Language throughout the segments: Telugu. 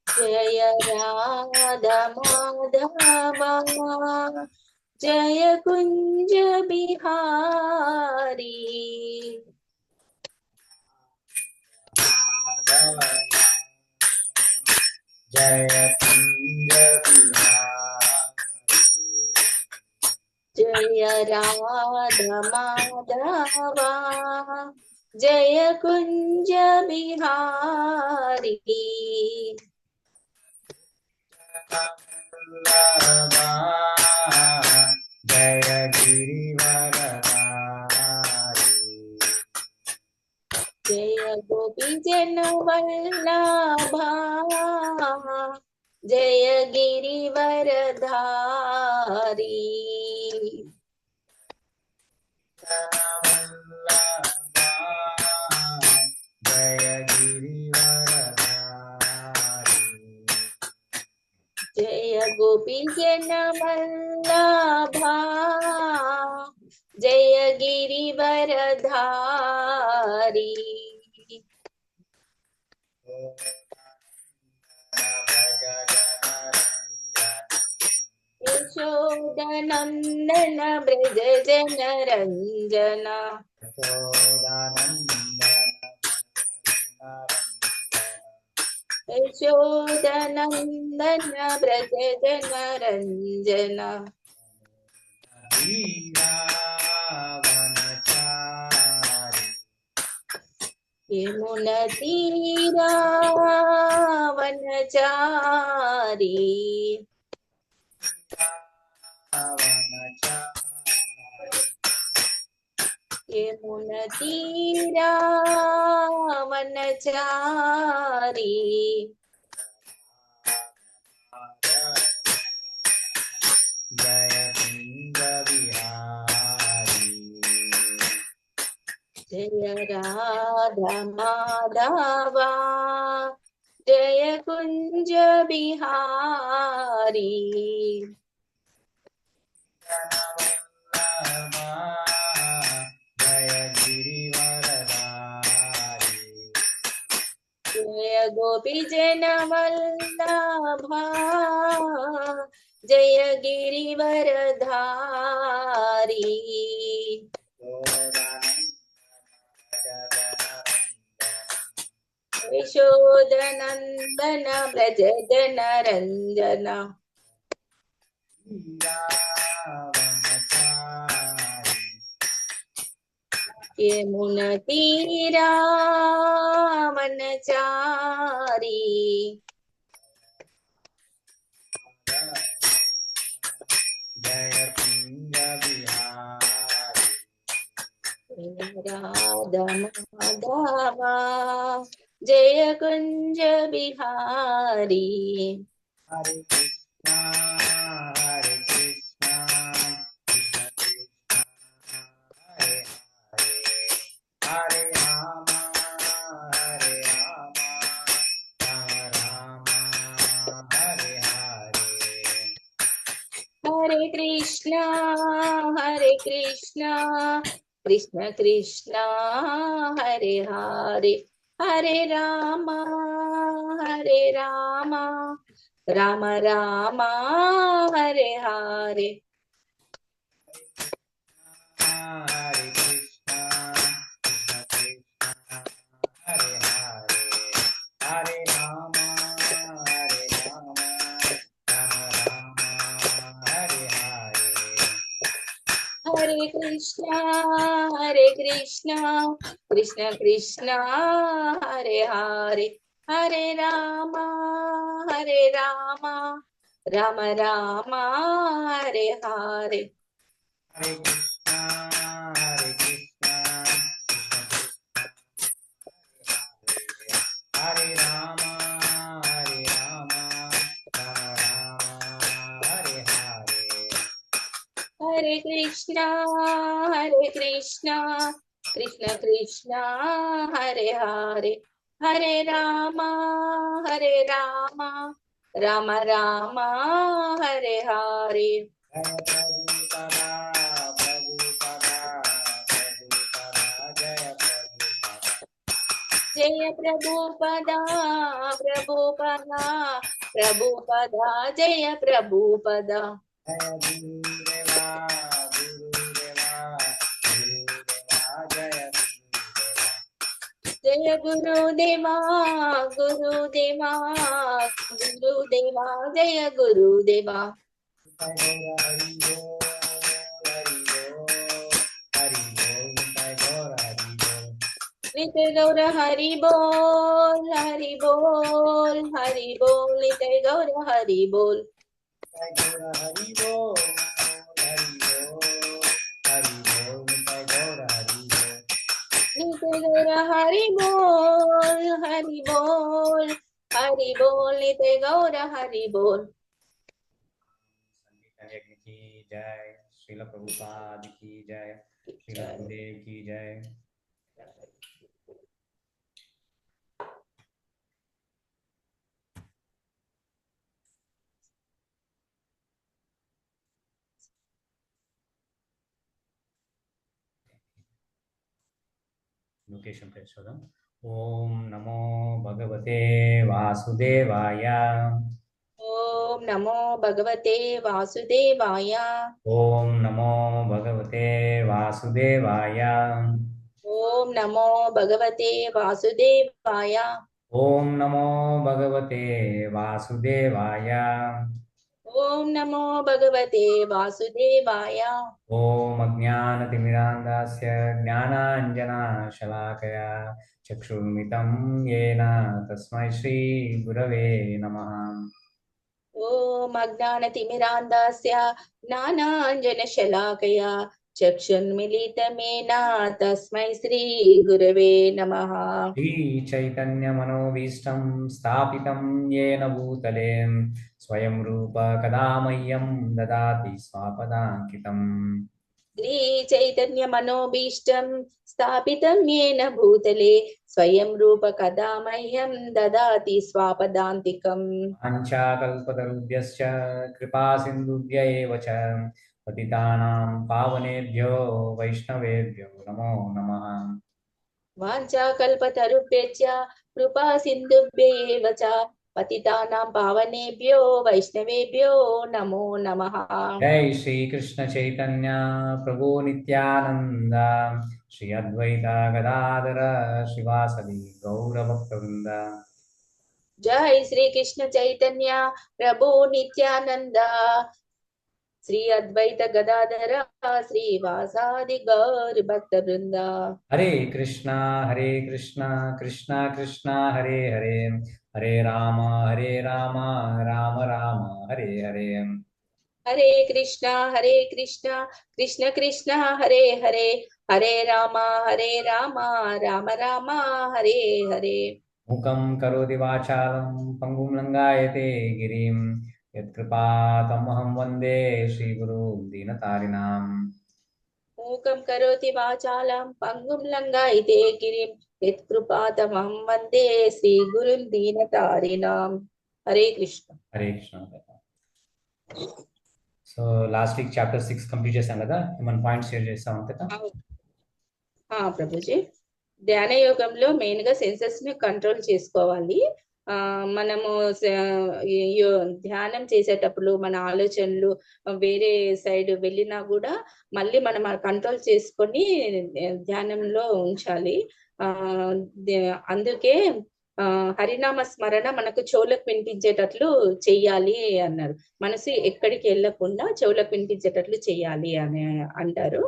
जय राधा माधवा जय कुंज बिहारी जय कुंज बिहारी जय राधा माधवा जय कुंज बिहारी जय गिरिवरधारी जय गोपी जन वल्लभा जय गिरिवरधारी जय गिरिवरधारी जय गोपी जन वल्लभा जय गिरिवरधारी यशोदनन्दन ब्रज जन रंजन यशोदनन्दन ब्रज जन रंजन यमुना तीरा वनचारी यमुना तीरा वनचारी जय कुंज बिहारी जय राधा माधवा जय कुंज बिहारी जय गिरिवरधारी जय गोपी जन वल्लभा जय गिरिवरधारी यशोदनन्दन ब्रज जन रंजन यमुना तीरा वनचारी जय कुंज बिहारी राधा माधवा जय कुंज बिहारी हरे कृष्णा कृष्ण कृष्ण हरे हरे राम राम राम हरे हरे कृष्णा कृष्ण कृष्ण हरे हरे हरे राम राम राम हरे हरे हरे कृष्णा कृष्ण कृष्ण हरे हरे हरे राम राम राम हरे हरे हरे कृष्णा कृष्ण कृष्ण हरे हरे हरे राम राम राम हरे हरे हरे कृष्णा हरे राम राम राम हरे हरे हरे कृष्णा कृष्ण कृष्ण हरे हरे हरे राम हरे राम राम राम हरे हरे जय प्रभुपदा प्रभुपदा जय प्रभुपदा प्रभुपदा जय प्रभुपदा जय गुरुदेवा गुरुदेवा जय गुरुदेवा गुरुदेवा जय गुरुदेवा हरि बोल हरि बोल हरि बोल नित्य गौर हरि बोल हरि बोल हरि बोल नित्य गौर हरि बोल हरि बोल हरि बोल हरि बोल नित्य गौर हरि बोल हरि बोल हरि बोल नित्य गौर हरि बोल की जय श्रील प्रभुपाद की जय श्रील गुरुदेव की जय लोकेशन पे शोधम ओम नमो भगवते वासुदेवाय ओम नमो भगवते वासुदेवाय ओम नमो भगवते वासुदेवाय ओम नमो भगवते वासुदेवाय ओम नमो भगवते वासुदेवाय ओम नमो भगवते वासुदेवाय ओम अज्ञानतिमिरान्धस्य ज्ञानाञ्जनशलाकया चक्षुर्मितं येन तस्मै श्रीगुरवे नमः ओम अज्ञानतिमिरान्धस्य ज्ञानाञ्जनशलाकया चक्षुन्मिलितमेन तस्मै श्रीगुरवे नमः श्रीचैतन्यमनोभीष्टं स्थापितं येन भूतले स्वयं रूप कदा मह्यं ददाति स्वापदाङ्कितम् श्रीचैतन्यमनोभीष्टं स्थापितं येन भूतले स्वयं रूप कदा मह्यं ददाति स्वापदान्तिकम् वाञ्छाकल्पतरुभ्यश्च कृपासिन्धुभ्य एव च पतितानां पावनेभ्यो वैष्णवेभ्यो नमो नमः वाञ्छाकल्पतरुभ्यश्च कृपा सिन्धुभ्य एव च पतितानां पावनेभ्यो वैष्णवेभ्यो नमो नमः जय श्रीकृष्ण चैतन्य प्रभु नित्यानन्द श्री अद्वैत गदाधर शिवासदि गौरभक्तवृन्द जय श्री कृष्ण चैतन्य प्रभु नित्यानंद श्री अद्वैत गदाधर श्रीवासादि गौर भक्त वृंदा हरे कृष्णा कृष्णा कृष्णा हरे हरे हरे राम राम राम हरे हरे हरे कृष्णा कृष्ण कृष्ण हरे हरे हरे रामा राम रामा हरे हरे मुखं करोति वाचालं पङ्गुं लङ्घायते गिरिं यत्कृपातमहं वन्दे श्रीगुरुं दीनतारिणाम् मूकं करोति वाचालं पङ्गुं लङ्घयते गिरिं यत्कृपातमहं वन्दे श्रीगुरुं दीनतारिणाम् Hare Krishna Hare Krishna so last week chapter 6 complete చేశాం కదా ఏమైనా పాయింట్స్ షేర్ చేస్తాం కదా ప్రభుజీ ధ్యాన యోగంలో మెయిన్ గా సెన్సెస్ ని కంట్రోల్ చేసుకోవాలి మనము ధ్యానం చేసేటప్పుడు మన ఆలోచనలు వేరే సైడ్ వెళ్ళినా కూడా మళ్ళీ మనం కంట్రోల్ చేసుకొని ధ్యానంలో ఉంచాలి అందుకే హరినామ స్మరణ మనకు చెవులకు వినిపించేటట్లు చెయ్యాలి అన్నారు మనసు ఎక్కడికి వెళ్ళకుండా చెవులకు వినిపించేటట్లు చెయ్యాలి అని అంటారు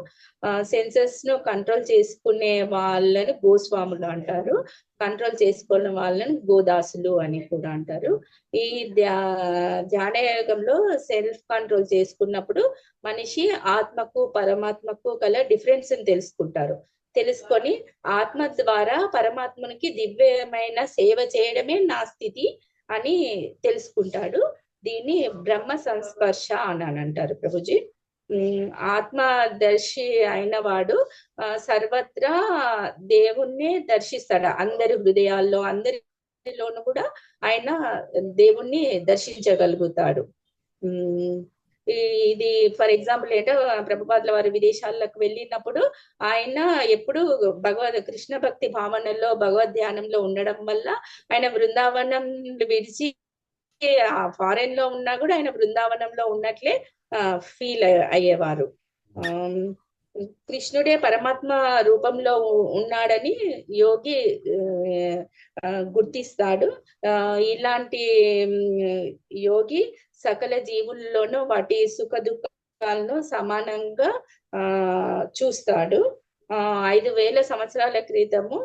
సెన్సెస్ ను కంట్రోల్ చేసుకునే వాళ్ళని గోస్వాములు అంటారు కంట్రోల్ చేసుకునే వాళ్ళని గోదాసులు అని కూడా అంటారు ఈ ధ్యానయోగంలో సెల్ఫ్ కంట్రోల్ చేసుకున్నప్పుడు మనిషి ఆత్మకు పరమాత్మకు గల డిఫరెన్స్ తెలుసుకుంటారు తెలుసుకొని ఆత్మ ద్వారా పరమాత్మనికి దివ్యమైన సేవ చేయడమే నా స్థితి అని తెలుసుకుంటాడు దీన్ని బ్రహ్మ సంస్పర్శ అని అంటారు ప్రభుజీ ఆత్మదర్శి అయిన వాడు సర్వత్రా దేవుణ్ణి దర్శిస్తాడు. అందరి హృదయాల్లో, అందరిలోనూ కూడా ఆయన దేవుణ్ణి దర్శించగలుగుతాడు. ఇది ఫర్ ఎగ్జాంపుల్ ఏంటో, ప్రభుపాదుల వారు విదేశాలకు వెళ్ళినప్పుడు ఆయన ఎప్పుడు కృష్ణ భక్తి భావనలో, భగవద్ ధ్యానంలో ఉండడం వల్ల ఆయన బృందావనం విడిచి ఫారెన్ లో ఉన్నా కూడా ఆయన బృందావనంలో ఉన్నట్లే ఫీల్ అయ్యేవారు. కృష్ణుడే పరమాత్మ రూపంలో ఉన్నాడని యోగి గుర్తిస్తాడు. ఇలాంటి యోగి సకల జీవుల్లోనూ వాటి సుఖ దుఃఖాలను సమానంగా చూస్తాడు. 5,000 సంవత్సరాల క్రితము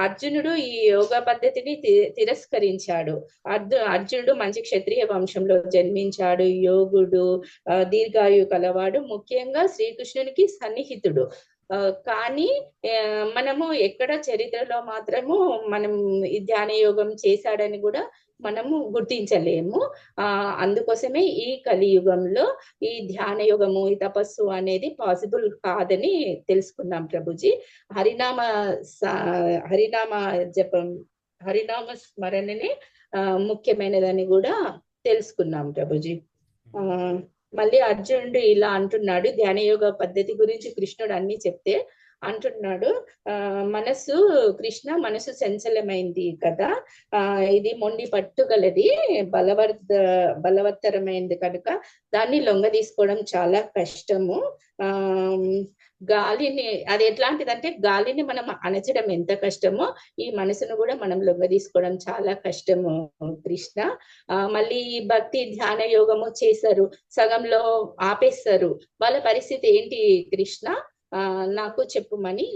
అర్జునుడు ఈ యోగ పద్ధతిని తిరస్కరించాడు. అర్జునుడు మంచి క్షత్రియ వంశంలో జన్మించాడు, యోగుడు, దీర్ఘాయు కలవాడు, ముఖ్యంగా శ్రీకృష్ణునికి సన్నిహితుడు. కానీ మనము ఎక్కడ చరిత్రలో మాత్రము మనం ఈ ధ్యాన యోగం చేశాడని కూడా మనము గుర్తించలేము. అందుకోసమే ఈ కలియుగంలో ఈ ధ్యాన యోగము, ఈ తపస్సు అనేది పాసిబుల్ కాదని తెలుసుకున్నాం ప్రభుజీ. హరినామ జపం, హరినామ స్మరణనే ముఖ్యమైనదని కూడా తెలుసుకున్నాం ప్రభుజీ. మళ్ళీ అర్జునుడు ఇలా అంటున్నాడు, ధ్యాన యోగ పద్ధతి గురించి కృష్ణుడు అన్ని చెప్తే అంటున్నాడు, మనసు చంచలమైంది కదా, ఇది మొండి పట్టుగలది, బలవత్తరమైంది కనుక దాన్ని లొంగ తీసుకోవడం చాలా కష్టము. గాలిని, అది ఎట్లాంటిదంటే గాలిని మనం అణచడం ఎంత కష్టమో ఈ మనసును కూడా మనం లొంగ తీసుకోవడం చాలా కష్టము కృష్ణ. మళ్ళీ భక్తి ధ్యాన యోగము చేశారు, సగంలో ఆపేస్తారు, వాళ్ళ పరిస్థితి ఏంటి కృష్ణ నాకు చెప్పుమని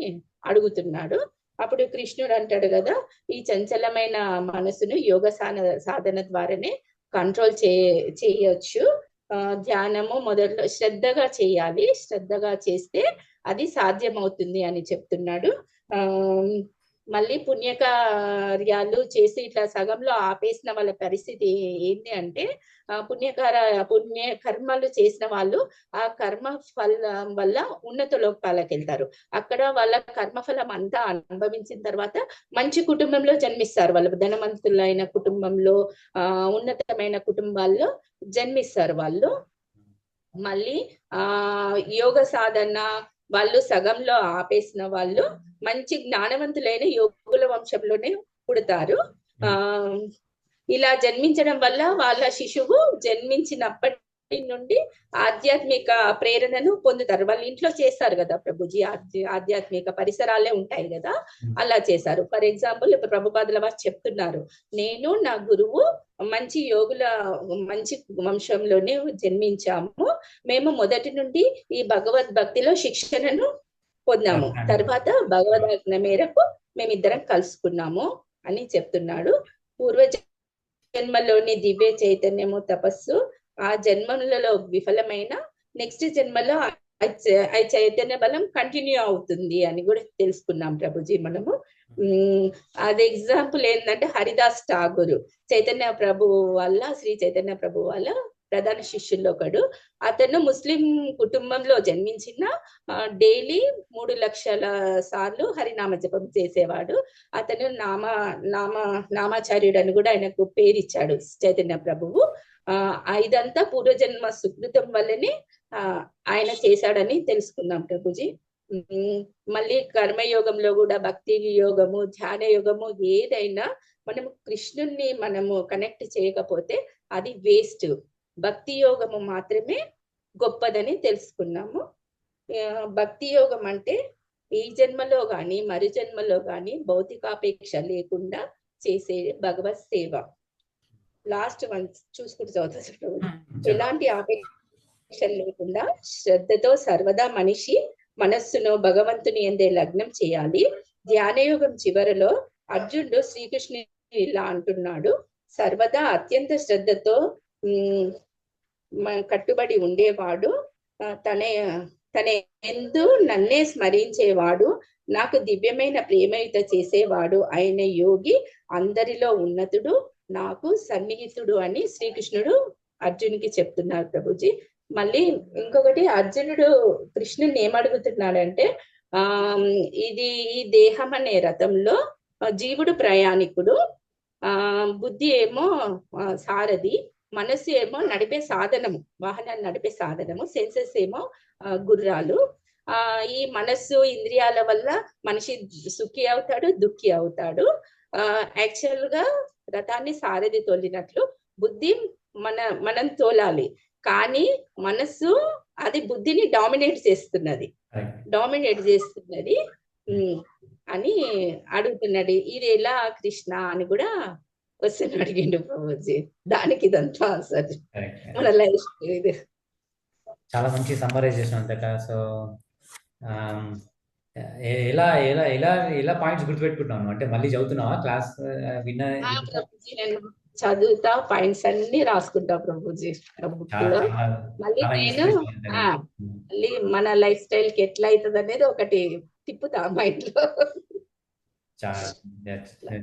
అడుగుతున్నాడు. అప్పుడు కృష్ణుడు అంటాడు కదా, ఈ చంచలమైన మనసును యోగ సాధన ద్వారానే కంట్రోల్ చేయొచ్చు. ధ్యానము మొదట్లో శ్రద్ధగా చేయాలి, శ్రద్ధగా చేస్తే అది సాధ్యమవుతుంది అని చెప్తున్నాడు. మళ్ళీ పుణ్యకార్యాలు చేసి ఇట్లా సగంలో ఆపేసిన వాళ్ళ పరిస్థితి ఏంటి అంటే, పుణ్య కర్మలు చేసిన వాళ్ళు ఆ కర్మ ఫలం వల్ల ఉన్నత లోకాలకు వెళ్తారు. అక్కడ వాళ్ళ కర్మఫలం అంతా అనుభవించిన తర్వాత మంచి కుటుంబంలో జన్మిస్తారు. వాళ్ళు ధనవంతులైన కుటుంబంలో, ఉన్నతమైన కుటుంబాల్లో జన్మిస్తారు వాళ్ళు. మళ్ళీ యోగ సాధన వాళ్ళు సగంలో ఆపేసిన వాళ్ళు మంచి జ్ఞానవంతులైన యోగుల వంశంలోనే పుడతారు. ఇలా జన్మించడం వల్ల వాళ్ళ శిశువు జన్మించినప్పటి నుండి ఆధ్యాత్మిక ప్రేరణను పొందుతారు. వాళ్ళ ఇంట్లో చేస్తారు కదా ప్రభుజీ, ఆధ్యాత్మిక పరిసరాలే ఉంటాయి కదా, అలా చేశారు. ఫర్ ఎగ్జాంపుల్ ఇప్పుడు ప్రభుపాదుల వారు చెప్తున్నారు, నేను నా గురువు మంచి యోగుల మంచి వంశంలోనే జన్మించాము, మేము మొదటి నుండి ఈ భగవద్ భక్తిలో శిక్షణను పొందాము, తర్వాత భగవద్గీత మేరకు మేమిద్దరం కలుసుకున్నాము అని చెప్తున్నాడు. పూర్వ జన్మలోని దివ్య చైతన్యము తపస్సు ఆ జన్మలలో విఫలమైన నెక్స్ట్ జన్మలో ఆ చైతన్య బలం కంటిన్యూ అవుతుంది అని కూడా తెలుసుకున్నాం ప్రభుజీ మనము. అది ఎగ్జాంపుల్ ఏంటంటే హరిదాస్ ఠాగూర్, చైతన్య ప్రభు వల్ల, శ్రీ చైతన్య ప్రభు వల్ల ప్రధాన శిష్యుల్లో ఒకడు. అతను ముస్లిం కుటుంబంలో జన్మించిన డైలీ 3 లక్షల సార్లు హరినామ జపం చేసేవాడు. అతను నామాచార్యుడు అని కూడా ఆయనకు పేరిచ్చాడు చైతన్య ప్రభువు. ఇదంతా పూర్వజన్మ సుకృతం వల్లనే ఆయన చేశాడని తెలుసుకున్నాం ప్రభుజీ. మళ్ళీ కర్మయోగంలో కూడా భక్తి యోగము, ధ్యాన యోగము ఏదైనా మనము కృష్ణుణ్ణి మనము కనెక్ట్ చేయకపోతే అది వేస్ట్. భక్తి యోగము మాత్రమే గొప్పదని తెలుసుకున్నాము. భక్తి యోగం అంటే ఈ జన్మలో గాని మరు జన్మలో గాని భౌతికాపేక్ష లేకుండా చేసే భగవత్ సేవ. లాస్ట్ వన్ చూసుకుంటూ చదువుతాడు, ఎలాంటి ఆపేక్ష లేకుండా శ్రద్ధతో సర్వదా మనిషి మనస్సును భగవంతుని యందే లగ్నం చేయాలి. ధ్యానయోగం చివరలో అర్జునుడు శ్రీకృష్ణుని ఇలా అంటున్నాడు, సర్వదా అత్యంత శ్రద్ధతో కట్టుబడి ఉండేవాడు, తన ఎందు నన్నే స్మరించేవాడు, నాకు దివ్యమైన ప్రేమయుత చేసేవాడు అయిన యోగి అందరిలో ఉన్నతుడు, నాకు సన్నిహితుడు అని శ్రీకృష్ణుడు అర్జునికి చెప్తున్నారు ప్రభుజీ. మళ్ళీ ఇంకొకటి అర్జునుడు కృష్ణుని ఏమడుగుతున్నాడంటే ఆ ఇది ఈ దేహం అనే రథంలో జీవుడు ప్రయాణికుడు, ఆ బుద్ధి ఏమో సారథి, మనస్సు ఏమో నడిపే సాధనము, వాహనాన్ని నడిపే సాధనము, సెన్సెస్ ఏమో గుర్రాలు. ఈ మనస్సు ఇంద్రియాల వల్ల మనిషి సుఖి అవుతాడు, దుఃఖి అవుతాడు. యాక్చువల్ గా రథాన్ని సారథి తోలినట్లు బుద్ధి మనం తోలాలి, కానీ మనస్సు అది బుద్ధిని డామినేట్ చేస్తున్నది, అని అడుగుతున్నాడు. ఇది ఎలా కృష్ణ అని కూడా క్వశ్చన్ అడిగిండు ప్రభుజీ. దానికి ఇదంతా ఆన్సర్ మన లైఫ్. ఇది చాలా మంచి సమ్మరైజ్ చేసిన అంతట. సో ఎలా ఎలా ఎలా ఎలా పాయింట్స్ గుర్తుపెట్టుకుంటున్నాను అంటే మళ్ళీ చదువుతున్నావా క్లాస్ విన్న? ప్రభుజీ నేను చదువుతా, పాయింట్స్ అన్ని రాసుకుంటా ప్రభుజీ బుక్ లో. మళ్ళీ నేను మళ్ళీ మన లైఫ్ స్టైల్ కి ఎట్లా అవుతుంది అనేది ఒకటి తిప్పుతా మైండ్ లో.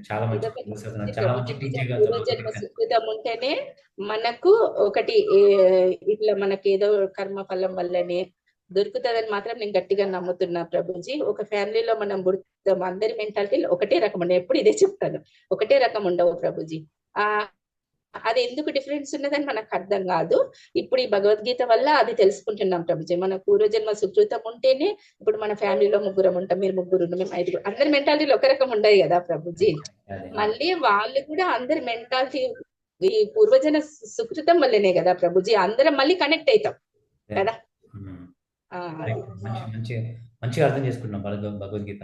చాలా మంచి పూర్వజన్మ సుకృతం ఉంటేనే మనకు ఒకటి ఇట్లా మనకి ఏదో కర్మ ఫలం వల్లనే దొరుకుతుందని మాత్రం నేను గట్టిగా నమ్ముతున్నా ప్రభుజీ. ఒక ఫ్యామిలీలో మనం పుడతాం, అందరి మెంటాలిటీ ఒకటే రకం ఉండవు, ఎప్పుడు ఇదే చెప్తాను, ఒకటే రకం ఉండవు ప్రభుజీ. అది ఎందుకు డిఫరెన్స్ ఉన్నదని మనకు అర్థం కాదు. ఇప్పుడు ఈ భగవద్గీత వల్ల అది తెలుసుకుంటున్నాం ప్రభుజీ. మన పూర్వజన్మ సుకృతం ఉంటేనే ఇప్పుడు మన ఫ్యామిలీలో ముగ్గురం ఉంటాం, మీరు ముగ్గురు, మేము ఐదుగురు, అందరి మెంటాలిటీలు ఒక రకం ఉండవు కదా ప్రభుజీ. మళ్ళీ వాళ్ళు కూడా అందరి మెంటాలిటీ ఈ పూర్వజన సుకృతం వల్లనే కదా ప్రభుజీ అందరం మళ్ళీ కనెక్ట్ అవుతాం కదా. మంచిగా అర్థం చేసుకుంటున్నాం భగవద్గీత.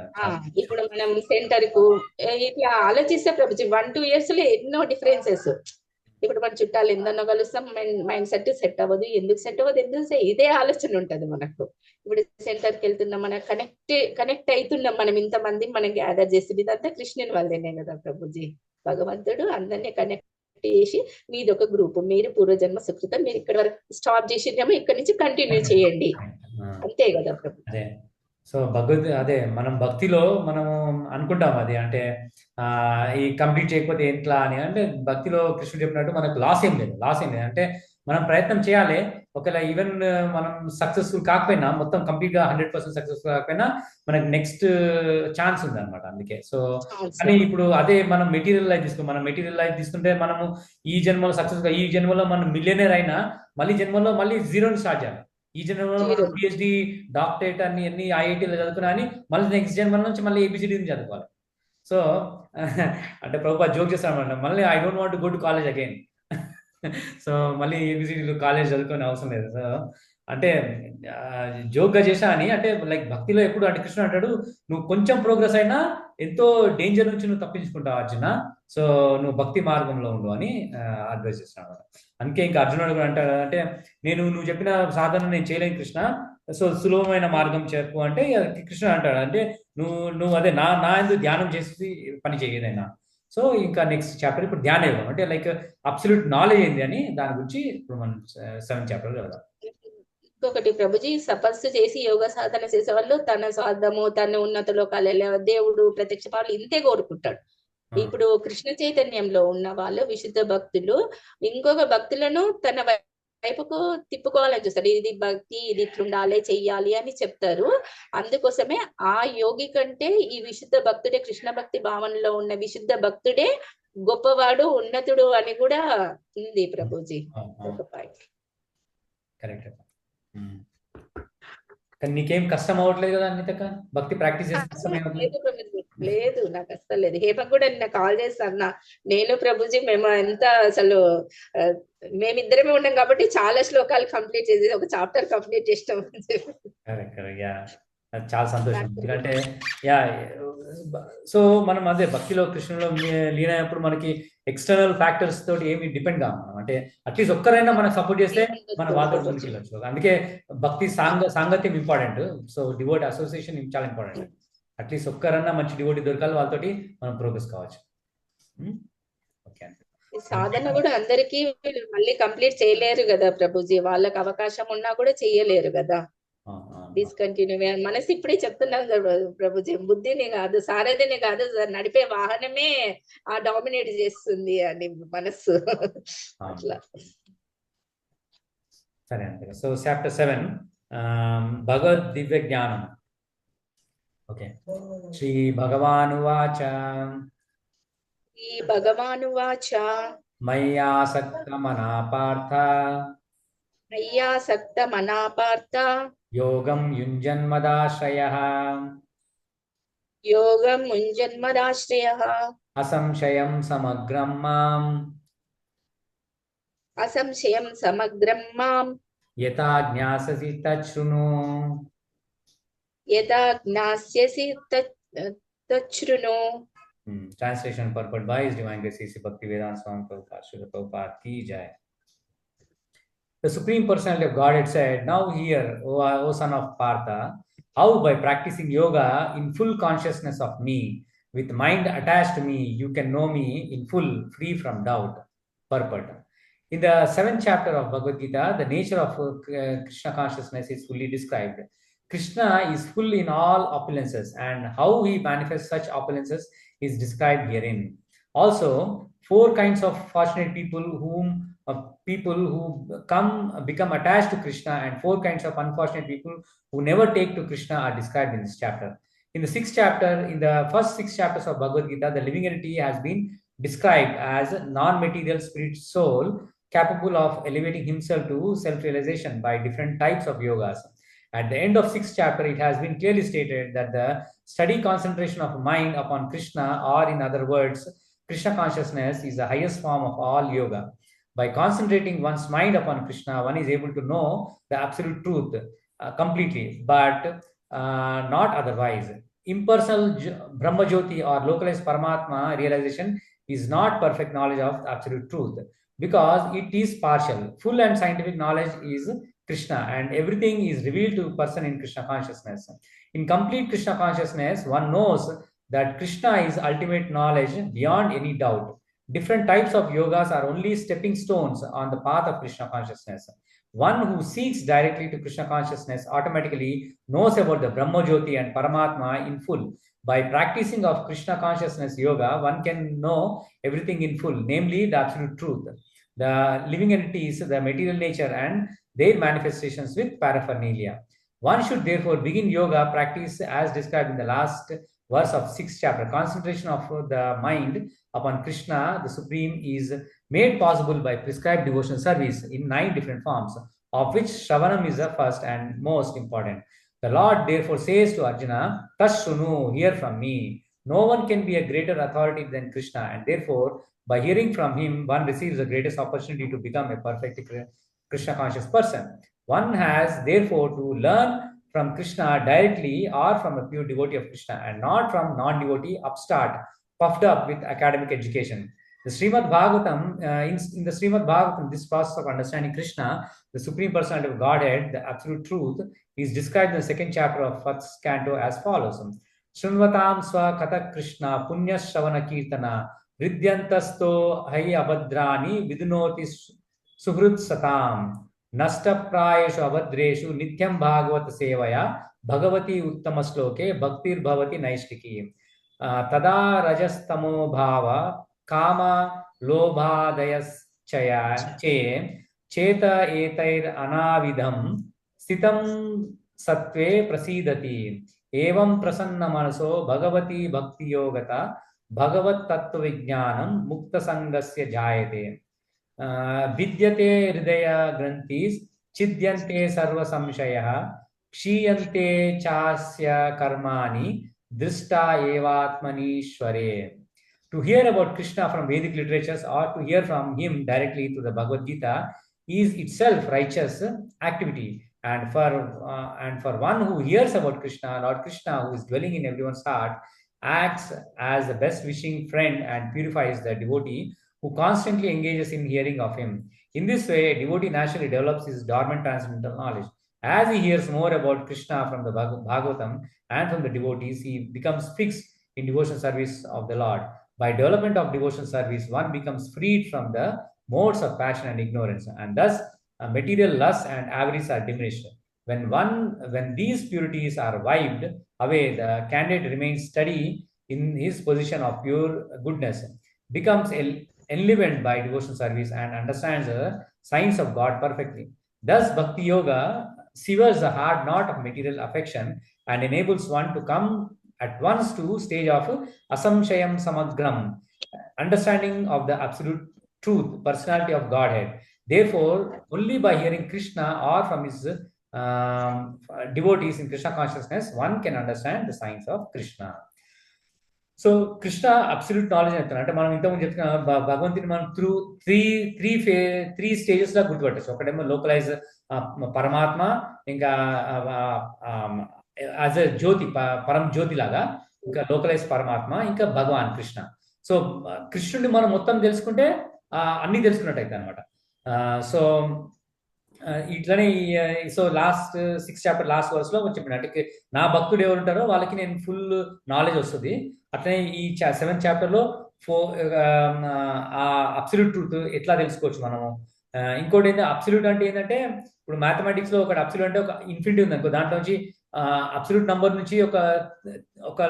ఇప్పుడు మనం సెంటర్ కు ఇట్లా ఆలోచిస్తే ప్రభుజీ 1-2 years లో ఎన్నో డిఫరెన్సెస్. ఇప్పుడు మన చుట్టాలు ఎందన్నో కలుస్తాం, మైండ్ సెట్ అవ్వదు, ఎందుకు సెట్ అవ్వదు, ఎందుకు ఇదే ఆలోచన ఉంటది మనకు. ఇప్పుడు సెంటర్ కి వెళ్తున్నాం, మనం కనెక్ట్ అవుతున్నాం, మనం ఇంతమంది మనం గ్యాదర్ చేస్తుంది, ఇదంతా కృష్ణుని వల్లనే కదా ప్రభుజీ. భగవంతుడు అందరినీ కనెక్ట్ చేసి మీది ఒక గ్రూప్, మీరు పూర్వజన్మ సుకృతం, మీరు ఇక్కడ వరకు స్టాప్ చేసినామో ఇక్కడ నుంచి కంటిన్యూ చేయండి, అంతే కదా ప్రభు. సో అదే మనం భక్తిలో మనము అనుకుంటాం అది అంటే ఈ కంప్లీట్ చేయకపోతే ఎట్లా అని. అంటే భక్తిలో కృష్ణుడు చెప్పినట్టు మనకు లాస్ ఏం లేదు అంటే మనం ప్రయత్నం చేయాలి. ఒకవేళ ఈవెన్ మనం సక్సెస్ఫుల్ కాకపోయినా, మొత్తం కంప్లీట్గా 100% సక్సెస్ఫుల్ కాకపోయినా మనకి నెక్స్ట్ ఛాన్స్ ఉంది అనమాట. అందుకే సో కానీ ఇప్పుడు అదే మనం మెటీరియల్ లైఫ్ తీసుకుంటే మనము ఈ జన్మలో సక్సెస్గా, ఈ జన్మలో మనం మిలియనర్ అయినా మళ్ళీ జన్మలో మళ్ళీ జీరోని స్టార్ట్ చేయాలి. ఈ జన్మలో మనం పిహెచ్డి డాక్టరేట్ అన్ని ఐఐటీలో చదువుకున్నా అని మళ్ళీ నెక్స్ట్ జన్మ నుంచి మళ్ళీ ఏబిసిడీని చదువుకోవాలి. సో అంటే ప్రభుత్వ జోక్ చేస్తామన్నమాట, మళ్ళీ I don't want go to college again. So మళ్ళీ ఏబిసిడీలు కాలేజ్ చదువుకునే అవసరం లేదు. సో అంటే జోక్గా చేసా అని, అంటే లైక్ భక్తిలో ఎప్పుడు అంటే కృష్ణుడు అంటాడు, నువ్వు కొంచెం ప్రోగ్రెస్ అయినా ఎంతో డేంజర్ నుంచి నువ్వు తప్పించుకుంటావు అర్జున, సో నువ్వు భక్తి మార్గంలో ఉండు అని అడ్వైస్ చేస్తున్నాడు. అందుకే ఇంకా అర్జునుడు కూడా అంటాడు అంటే నువ్వు చెప్పిన సాధన నేను చేయలేను కృష్ణ, సో సులభమైన మార్గం చేరుకో అంటే కృష్ణ అంటాడు అంటే నువ్వు అదే నా ఎందుకు ధ్యానం చేసి పని చేయదైనా. సో ఇంకా నెక్స్ట్ చాప్టర్ ఇప్పుడు ధ్యాన యోగం అంటే లైక్ అబ్సల్యూట్ నాలెడ్జ్ ఏంది అని దాని గురించి ఇప్పుడు మనం 7th చాప్టర్ కదా. ఇంకొకటి ప్రభుజీ, తపస్సు చేసి యోగ సాధన చేసే వాళ్ళు తన స్వార్థము, తన ఉన్నత లోకాలు, దేవుడు ప్రత్యక్ష పాలు ఇంతే కోరుకుంటాడు. ఇప్పుడు కృష్ణ చైతన్యంలో ఉన్న వాళ్ళు విశుద్ధ భక్తులు ఇంకొక భక్తులను తన వైపుకు తిప్పుకోవాలని చూస్తారు. ఇది భక్తి, ఇది ఇట్లుండాలి, చెయ్యాలి అని చెప్తారు. అందుకోసమే ఆ యోగి కంటే ఈ విశుద్ధ భక్తుడే, కృష్ణ భక్తి భావనలో ఉన్న విశుద్ధ భక్తుడే గొప్పవాడు, ఉన్నతుడు అని కూడా ఉంది ప్రభుజీ. ఒక పాయింట్ కరెక్ట్. కానీ నీకేం కష్టం అవ్వట్లేదు కదా అన్నితక, భక్తి ప్రాక్టీస్ లేదు, నాకు అస్సలు లేదు. హేమకు కూడా నిన్న కాల్ చేస్తాను, నేను ప్రభుజీ మేము ఎంత అసలు మేమిద్దరమే ఉన్నాం కాబట్టి చాలా శ్లోకాలు కంప్లీట్ చేసి ఒక చాప్టర్ కంప్లీట్ చేసినాం. చాలా సంతోషం. ఎందుకంటే సో మనం అదే భక్తిలో కృష్ణులో లీనైనప్పుడు మనకి ఎక్స్టర్నల్ ఫ్యాక్టర్స్ తోటి ఏమి డిపెండ్ కాము. అంటే అట్లీస్ట్ ఒక్కరైనా మనకు సపోర్ట్ చేస్తే మన వాళ్ళతో ముందుకు వెళ్ళచ్చు. అందుకే భక్తి సాంగత్యం ఇంపార్టెంట్. సో డివోట్ అసోసియేషన్ చాలా ఇంపార్టెంట్. అట్లీస్ట్ ఒక్కరన్నా మంచి డివోటీ దొరకాలి, వాళ్ళతోటి మనం ప్రోగ్రెస్ కావచ్చు. ఓకే, సాధన కూడా అందరికీ మళ్ళీ కంప్లీట్ చేయలేరు కదా ప్రభుజీ, వాళ్ళకి అవకాశం ఉన్నా కూడా చెయ్యలేరు కదా. డిస్కంటిన్యూ మనసు ఇప్పుడే చెప్తున్నాం కదా ప్రభుజీ, బుద్ధిని కాదు, సారథిని కాదు, నడిపే వాహనమే ఆ డామినేట్ చేస్తుంది అని మనస్సు. అట్లా So chapter 7, Bhagavad Divya Jnanam. Okay. Shri Bhagavan Uvacha श्रीभगवानुवाच Maya Sakta Partha मय्या सक्तमना Partha Yogam Yunjan Madashrayah योगं मुञ्जन्मदाश्रयः Asamshayam Samagram Mam असंशयं समग्रं मां Yata Jnasasi Tachrunu. यदा ज्ञास्यसि तच्छृणु. Translation purport by His Divine Grace C.C. Bhaktivedanta Swami Prabhupada Srila Prabhupada Ki Jai. The Supreme Personality of Godhead said, "Now hear, O son of Partha, how by practicing yoga in full consciousness of me, with mind attached to me, you can know me in full, free from doubt." Purport. In the 7th chapter of Bhagavad Gita, the nature of Krishna consciousness is fully described. Krishna is full in all opulences, and how he manifests such opulences is described herein. Also, four kinds of fortunate people who become attached to Krishna, and four kinds of unfortunate people who never take to Krishna are described in this chapter. In the first 6 chapters of Bhagavad Gita, the living entity has been described as a non-material spirit soul capable of elevating himself to self-realization by different types of yogas. At the end of 6th chapter, it has been clearly stated that the steady concentration of mind upon Krishna, or in other words, Krishna consciousness, is the highest form of all yoga. By concentrating one's mind upon Krishna, one is able to know the absolute truth completely, but not otherwise. Impersonal Brahma Jyoti or localized Paramatma realization is not perfect knowledge of absolute truth, because it is partial. Full and scientific knowledge is Krishna, and everything is revealed to a person in Krishna consciousness. In complete Krishna consciousness, one knows that Krishna is ultimate knowledge beyond any doubt. Different types of yogas are only stepping stones on the path of Krishna consciousness. One who seeks directly to Krishna consciousness automatically knows about the Brahma Jyoti and Paramatma in full. By practicing of Krishna consciousness yoga, one can know everything in full, namely the absolute truth, the living entities, the material nature, and their manifestations with paraphernalia. One should therefore begin yoga practice as described in the last verse of 6th chapter. Concentration of the mind upon Krishna, the Supreme, is made possible by prescribed devotional service in 9 different forms, of which Shravanam is the first and most important. The Lord therefore says to Arjuna, "Tashunu, hear from me." No one can be a greater authority than Krishna, and therefore, by hearing from him, one receives the greatest opportunity to become a perfect Krishna conscious person. One has therefore to learn from Krishna directly, or from a pure devotee of Krishna, and not from non-devotee upstart puffed up with academic education. The Srimad Bhagavatam, in the Srimad Bhagavatam, this process of understanding Krishna, the Supreme Personality of Godhead, the absolute truth, is described in the 2nd chapter of 1st canto as follows. Shunvatam swa kata Krishna punya shavana kirtana ridyantasto hai abhadrani vidunoti suhrut satam nashtaprayeshu abhadreshu nityam bhagavata sevaya bhagavati uttama sloke bhaktir bhavati naishtiki tada rajastamo bhava kama lobhadayas che cheta etair anavidham stitam satve prasidati evam prasanna manaso bhagavati bhakti yogata bhagavat tattva vijnanam mukta sangasya jayate विद्यते हृदय ग्रंथिस् छिद्यन्ते सर्व संशयः क्षीयन्ते चास्य कर्माणि दृष्टा एवात्मनीश्वरे. To hear about Krishna from Vedic literatures, or to hear from him directly through the Bhagavad Gita, is itself righteous activity. And for one who hears about Krishna, Lord Krishna, who is dwelling in everyone's heart, acts as the best wishing friend and purifies the devotee who constantly engages in hearing of him. In this way, a devotee naturally develops his dormant transcendental knowledge. As he hears more about Krishna from the Bhagavatam and from the devotees, he becomes fixed in devotional service of the Lord. By development of devotional service, one becomes freed from the modes of passion and ignorance, and thus material lust and avarice are diminished. When these purities are wiped away, the candidate remains steady in his position of pure goodness, becomes enlivened by devotional service, and understands the science of God perfectly. Thus, Bhakti Yoga severs the hard knot of material affection and enables one to come at once to stage of asamshayam samagram, understanding of the absolute truth, personality of Godhead. Therefore, only by hearing Krishna or from his um, devotees in Krishna consciousness, one can understand the science of Krishna. So Krishna absolute knowledge చెప్తాను. అంటే మనం ఇంతకుముందు చెప్తున్న భగవంతుని మనం through three three three stages లా గుర్తుపట్టచ్చు. ఒకటేమో లోకలైజ్ పరమాత్మ, ఇంకా యాజ్ అ జ్యోతి, పరం జ్యోతి లాగా, ఇంకా లోకలైజ్ పరమాత్మ, ఇంకా భగవాన్ కృష్ణ. సో కృష్ణుడిని మనం మొత్తం తెలుసుకుంటే అన్ని తెలుసుకున్నట్టు అయితే అనమాట. సో ఇట్లనే so last 6th chapter last verse లో చెప్పిన అంటే నా భక్తుడు ఎవరు ఉంటారో వాళ్ళకి నేను ఫుల్ నాలెడ్జ్ వస్తుంది. అట్లనే ఈ 7th చాప్టర్ లో ఆ అబ్సల్యూట్ ట్రూత్ ఎట్లా తెలుసుకోవచ్చు మనము. ఇంకోటి ఏంటంటే అబ్సల్యూట్ అంటే ఏంటంటే ఇప్పుడు మ్యాథమెటిక్స్ లో ఒక అబ్సల్యూట్ అంటే ఒక ఇన్ఫినిటీ ఉంది అనుకో, దాంట్లో నుంచి అబ్సల్యూట్ నంబర్ నుంచి ఒక ఒక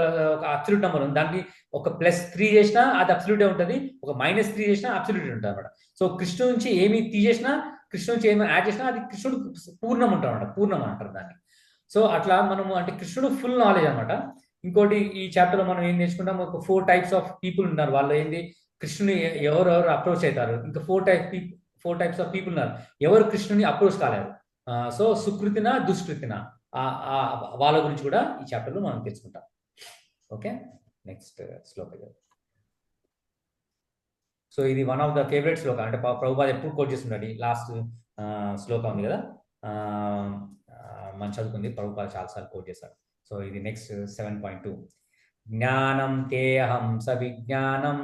అబ్సల్యూట్ నంబర్ ఉంది, దానికి ఒక +3 చేసినా అది అబ్సల్యూటే ఉంటుంది, ఒక -3 చేసినా అబ్సల్యూట్ ఉంటుంది అనమాట. సో కృష్ణుడి నుంచి ఏమి తీసేసినా, కృష్ణుడి నుంచి ఏమైనా యాడ్ చేసినా అది కృష్ణుడు పూర్ణం ఉంటాడు అనమాట, పూర్ణం అంటారు దాన్ని. సో అట్లా మనము అంటే కృష్ణుడు ఫుల్ నాలెడ్జ్ అనమాట. ఇంకోటి ఈ చాప్టర్ లో మనం ఏం నేర్చుకుంటాం, ఒక 4 టైప్స్ ఆఫ్ పీపుల్ ఉన్నారు. వాళ్ళు ఏంటి కృష్ణుని ఎవరెవరు అప్రోచ్ అవుతారు, ఇంకా 4 టైప్స్ ఆఫ్ పీపుల్ ఉన్నారు ఎవరు కృష్ణుని అప్రోచ్ కాలేరు. సో సుకృతిన దుష్కృతిన వాళ్ళ గురించి కూడా ఈ చాప్టర్ లో మనం తెలుసుకుంటాం. ఓకే, నెక్స్ట్ శ్లోక. సో ఇది వన్ ఆఫ్ ద ఫేవరెట్ శ్లోక, అంటే ప్రభుపాద ఎప్పుడు కోట్ చేస్తుంటాడు. లాస్ట్ శ్లోక ఉంది కదా, మనం చదువుకుంది, ప్రభుపాద చాలాసార్లు కోట్ చేశారు. సో ఇది నెక్స్ట్ 7.2. జ్ఞానం తే అహం సవిజ్ఞానం,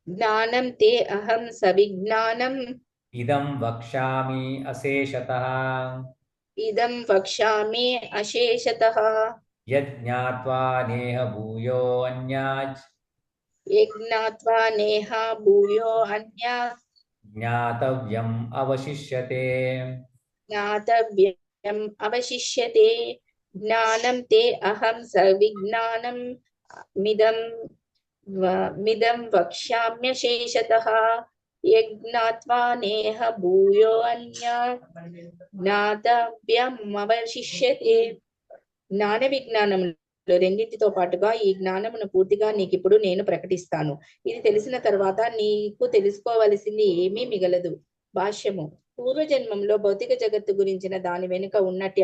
జ్ఞానం తే అహం సవిజ్ఞానం, ఇదం వక్ష్యామి అశేషతః, ఇదం వక్ష్యామి అశేషతః, యజ్ఞాత్వా నేహ భూయో అన్యాజ్, యజ్ఞాత్వా నేహ భూయో అన్యాత్ జ్ఞాతవ్యం అవశిష్యతే. జ్ఞాతవ్యం అవశిష్యతే. జ్ఞానం తే అహం సవిజ్ఞానం, మిదం వక్ష్యామ్యశేషతః, యజ్ఞాత్వా నేహ భూయో అన్యాత్ జ్ఞాతవ్యం అవశిష్యతే. జ్ఞాన విజ్ఞానములు రెండింటితో పాటుగా ఈ జ్ఞానమును పూర్తిగా నీకిప్పుడు నేను ప్రకటిస్తాను. ఇది తెలిసిన తర్వాత నీకు తెలుసుకోవలసింది ఏమీ మిగలదు. భాష్యము. పూర్వజన్మంలో భౌతిక జగత్తు గురించిన, దాని వెనుక ఉన్నట్టి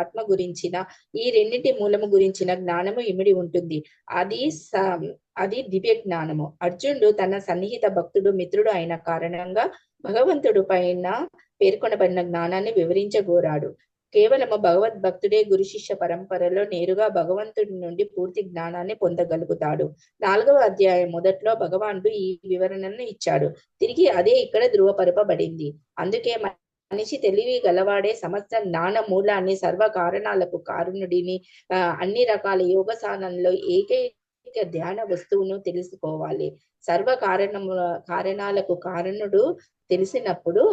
ఆత్మ గురించిన, ఈ రెండింటి మూలము గురించిన జ్ఞానము ఇమిడి ఉంటుంది. అది దివ్య జ్ఞానము. అర్జునుడు తన సన్నిహిత భక్తుడు, మిత్రుడు అయిన కారణంగా భగవంతుడు పైన పేర్కొనబడిన జ్ఞానాన్ని వివరించగోరాడు. కేవలము భగవద్భక్తుడే గురు శిష్య పరంపరలో నేరుగా భగవంతుడి నుండి పూర్తి జ్ఞానాన్ని పొందగలుగుతాడు. 4వ అధ్యాయం మొదట్లో భగవానుడు ఈ వివరణను ఇచ్చాడు. తిరిగి అదే ఇక్కడ ధృవపరపబడింది. అందుకే మనిషి తెలివి గలవాడే సమస్త జ్ఞాన మూలాన్ని, సర్వ కారణాలకు కారణుడిని, అన్ని రకాల యోగ సాధనలో ఏకైక ధ్యాన వస్తువును తెలుసుకోవాలి. సర్వ కారణాలకు కారణుడు తెలిసినప్పుడు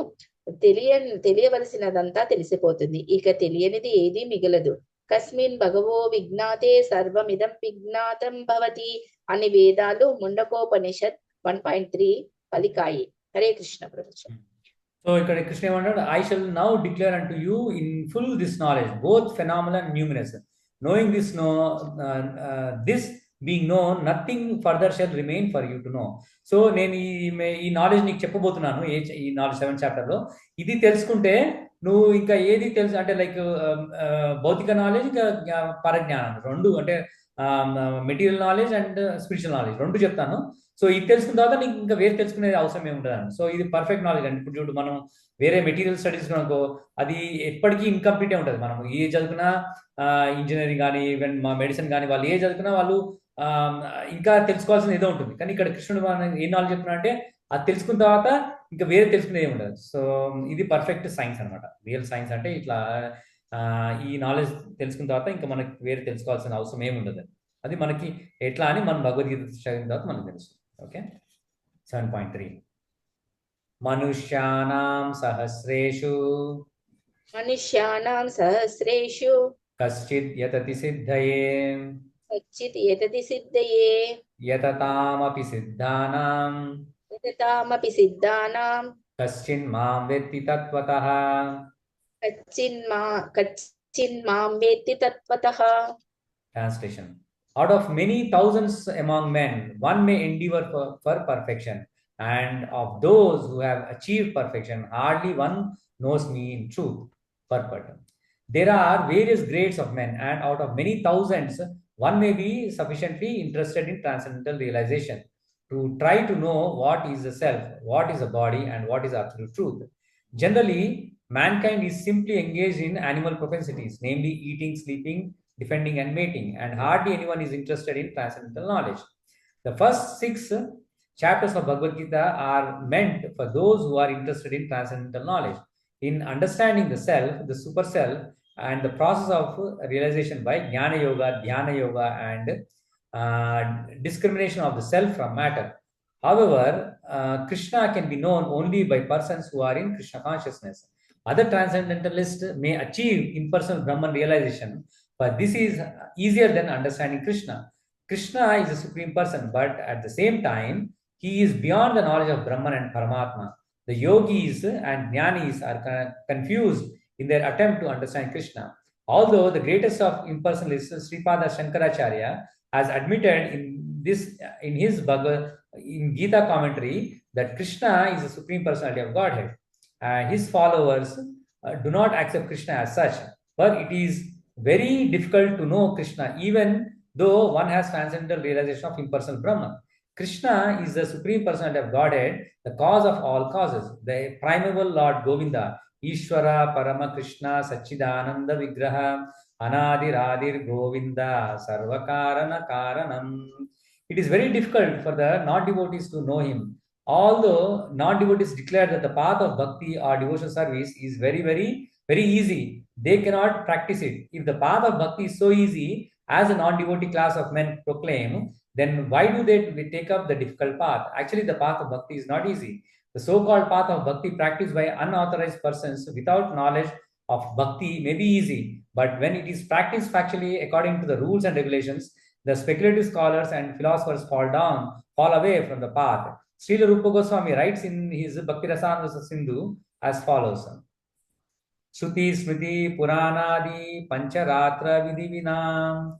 తెలియవలసినదంతా తెలిసిపోతుంది. ఇక తెలియనిది ఏదీ మిగలదు. కస్మిన్ భగవో విజ్ఞాతే సర్వమిదం విజ్ఞాతం భవతి అని వేదాలు ముండకోపనిషత్ 1.3 పలికాయి. హరే కృష్ణ ప్రవచనం. సో ఇక్కడ కృష్ణ ఏమంటాడు, I shall now declare unto you in full this knowledge, both phenomenal and numinous. Knowing this this being know, nothing further shall remain for you to know. So నేను ఈ నాలెడ్జ్ నీకు చెప్పబోతున్నాను ఈ 7th చాప్టర్లో. ఇది తెలుసుకుంటే నువ్వు ఇంకా ఏది తెలుసు అంటే లైక్ భౌతిక నాలెడ్జ్, ఇంకా పరజ్ఞానం రెండు, అంటే material knowledge and spiritual knowledge రెండు చెప్తాను. సో ఇది తెలుసుకున్న తర్వాత నీకు ఇంకా వేరే తెలుసుకునేది అవసరం ఏముంటుంది. సో ఇది పర్ఫెక్ట్ నాలెడ్జ్ అండి. ఇప్పుడు చూడు, మనం వేరే మెటీరియల్ స్టడీస్ అనుకో, అది ఎప్పటికీ ఇన్కంప్లీటే ఉంటుంది. మనం ఏ చదువుకున్నా, ఇంజనీరింగ్ కానీ, ఈవెన్ మా మెడిసిన్ కానీ, వాళ్ళు ఏ చదువుకున్నా వాళ్ళు ఇంకా తెలుసుకోవాల్సిన ఏదో ఉంటుంది. కానీ ఇక్కడ కృష్ణుడు మనం ఏ నాలెడ్జ్ చెప్తున్నా అంటే అది తెలుసుకున్న తర్వాత ఇంకా వేరే తెలుసుకునేది ఏమి ఉండదు. సో ఇది పర్ఫెక్ట్ సైన్స్ అనమాట. రియల్ సైన్స్ అంటే ఇట్లా ఈ నాలెడ్జ్ తెలుసుకున్న తర్వాత ఇంకా మనకి వేరే తెలుసుకోవాల్సిన అవసరం ఏమి ఉండదు. అది మనకి ఎట్లా అని మనం భగవద్గీత చదివిన తర్వాత మనకు తెలుసు. ఓకే, 7.3. మనుష్యానాం సహస్రేషు కశ్చిత్ యతతి సిద్ధయే యతతామపి సిద్ధానాం कश्चिन् मां वेत्ति तत्त्वतः. कच्चिन्मां वेत्ति तत्त्वतः. Translation. Out of many thousands among men, one may endeavor for perfection, and of those who have achieved perfection, hardly one knows me in truth. Purport. There are various grades of men, and out of many thousands, one may be sufficiently interested in transcendental realization to try to know what is the self, what is the body, and what is absolute truth. Generally, mankind is simply engaged in animal propensities, namely eating, sleeping, defending, and mating, and hardly anyone is interested in transcendental knowledge. The first six chapters of Bhagavad Gita are meant for those who are interested in transcendental knowledge, in understanding the self, the super self, and the process of realization by Jnana Yoga, Dhyana Yoga, and discrimination of the self from matter. However, Krishna can be known only by persons who are in Krishna consciousness. Other transcendentalists may achieve impersonal Brahman realization, but this is easier than understanding Krishna. Krishna is a supreme person, but at the same time, he is beyond the knowledge of Brahman and Paramatma. The yogis and jnanis are confused in their attempt to understand Krishna. Although the greatest of impersonalists, Sripada Shankaracharya, has admitted in his Bhagavad in Gita commentary that Krishna is the supreme personality of Godhead. His followers do not accept Krishna as such, but it is very difficult to know Krishna even though one has transcendental realization of impersonal Brahman. Krishna is the supreme personality of Godhead, the cause of all causes, the primeval Lord Govinda, Ishvara Parama Krishna Sachidananda Vigraha Anadiradir Govinda Sarvakarana Karanam. It is very difficult for the non-devotees to know him. Although non-devotees declare that the path of bhakti or devotional service is very easy, they cannot practice it. If the path of bhakti is so easy, as a non-devotee class of men proclaim, then why do they take up the difficult path? Actually, the path of bhakti is not easy. The so-called path of bhakti practiced by unauthorized persons without knowledge of bhakti may be easy, but when it is practiced factually according to the rules and regulations, the speculative scholars and philosophers fall away from the path. Srila Rupa Goswami writes in his Bhakti Rasamrasa Sindhu as follows. Shruti Smriti Puranadi Pancharatra Vidhivinam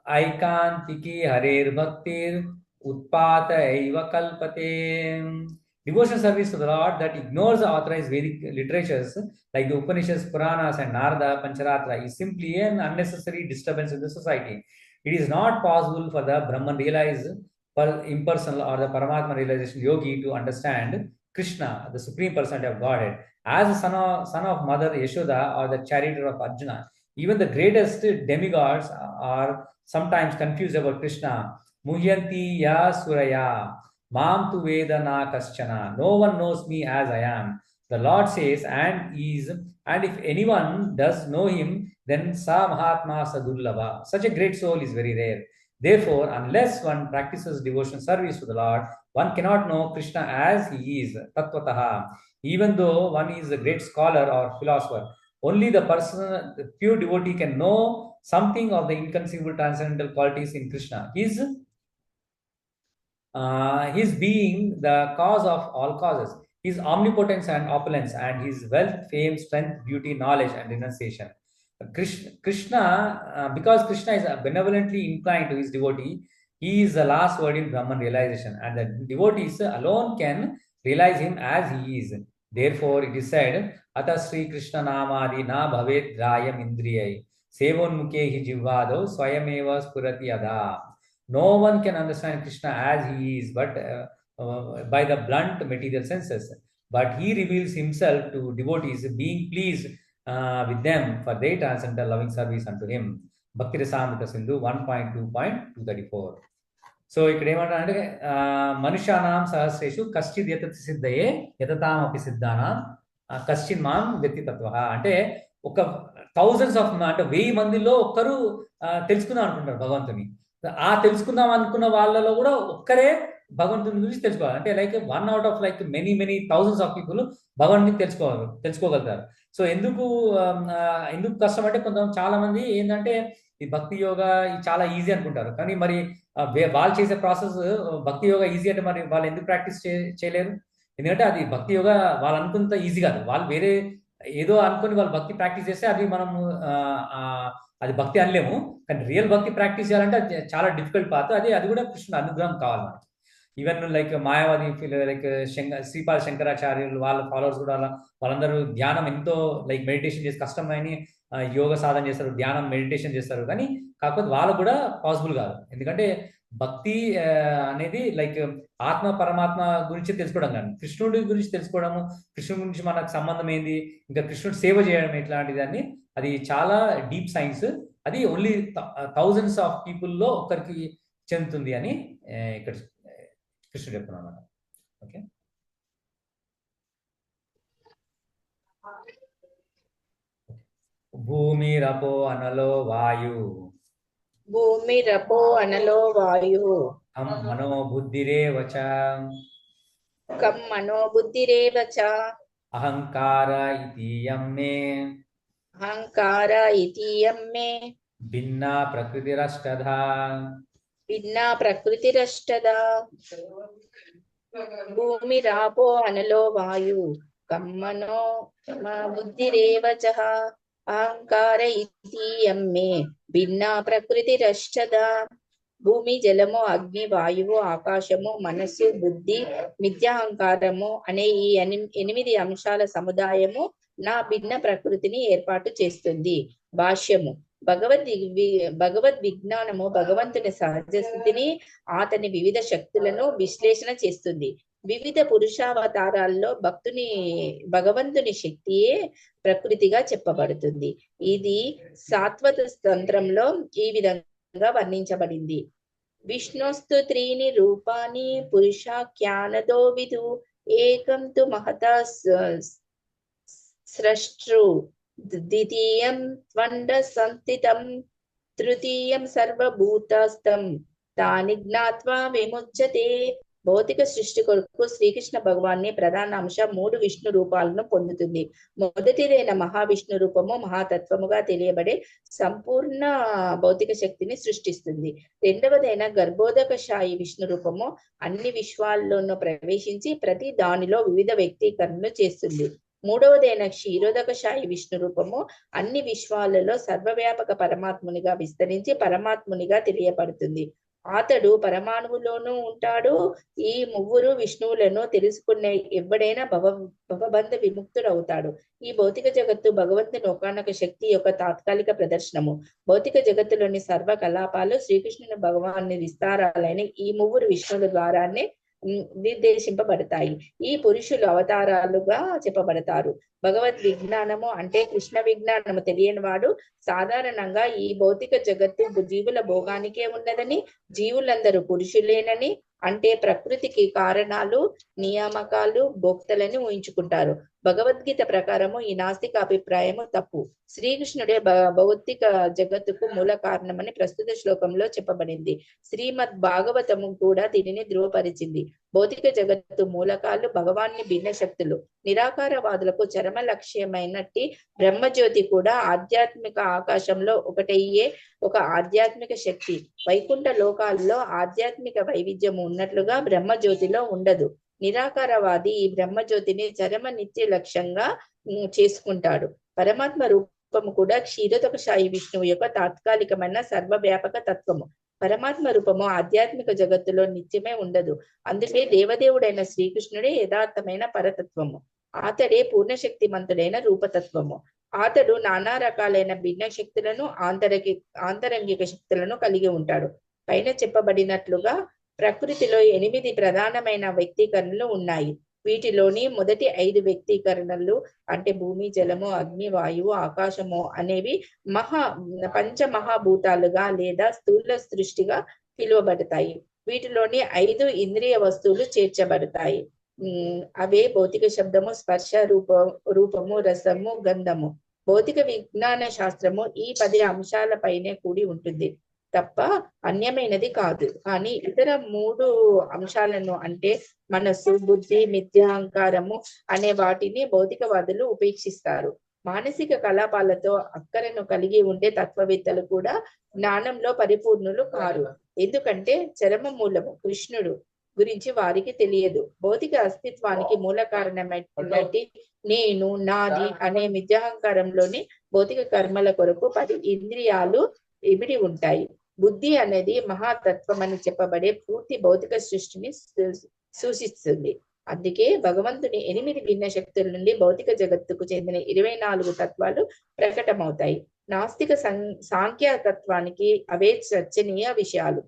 Aikantiki Harer Bhaktir Utpata Eva Kalpate. Devotional service to the Lord that ignores the authorized Vedic literatures like the Upanishads, Puranas, and Narada Pancharatra is simply an unnecessary disturbance in the society. It is not possible for the Brahman realized impersonal or the Paramatma realization yogi to understand Krishna, the Supreme Personality of Godhead, as a son of Mother Yashoda or the charioteer of Arjuna. Even the greatest demigods are sometimes confused about Krishna. Muhyanti ya suraya, mam tu vedana kaschana. No one knows me as I am. The Lord says, and if anyone does know him, then sa mahatma sadurlava. Such a great soul is very rare. Therefore, unless one practices devotional service to the Lord, one cannot know Krishna as he is, tattvataha. Even though one is a great scholar or philosopher, only the pure devotee can know something of the inconceivable transcendental qualities in Krishna. His being the cause of all causes, his omnipotence and opulence, and his wealth, fame, strength, beauty, knowledge, and renunciation. Because Krishna is benevolently inclined to his devotee, he is the last word in Brahman realization, and the devotees alone can realize him as he is. Therefore, it is said, Ata Sri Krishna Namadi na bhavet drayam indriyai, sevon muke hi jivvado swayameva spurati adha. No one can understand Krishna as he is, but by the blunt material senses. But he reveals himself to devotees, being pleased with them for their transcendental loving service unto him. Bhakti Rasamrita Sindhu 1.2.234. So ఇక్కడ ఏమంటారంటే మనుష్యానాం సహస్రేషు కశ్చిద్ యతతి సిద్ధయే యతతామపి సిద్ధానాం కశ్చిన్ మాం వ్యక్తితత్వ అంటే ఒక థౌజండ్స్ ఆఫ్ అంటే 1000 మందిలో ఒక్కరు తెలుసుకుందాం అనుకుంటారు భగవంతుని. ఆ తెలుసుకుందాం అనుకున్న వాళ్ళలో కూడా ఒక్కరే భగవంతుని గురించి తెలుసుకోవాలి. అంటే like 1 out of like many thousands of people భగవంతుని తెలుసుకోగలుగుతారు. సో ఎందుకు కష్టం అంటే చాలా మంది ఏంటంటే ఈ భక్తి యోగా చాలా ఈజీ అనుకుంటారు. కానీ మరి వాళ్ళు చేసే ప్రాసెస్ భక్తి యోగా ఈజీ అంటే మరి వాళ్ళు ఎందుకు ప్రాక్టీస్ చేయలేరు? ఎందుకంటే అది భక్తి యోగా వాళ్ళు అనుకున్నంత ఈజీ కాదు. వాళ్ళు వేరే ఏదో అనుకుని వాళ్ళు భక్తి ప్రాక్టీస్ చేస్తే అది మనము ఆ, ఆ, అది భక్తి అనలేము. కానీ రియల్ భక్తి ప్రాక్టీస్ చేయాలంటే అది చాలా డిఫికల్ట్ పాత్. అది కూడా కృష్ణుడు అనుగ్రహం కావాలి మనకి. ఈవెన్ లైక్ మాయావాది లైక్ శ్రీపాద శంకరాచార్యులు వాళ్ళ ఫాలోవర్స్ కూడా వాళ్ళందరూ ధ్యానం ఎంతో లైక్ మెడిటేషన్ చేసి కష్టమైన యోగ సాధన చేస్తారు, ధ్యానం మెడిటేషన్ చేస్తారు. కానీ కాకపోతే వాళ్ళకు కూడా పాసిబుల్ కాదు. ఎందుకంటే భక్తి అనేది లైక్ ఆత్మ పరమాత్మ గురించి తెలుసుకోవడం కానీ కృష్ణుడి గురించి తెలుసుకోవడము, కృష్ణుడి గురించి మనకు సంబంధం ఏంది, ఇంకా కృష్ణుడి సేవ చేయడం ఎట్లాంటిది అని అది చాలా డీప్ సైన్స్. అది ఓన్లీ థౌజండ్స్ ఆఫ్ పీపుల్లో ఒక్కరికి చెందుతుంది అని ఇక్కడ కృష్ణుడు చెప్తున్నాను అన్నమాట. ఓకే, భూమిరపో అనలో వాయు భూమిరపో అనలో వాయు కం మనోబుద్ధిరేవచ కం మనోబుద్ధిరేవ చ అహంకార ఇతీయం మే అహంకార ఇతీయం మే భిన్నా ప్రకృతిరష్టధా భిన్నా ప్రకృతిరష్టదా. భూమిరాపో అనలో వాయు కమ్మనో బుద్ధిరేవ చ అహంకార ఇతీయం మే భిన్నా ప్రకృతిరష్టదా. భూమి, జలము, అగ్ని, వాయువు, ఆకాశము, మనస్సు, బుద్ధి, మిథ్యాహంకారము అనే ఈ 8 అంశాల సముదాయము నా భిన్న ప్రకృతిని ఏర్పాటు చేస్తుంది. భాష్యము. భగవద్ విజ్ఞానము భగవంతుని సహజ స్థితిని, అతని వివిధ శక్తులను విశ్లేషణ చేస్తుంది. వివిధ పురుషావతారాల్లో భగవంతుని శక్తియే ప్రకృతిగా చెప్పబడుతుంది. ఇది సాత్వత తంత్రంలో ఈ విధంగా వర్ణించబడింది. విష్ణుస్తు త్రీని రూపాని పురుషాఖ్యానదో విదు ఏకం తు మహతా స్రష్టృ ద్వితీయం త్వండ సంస్థితం తృతీయం సర్వభూతస్థం తాని జ్ఞాత్వా విముచ్యతే. భౌతిక సృష్టి కొరకు శ్రీకృష్ణ భగవాన్ని ప్రధాన అంశం 3 విష్ణు రూపాలను పొందుతుంది. మొదటిదైన మహావిష్ణు రూపము మహాతత్వముగా తెలియబడే సంపూర్ణ భౌతిక శక్తిని సృష్టిస్తుంది. రెండవదైన గర్భోదకశాయి విష్ణు రూపము అన్ని విశ్వాల్లోనూ ప్రవేశించి ప్రతి దానిలో వివిధ వ్యక్తీకరణలు చేస్తుంది. మూడవదైన క్షీరోదకశాయి విష్ణు రూపము అన్ని విశ్వాలలో సర్వవ్యాపక పరమాత్మునిగా విస్తరించి పరమాత్మునిగా తెలియబడుతుంది. అతడు పరమాణువులోనూ ఉంటాడు. ఈ 3 విష్ణువులను తెలుసుకునే ఎవడైనా భవబంధ విముక్తుడవుతాడు. ఈ భౌతిక జగత్తు భగవంతుని ఒకానొక శక్తి యొక్క తాత్కాలిక ప్రదర్శనము. భౌతిక జగత్తులోని సర్వ కలాపాలు శ్రీకృష్ణుని భగవాన్ని విస్తారాలైన ఈ 3 విష్ణువుల ద్వారానే నిర్దేశింపబడతాయి. ఈ పురుషులు అవతారాలుగా చెప్పబడతారు. భగవద్ విజ్ఞానము అంటే కృష్ణ విజ్ఞానము తెలియని వాడు సాధారణంగా ఈ భౌతిక జగత్తు జీవుల భోగానికే ఉన్నదని, జీవులందరూ పురుషులేనని, అంటే ప్రకృతికి కారణాలు, నియామకాలు, భోక్తలని ఊహించుకుంటారు. భగవద్గీత ప్రకారము ఈ నాస్తిక అభిప్రాయము తప్పు. శ్రీకృష్ణుడే భౌతిక జగత్తుకు మూల కారణమని ప్రస్తుత శ్లోకంలో చెప్పబడింది. శ్రీమద్ భాగవతము కూడా దీనిని ధృవపరిచింది. భౌతిక జగత్తు మూలకాలు భగవాన్ని భిన్న శక్తులు. నిరాకారవాదులకు చరమ లక్ష్యమైనట్టి బ్రహ్మజ్యోతి కూడా ఆధ్యాత్మిక ఆకాశంలో ఒకటయ్యే ఒక ఆధ్యాత్మిక శక్తి. వైకుంఠ లోకాల్లో ఆధ్యాత్మిక వైవిధ్యము ఉన్నట్లుగా బ్రహ్మజ్యోతిలో ఉండదు. నిరాకారవాది ఈ బ్రహ్మజ్యోతిని చరమ నిత్య లక్ష్యంగా చేసుకుంటాడు. పరమాత్మ రూపము కూడా క్షీరోదకశాయి విష్ణువు యొక్క తాత్కాలికమైన సర్వవ్యాపక తత్వము. పరమాత్మ రూపము ఆధ్యాత్మిక జగత్తులో నిత్యమే ఉండదు. అందుకే దేవదేవుడైన శ్రీకృష్ణుడే యథార్థమైన పరతత్వము. అతడే పూర్ణశక్తిమంతుడైన రూపతత్వము. అతడు నానా రకాలైన భిన్న శక్తులను, ఆంతరంగిక శక్తులను కలిగి ఉంటాడు. పైన చెప్పబడినట్లుగా ప్రకృతిలో 8 ప్రధానమైన వ్యక్తీకరణలు ఉన్నాయి. వీటిలోని మొదటి 5 వ్యక్తీకరణలు అంటే భూమి, జలము, అగ్ని, వాయువు, ఆకాశము అనేవి పంచమహాభూతాలుగా లేదా స్థూల సృష్టిగా పిలువబడతాయి. వీటిలోని 5 ఇంద్రియ వస్తువులు చేర్చబడతాయి. అవే భౌతిక శబ్దము, స్పర్శ, రూపము, రసము, గంధము. భౌతిక విజ్ఞాన శాస్త్రము ఈ 10 అంశాలపైనే కూడి ఉంటుంది తప్ప అన్యమైనది కాదు. కానీ ఇతర 3 అంశాలను అంటే మనస్సు, బుద్ధి, మిథ్యాహంకారము అనే వాటిని భౌతికవాదులు ఉపేక్షిస్తారు. మానసిక కలాపాలతో అక్కరను కలిగి ఉండే తత్వవేత్తలు కూడా జ్ఞానంలో పరిపూర్ణులు కారు. ఎందుకంటే చరమ మూలము కృష్ణుడు గురించి వారికి తెలియదు. భౌతిక అస్తిత్వానికి మూల కారణమైనటువంటి నేను, నాది అనే మిథ్యాహంకారంలోని భౌతిక కర్మల కొరకు 10 ఇంద్రియాలు ఇమిడి ఉంటాయి. బుద్ధి అనేది మహాతత్వం అని చెప్పబడే పూర్తి భౌతిక సృష్టిని సూచిస్తుంది. అందుకే భగవంతుని 8 భిన్న శక్తుల నుండి భౌతిక జగత్తుకు చెందిన 24 తత్వాలు ప్రకటమవుతాయి. నాస్తిక సాంఖ్య తత్వానికి అవే చర్చనీయ విషయాలు.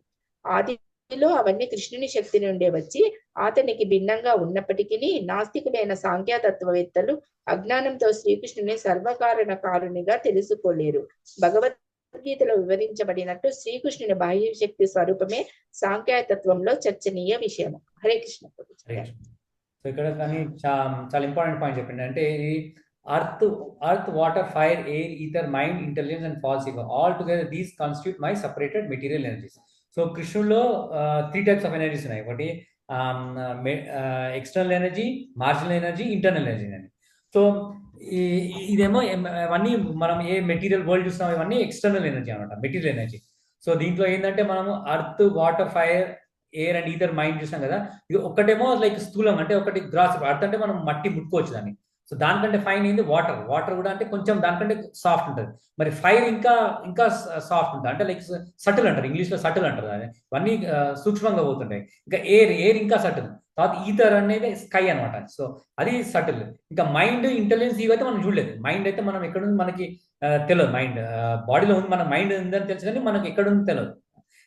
ఆదిలో అవన్నీ కృష్ణుని శక్తి నుండే వచ్చి అతనికి భిన్నంగా ఉన్నప్పటికీ నాస్తికులైన సాంఖ్యతత్వవేత్తలు అజ్ఞానంతో శ్రీకృష్ణుని సర్వకారణకారునిగా తెలుసుకోలేరు. భగవద్గీతలో వివరించబడినట్టు శ్రీకృష్ణుని బాహ్య శక్తి స్వరూపమే సాంఖ్యతత్వంలో చర్చనీయ విషయం. హరే కృష్ణ. సో ఇక్కడ కానీ చాలా ఇంపార్టెంట్ పాయింట్ చెప్పండి. అంటే ఇది earth, water, fire, air, ether, mind, intelligence and false ego. All together these constitute my separated material energies. So కృష్ణుల్లో 3 types of energies ఉన్నాయి. ఒకటి external energy, marginal energy, internal energy అని. సో ఇదేమో అవన్నీ మనం ఏ మెటీరియల్ వరల్డ్ చూస్తున్నాం ఇవన్నీ ఎక్స్టర్నల్ ఎనర్జీ అనమాట, మెటీరియల్ ఎనర్జీ. సో దీంట్లో ఏంటంటే మనము earth, water, fire, air and ether, mind చూసాం కదా. ఇది ఒకటేమో లైక్ స్థూలం, అంటే ఒకటి గ్రాస్. అర్త్ అంటే మనం మట్టి ముట్టుకోవచ్చు దాన్ని. సో దానికంటే ఫైన్ ఏంది వాటర్. వాటర్ కూడా అంటే కొంచెం దానికంటే సాఫ్ట్ ఉంటుంది. మరి ఫైర్ ఇంకా ఇంకా సాఫ్ట్ ఉంటుంది, అంటే లైక్ సటిల్ అంటారు, ఇంగ్లీష్లో సటిల్ అంటారు. ఇవన్నీ సూక్ష్మంగా పోతుంటాయి. ఇంకా ఎయిర్ ఇంకా సటిల్. తర్వాత ఈథర్ అనేది స్కై అనమాట. సో అది సటిల్. ఇంకా మైండ్, ఇంటెలిజెన్స్ ఇవైతే మనం చూడలేదు. మైండ్ అయితే మనం ఎక్కడుంది మనకి తెలియదు. మైండ్ బాడీలో ఉంది, మన మైండ్ ఉందని తెలుసు కానీ మనకి ఎక్కడుంది తెలియదు.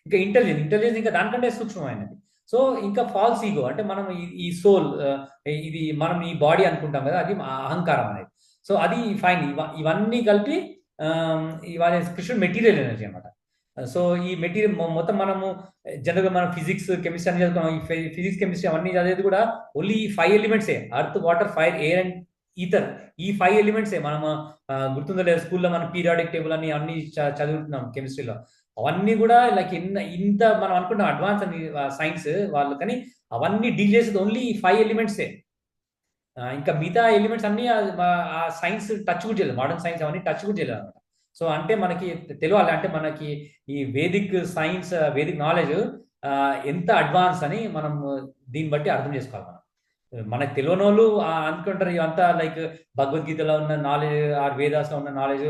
ఇంకా ఇంటెలిజెన్స్ ఇంకా దానికంటే సూక్ష్మమైనది. సో ఇంకా ఫాల్స్ ఈగో అంటే మనం ఈ సోల్, ఇది మనం ఈ బాడీ అనుకుంటాం కదా, అది అహంకారం అనేది. సో అది ఫైన్. ఇవన్నీ కలిపి ఇవాళ కృష్ణుడు మెటీరియల్ ఎనర్జీ అనమాట. సో ఈ మెటీరియల్ మొత్తం మనము జనరల్గా మనం ఫిజిక్స్, కెమిస్ట్రీ అని చదువుకున్నాం. ఈ ఫిజిక్స్, కెమిస్ట్రీ అవన్నీ చదివేది కూడా ఓన్లీ ఈ 5 ఎలిమెంట్సే. Earth, water, fire, air and ether. ఈ 5 ఎలిమెంట్సే. మనము గుర్తుందో లేదు, స్కూల్లో మనం పీరియాడిక్ టేబుల్ అని అన్ని చదువుతున్నాం కెమిస్ట్రీలో. అవన్నీ కూడా లైక్ ఇంత మనం అనుకుంటాం అడ్వాన్స్ అని సైన్స్ వాళ్ళు, కానీ అవన్నీ డీల్ చేసేది ఓన్లీ ఈ 5 ఎలిమెంట్సే. ఇంకా మిగతా ఎలిమెంట్స్ అన్ని ఆ సైన్స్ టచ్ కూడా చేయలేదు. మోడర్న్ సైన్స్ అవన్నీ టచ్ కూడా చేయలేదు అనమాట. సో అంటే మనకి తెలియాలి, అంటే మనకి ఈ వేదిక్ సైన్స్, వేదిక్ నాలెడ్జ్ ఎంత అడ్వాన్స్ అని మనం దీన్ని బట్టి అర్థం చేసుకోవాలి. మనకు తెలియని వాళ్ళు అనుకుంటారు ఇవంతా లైక్ భగవద్గీతలో ఉన్న నాలెడ్జ్ ఆర్ వేదాస్లో ఉన్న నాలెడ్జ్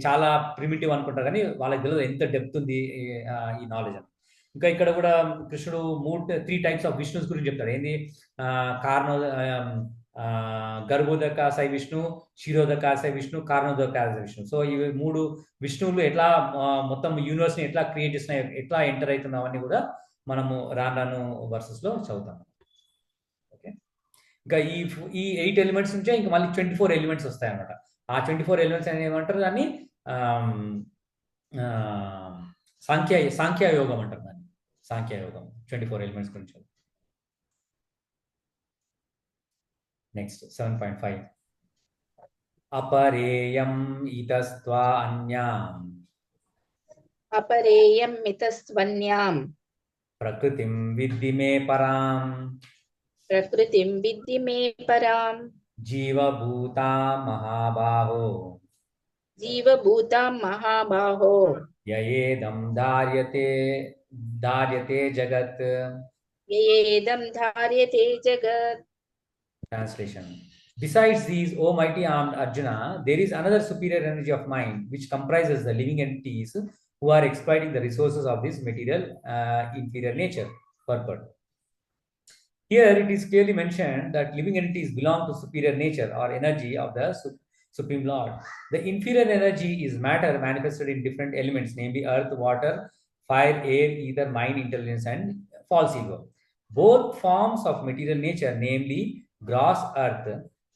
చాలా ప్రిమిటివ్ అనుకుంటారు, కానీ వాళ్ళకి తెలియదు ఎంత డెప్త్ ఉంది ఈ నాలెడ్జ్ అని. ఇంకా ఇక్కడ కూడా కృష్ణుడు 3 టైప్స్ ఆఫ్ విష్ణుస్ గురించి చెప్తాడు. ఏంది? గర్భోదకాశయ విష్ణు, క్షీరోదకాశయ విష్ణు, కారణోదకాశయ విష్ణు. సో ఇవి 3 విష్ణువులు ఎట్లా మొత్తం యూనివర్స్ ని ఎట్లా క్రియేట్ చేస్తున్నాయి, ఎట్లా ఎంటర్ అవుతున్నావని కూడా మనము రాను వర్సెస్ లో చదువుతాం. ఓకే, ఇంకా ఈ 8 ఎలిమెంట్స్ నుంచే ఇంకా మళ్ళీ 24 ఎలిమెంట్స్ వస్తాయి అన్నమాట. ఆ 24 ఎలిమెంట్స్ అని ఏమంటారు దాన్ని? సాంఖ్యయోగం అంటారు దాన్ని. సాంఖ్యయోగం 24 ఎలిమెంట్స్ గురించి. నెక్స్ట్ 7.5 అపరేయం ఇతస్త్వా అన్యాం అపరేయం మితస్వన్యాం ప్రకృతిం విద్ధి మే పరాం ప్రకృతిం విద్ధి మే పరాం జీవభూతా మహాబాహో జీవభూతాం మహాబాహో యయేదం ధార్యతే జగత్. యయేదం ధార్యతే జగత్. Translation. Besides these, O mighty armed Arjuna, there is another superior energy of mind which comprises the living entities who are exploiting the resources of this material inferior nature. Purport. Here it is clearly mentioned that living entities belong to superior nature or energy of the Supreme Lord. The inferior energy is matter manifested in different elements, namely earth, water, fire, air, ether, mind, intelligence, and false ego. Both forms of material nature, namely gross earth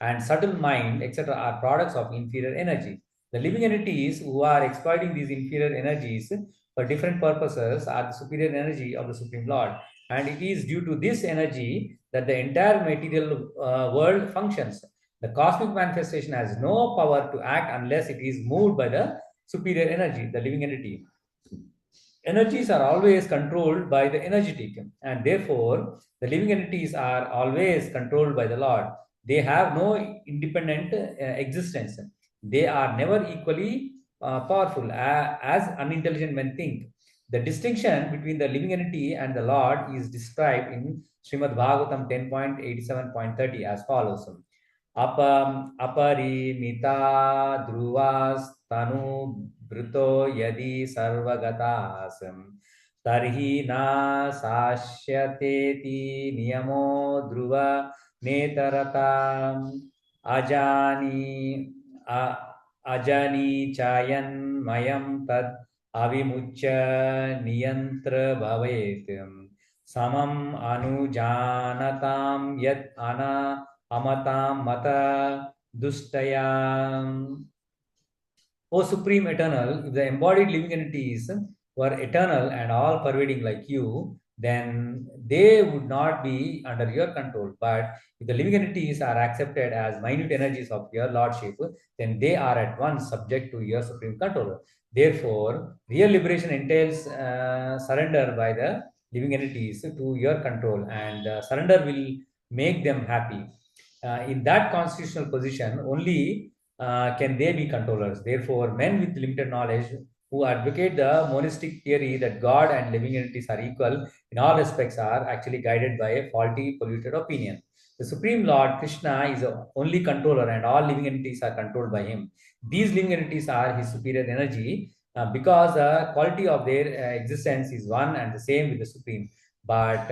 and subtle mind, etc., are products of inferior energy. The living entities who are exploiting these inferior energies for different purposes are the superior energy of the Supreme Lord. And it is due to this energy that the entire material world functions. The cosmic manifestation has no power to act unless it is moved by the superior energy, the living entity. Energies are always controlled by the energetic, and therefore the living entities are always controlled by the Lord. They have no independent existence. They are never equally powerful as unintelligent men think. The distinction between the living entity and the Lord is described in Srimad Bhagavatam 10.87.30 as follows. Aparimita druvas tanu bruto yadi sarvagatasam tarhi na sashyateti niyamo dhruva netarata ajani ajani chayan mayam tad avimucha niyantra bhavet samam anujanatam yat ana amatam mata dustayam. O Supreme Eternal, if the embodied living entities were eternal and all pervading like you, then they would not be under your control. But if the living entities are accepted as minute energies of your Lordship, then they are at once subject to your supreme control. Therefore, real liberation entails surrender by the living entities to your control, and surrender will make them happy. In that constitutional position, only can they be controllers. Therefore, men with limited knowledge who advocate the monistic theory that God and living entities are equal in all respects are actually guided by a faulty, polluted opinion. The Supreme Lord Krishna is the only controller, and all living entities are controlled by him. These living entities are his superior energy because the quality of their existence is one and the same with the Supreme. But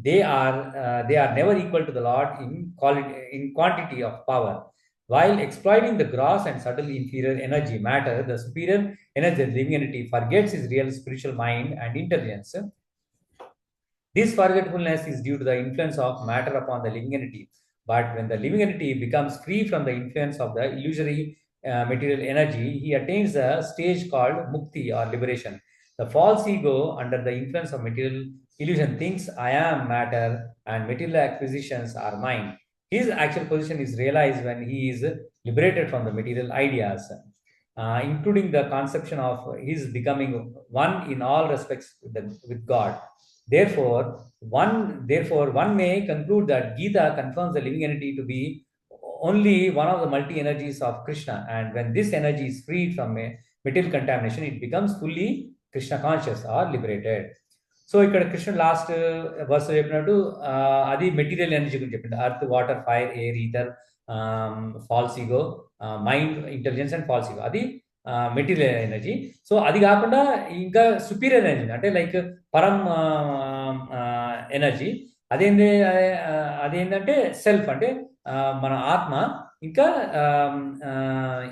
they are never equal to the Lord in quality, in quantity of power. While exploiting the gross and subtle inferior energy matter, the superior energy, the living entity, forgets his real spiritual mind and intelligence. This forgetfulness is due to the influence of matter upon the living entity. But when the living entity becomes free from the influence of the illusory material energy, he attains a stage called mukti or liberation. The false ego, under the influence of material illusion, thinks I am matter and material acquisitions are mine. His actual position is realized when he is liberated from the material ideas, including the conception of his becoming one in all respects with God. Therefore, one may conclude that Gita confirms the living entity to be only one of the multi energies of Krishna, and when this energy is freed from a material contamination, it becomes fully Krishna conscious or liberated. So ఇక్కడ కృష్ణుడు లాస్ట్ వర్స్ చెప్పినట్టు అది మెటీరియల్ ఎనర్జీ గురించి చెప్పింది. Earth, water, fire, air, ether, falls ego, mind, intelligence and false ego, అది మెటీరియల్ ఎనర్జీ. సో అది కాకుండా ఇంకా సుపీరియర్ ఎనర్జీ అంటే లైక్ పరం ఎనర్జీ. అదేంటంటే సెల్ఫ్ అంటే మన ఆత్మ,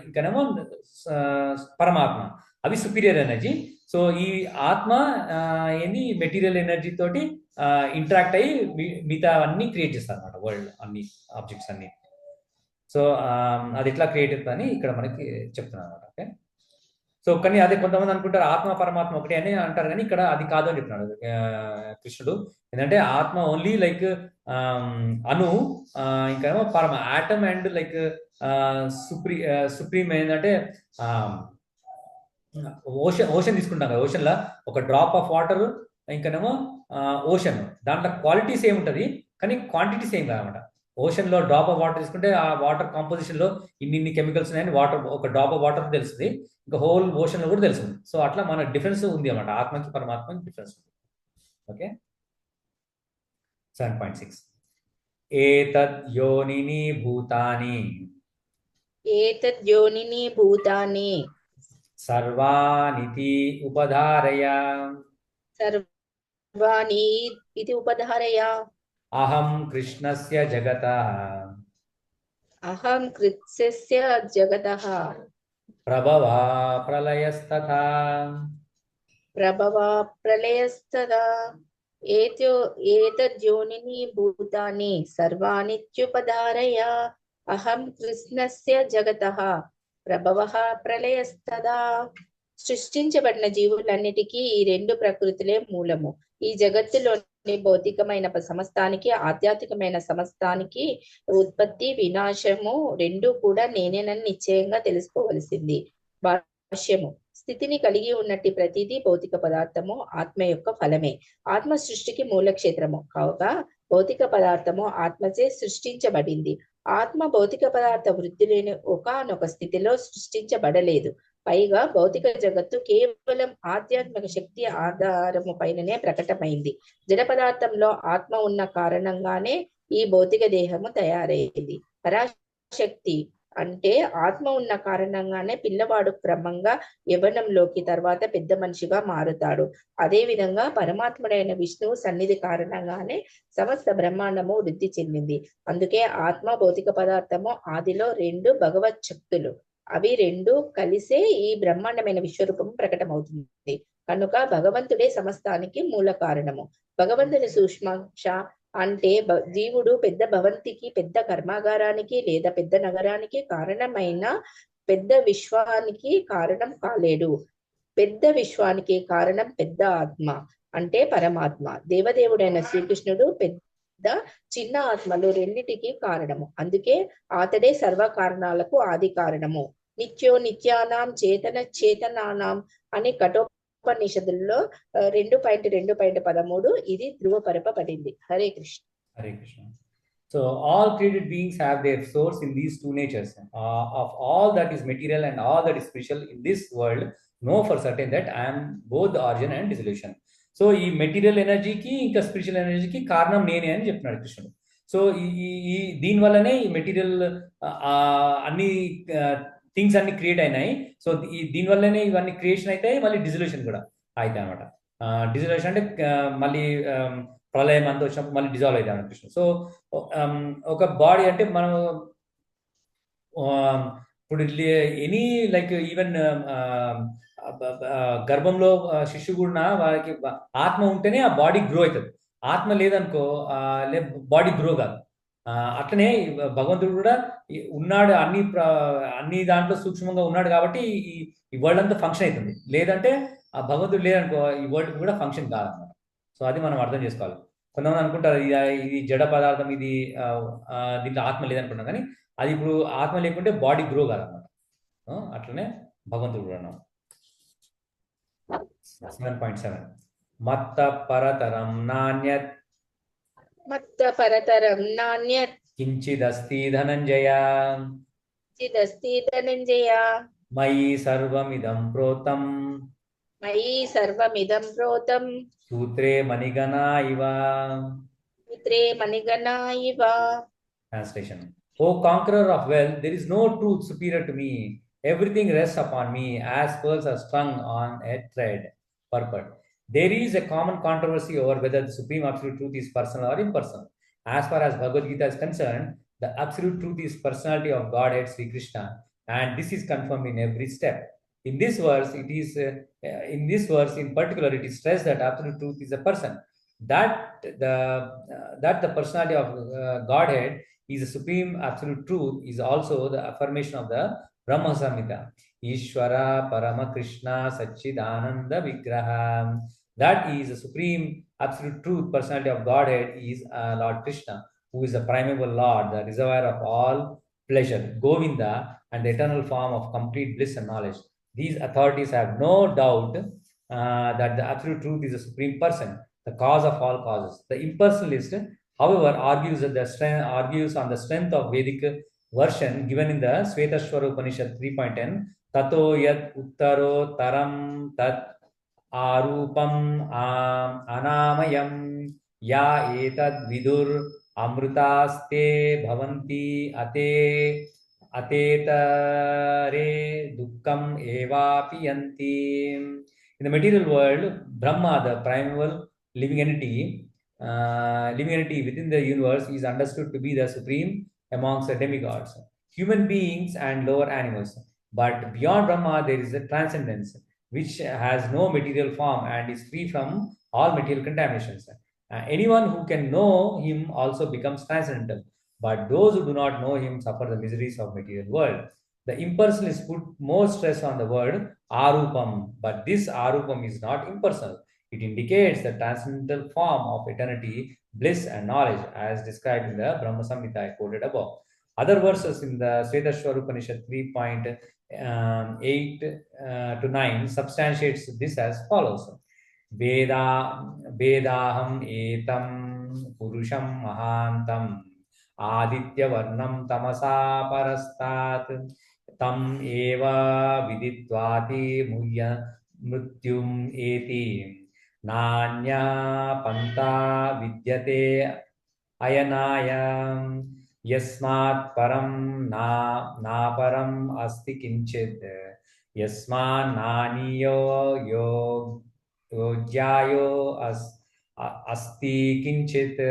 ఇంకానేమో పరమాత్మ, అవి సుపీరియర్ ఎనర్జీ. సో ఈ ఆత్మ ఏంది మెటీరియల్ ఎనర్జీ తోటి ఇంటరాక్ట్ అయ్యి మిగతా అన్ని క్రియేట్ చేస్తారు అనమాట, వరల్డ్ అన్ని ఆబ్జెక్ట్స్ అన్ని. సో అది ఎట్లా క్రియేట్ అవుతుందని ఇక్కడ మనకి చెప్తున్నారు అనమాట. ఓకే, సో కానీ అదే కొంతమంది అనుకుంటారు ఆత్మ పరమాత్మ ఒకటి అని అంటారు, కానీ ఇక్కడ అది కాదు అని చెప్తున్నాడు కృష్ణుడు. ఏంటంటే ఆత్మ ఓన్లీ లైక్ అణు, ఇంకా పరమ ఆటమ్ అండ్ లైక్ సుప్రీం ఏంటంటే ఓషన్ తీసుకుంటాం కదా, ఓషన్ లా ఒక డ్రాప్ ఆఫ్ వాటర్, ఇంకానేమో ఓషన్, దాంట్లో క్వాలిటీస్ ఏముంటది కానీ క్వాంటిటీస్ ఏం కాదనమాట. ఓషన్ లో డ్రాప్ ఆఫ్ వాటర్ తీసుకుంటే ఆ వాటర్ కాంపోజిషన్ లో ఇన్ని కెమికల్స్ ఉన్నాయని వాటర్, ఒక డ్రాప్ ఆఫ్ వాటర్ తెలుస్తుంది, ఇంకా హోల్ ఓషన్ లో కూడా తెలుస్తుంది. సో అట్లా మన డిఫరెన్స్ ఉంది అన్నమాట, ఆత్మకి పరమాత్మకి డిఫరెన్స్ ఉంది. ఓకే, 7.6 ఏతద్ యోనిని భూతాని సర్వానితి ఉపధారయ అహం కృష్ణస్య జగతః ప్రభవా ప్రళయస్తథా ఏతద్యోనిని భూతాని సర్వానిత్యుపధారయ అహం కృష్ణస్య జగతః ప్రభవః ప్రళయస్తదా. సృష్టించబడిన జీవులన్నిటికీ ఈ రెండు ప్రకృతులే మూలము. ఈ జగత్తులోని భౌతికమైన సమస్తానికి, ఆధ్యాత్మికమైన సమస్తానికి ఉత్పత్తి వినాశము రెండు కూడా నేనేనని నిశ్చయంగా తెలుసుకోవలసింది. భాష్యము: స్థితిని కలిగి ఉన్నట్టి ప్రతిదీ భౌతిక పదార్థము ఆత్మ యొక్క ఫలమే. ఆత్మ సృష్టికి మూల క్షేత్రము కావుగా భౌతిక పదార్థము ఆత్మచే సృష్టించబడింది. ఆత్మ భౌతిక పదార్థ వృద్ధి లేని ఒకానొక స్థితిలో సృష్టించబడలేదు. పైగా భౌతిక జగత్తు కేవలం ఆధ్యాత్మిక శక్తి ఆధారము పైననే ప్రకటమైంది. జడ పదార్థంలో ఆత్మ ఉన్న కారణంగానే ఈ భౌతిక దేహము తయారైంది. పరాశక్తి అంటే ఆత్మ ఉన్న కారణంగానే పిల్లవాడు క్రమంగా యవ్వనంలోకి తర్వాత పెద్ద మనిషిగా మారుతాడు. అదే విధంగా పరమాత్ముడైన విష్ణువు సన్నిధి కారణంగానే సమస్త బ్రహ్మాండము వృద్ధి చెందింది. అందుకే ఆత్మ భౌతిక పదార్థము ఆదిలో రెండు భగవత్ శక్తులు. అవి రెండు కలిసే ఈ బ్రహ్మాండమైన విశ్వరూపం ప్రకటమవుతుంది. కనుక భగవంతుడే సమస్తానికి మూల కారణము. భగవంతుని సూక్ష్మాంశ అంటే జీవుడు పెద్ద భవంతికి, పెద్ద కర్మాగారానికి లేదా పెద్ద నగరానికి కారణమైన పెద్ద విశ్వానికి కారణం కాలేడు. పెద్ద విశ్వానికి కారణం పెద్ద ఆత్మ అంటే పరమాత్మ. దేవదేవుడైన శ్రీకృష్ణుడు పెద్ద చిన్న ఆత్మలు రెండిటికి కారణము. అందుకే అతడే సర్వ కారణాలకు ఆది కారణము. నిత్యో నిత్యానాం చేతన చేతనానాం అని కఠోపనిషత్తుల్లో 2.2.13 ఇది ధృవపరపబడింది. Hare Krishna. Hare Krishna. So all created beings have their source in these two natures. Of all that is material and all that is spiritual in this world, know for certain that I am both the origin and dissolution. So ఈ మెటీరియల్ ఎనర్జీకి ఇంకా స్పిరిచువల్ ఎనర్జీకి కారణం నేనే అని చెప్తున్నాడు కృష్ణుడు. సో ఈ దీనివల్లనే ఈ మెటీరియల్ అన్ని థింగ్స్ అన్ని క్రియేట్ అయినాయి. సో దీనివల్లనే ఇవన్నీ క్రియేషన్ అవుతాయి, మళ్ళీ డిజల్యూషన్ కూడా అవుతాయి అనమాట. డిజల్యూషన్ అంటే మళ్ళీ ప్రళయం అంతా వచ్చినప్పుడు మళ్ళీ డిజాల్వ్ అవుతాయి అన్నమాట కృష్ణ. సో ఒక బాడీ అంటే మనం ఇప్పుడు ఎనీ లైక్ ఈవెన్ గర్భంలో శిశువు కూడా వారికి ఆత్మ ఉంటేనే ఆ బాడీ గ్రో అవుతుంది. ఆత్మ లేదనుకో బాడీ గ్రో కాదు. అట్లనే భగవంతుడు కూడా ఉన్నాడు, అన్ని దాంట్లో సూక్ష్మంగా ఉన్నాడు కాబట్టి ఈ వరల్డ్ అంతా ఫంక్షన్ అవుతుంది. లేదంటే ఆ భగవంతుడు లేదనుకో ఈ వరల్డ్ కూడా ఫంక్షన్ కాదన్నమాట. సో అది మనం అర్థం చేసుకోవాలి. కొంతమంది అనుకుంటారు ఇది జడ పదార్థం, ఇది దీంట్లో ఆత్మ లేదనుకుంటాం, కానీ అది ఇప్పుడు ఆత్మ లేకుంటే బాడీ గ్రో కాదన్నమాట. అట్లనే భగవంతుడు కూడా అన్నాం. 7.7 మత్త పరతరం నాణ్యత్ కించిదస్తి ధనంజయ మయి సర్వమిదం ప్రోతం సూత్రే మణిగణా ఇవ. Translation. O conqueror of wealth, there is no truth superior to me. Everything rests upon me as pearls are strung on a thread. Purport. There is a common controversy over whether the supreme absolute truth is personal or impersonal. As far as Bhagavad Gita is concerned, the absolute truth is personality of Godhead Sri Krishna, and this is confirmed in every step. In this verse, in particular, it is stressed that absolute truth is a person. That the personality of Godhead is the supreme absolute truth is also the affirmation of the Brahma Samhita. Ishvara Parama Krishna Satchidananda Vigraha. That is the supreme absolute truth, personality of Godhead is Lord Krishna, who is the primeval Lord, the reservoir of all pleasure, Govinda, and the eternal form of complete bliss and knowledge. These authorities have no doubt that the absolute truth is the supreme person, the cause of all causes. The impersonalist, however, argues on the strength of Vedic version given in the Svetashwara Upanishad 3.10, Tato yat uttaro taram tat arupam anamayam ya etad vidur amrutaste bhavanti atetare dukkam evapiyanti. In the material world, Brahma, the primeval living entity within the universe, is understood to be the supreme amongst the demigods, human beings and lower animals. But beyond Brahma, there is a transcendence which has no material form and is free from all material contaminations. Anyone who can know him also becomes transcendental, but those who do not know him suffer the miseries of material world. The impersonalists put more stress on the word arupam, but this arupam is not impersonal. It indicates the transcendental form of eternity, bliss, and knowledge, as described in the Brahma Samhita I quoted above. Other verses in the Svetashwara Upanishad 3.8 to 9 substantiates this as follows. Vedaham etam purusham mahantam aditya varnam tamasa parastat తం ఏవా విదిత్వాతి ముయ్య మృత్యుం ఏతి నాన్యా పంతా విద్యతే అయనాయ యస్మాత్ పరం నాపరం అస్తి కించిత్ యస్మాన్నానియో యోజ్యాయో అస్తి కించిత్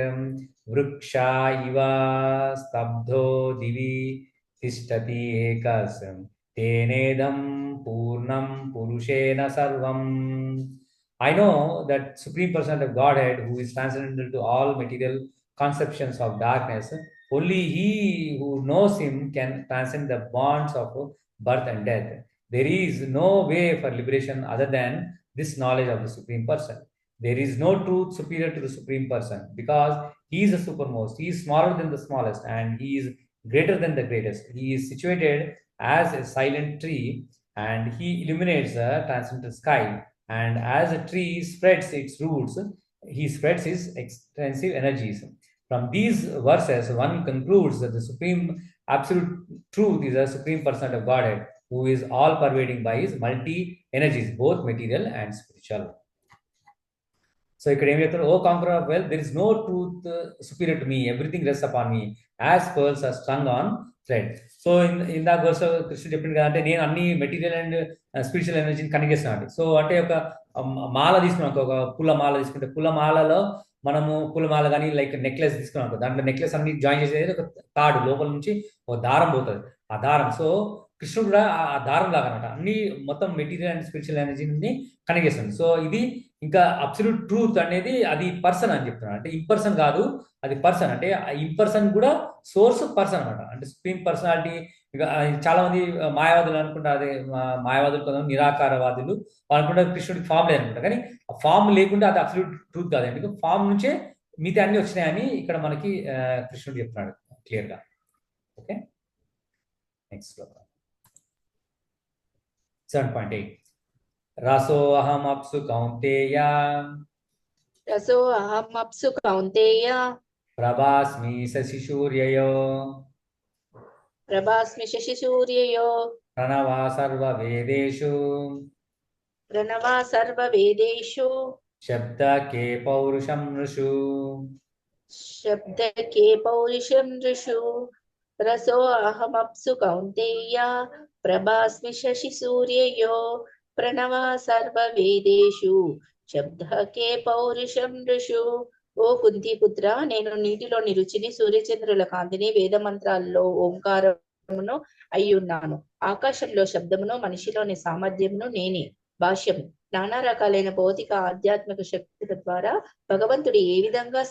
వృక్షా ఇవ స్తబ్ధో దివి తిష్టతి ఏకస్ తేనేదం పూర్ణం పురుషేణ సర్వం. I know that Supreme Personality of Godhead, who is transcendental to all material conceptions of darkness, only he who knows him can transcend the bonds of birth and death. There is no way for liberation other than this knowledge of the Supreme Person. There is no truth superior to the Supreme Person because he is the supermost, he is smaller than the smallest, and he is greater than the greatest. He is situated as a silent tree and he illuminates the transcendental sky. And as a tree spreads its roots, he spreads his extensive energies. From these verses, one concludes that the supreme absolute truth is a supreme personality of Godhead, who is all pervading by his multi energies, both material and spiritual. So ఇక్కడ ఏం చెప్తారు? O conqueror of wealth, there is no truth superior to me, everything rest upon me as pearls are strung on thread. So ఇందాక వర్స్ కృష్ణుడు చెప్పింది కదా, అంటే నేను అన్ని మెటీరియల్ అండ్ స్పిరిచువల్ ఎనర్జీని కనెక్ట్ చేస్తున్నాను. సో అంటే ఒక మాల తీసుకున్నాం, ఒక పూల మాల తీసుకుంటే పూల మాలలో మనము పూలమాల కానీ లైక్ నెక్లెస్ తీసుకున్నాం, దాంట్లో నెక్లెస్ అన్ని జాయిన్ చేసేది ఒక తాడు, లోపల నుంచి ఒక దారం పోతుంది, ఆ దారం. సో కృష్ణుడు కూడా ఆ దారం లాగా అనమాట, అన్ని మొత్తం మెటీరియల్ అండ్ స్పిరిచువల్ ఎనర్జీని కనెక్ట్ చేస్తుంది. సో ఇది ఇంకా అబ్సల్యూట్ ట్రూత్ అనేది అది పర్సన్ అని చెప్తున్నాడు, అంటే ఇంపర్సన్ కాదు, అది పర్సన్. అంటే ఇంపర్సన్ కూడా సోర్స్ పర్సన్ అనమాట, అంటే సుప్రీం పర్సనాలిటీ. ఇక చాలా మంది మాయావాదులు అనుకుంటారు, అదే మాయావాదులు కొంతమంది నిరాకారవాదులు అనుకుంటారు కృష్ణుడికి ఫామ్ లేదనుకుంటారు, కానీ ఆ ఫామ్ లేకుండా అది అబ్సల్యూట్ ట్రూత్ కాదు, ఎందుకంటే ఫామ్ నుంచే మిగతా అన్ని వచ్చినాయని ఇక్కడ మనకి కృష్ణుడు చెప్తున్నాడు క్లియర్గా. Okay, next 7.8. రసో అహమప్సు కౌంతేయ ప్రభాస్మి శశిసూర్యయో ప్రణవా సర్వవేదేషు శబ్దకే పౌరుషం నృషు. రసో అహమప్సు కౌంతేయ ప్రభాస్మి శశి సూర్యయో ప్రణవ సర్వవేదేషు శబ్దకే పౌరుషం నృషు. ఓ కుంతిపుత్ర, నేను నీటిలోని రుచిని, సూర్యచంద్రుల కాంతిని, వేద మంత్రాల్లో ఓంకారమును అయ్యున్నాను. ఆకాశంలో శబ్దమును, మనిషిలోని సామర్థ్యమును నేనే. భాష్యము. నానా రకాలైన భౌతిక ఆధ్యాత్మిక శక్తుల ద్వారా భగవంతుడు ఏ విధంగా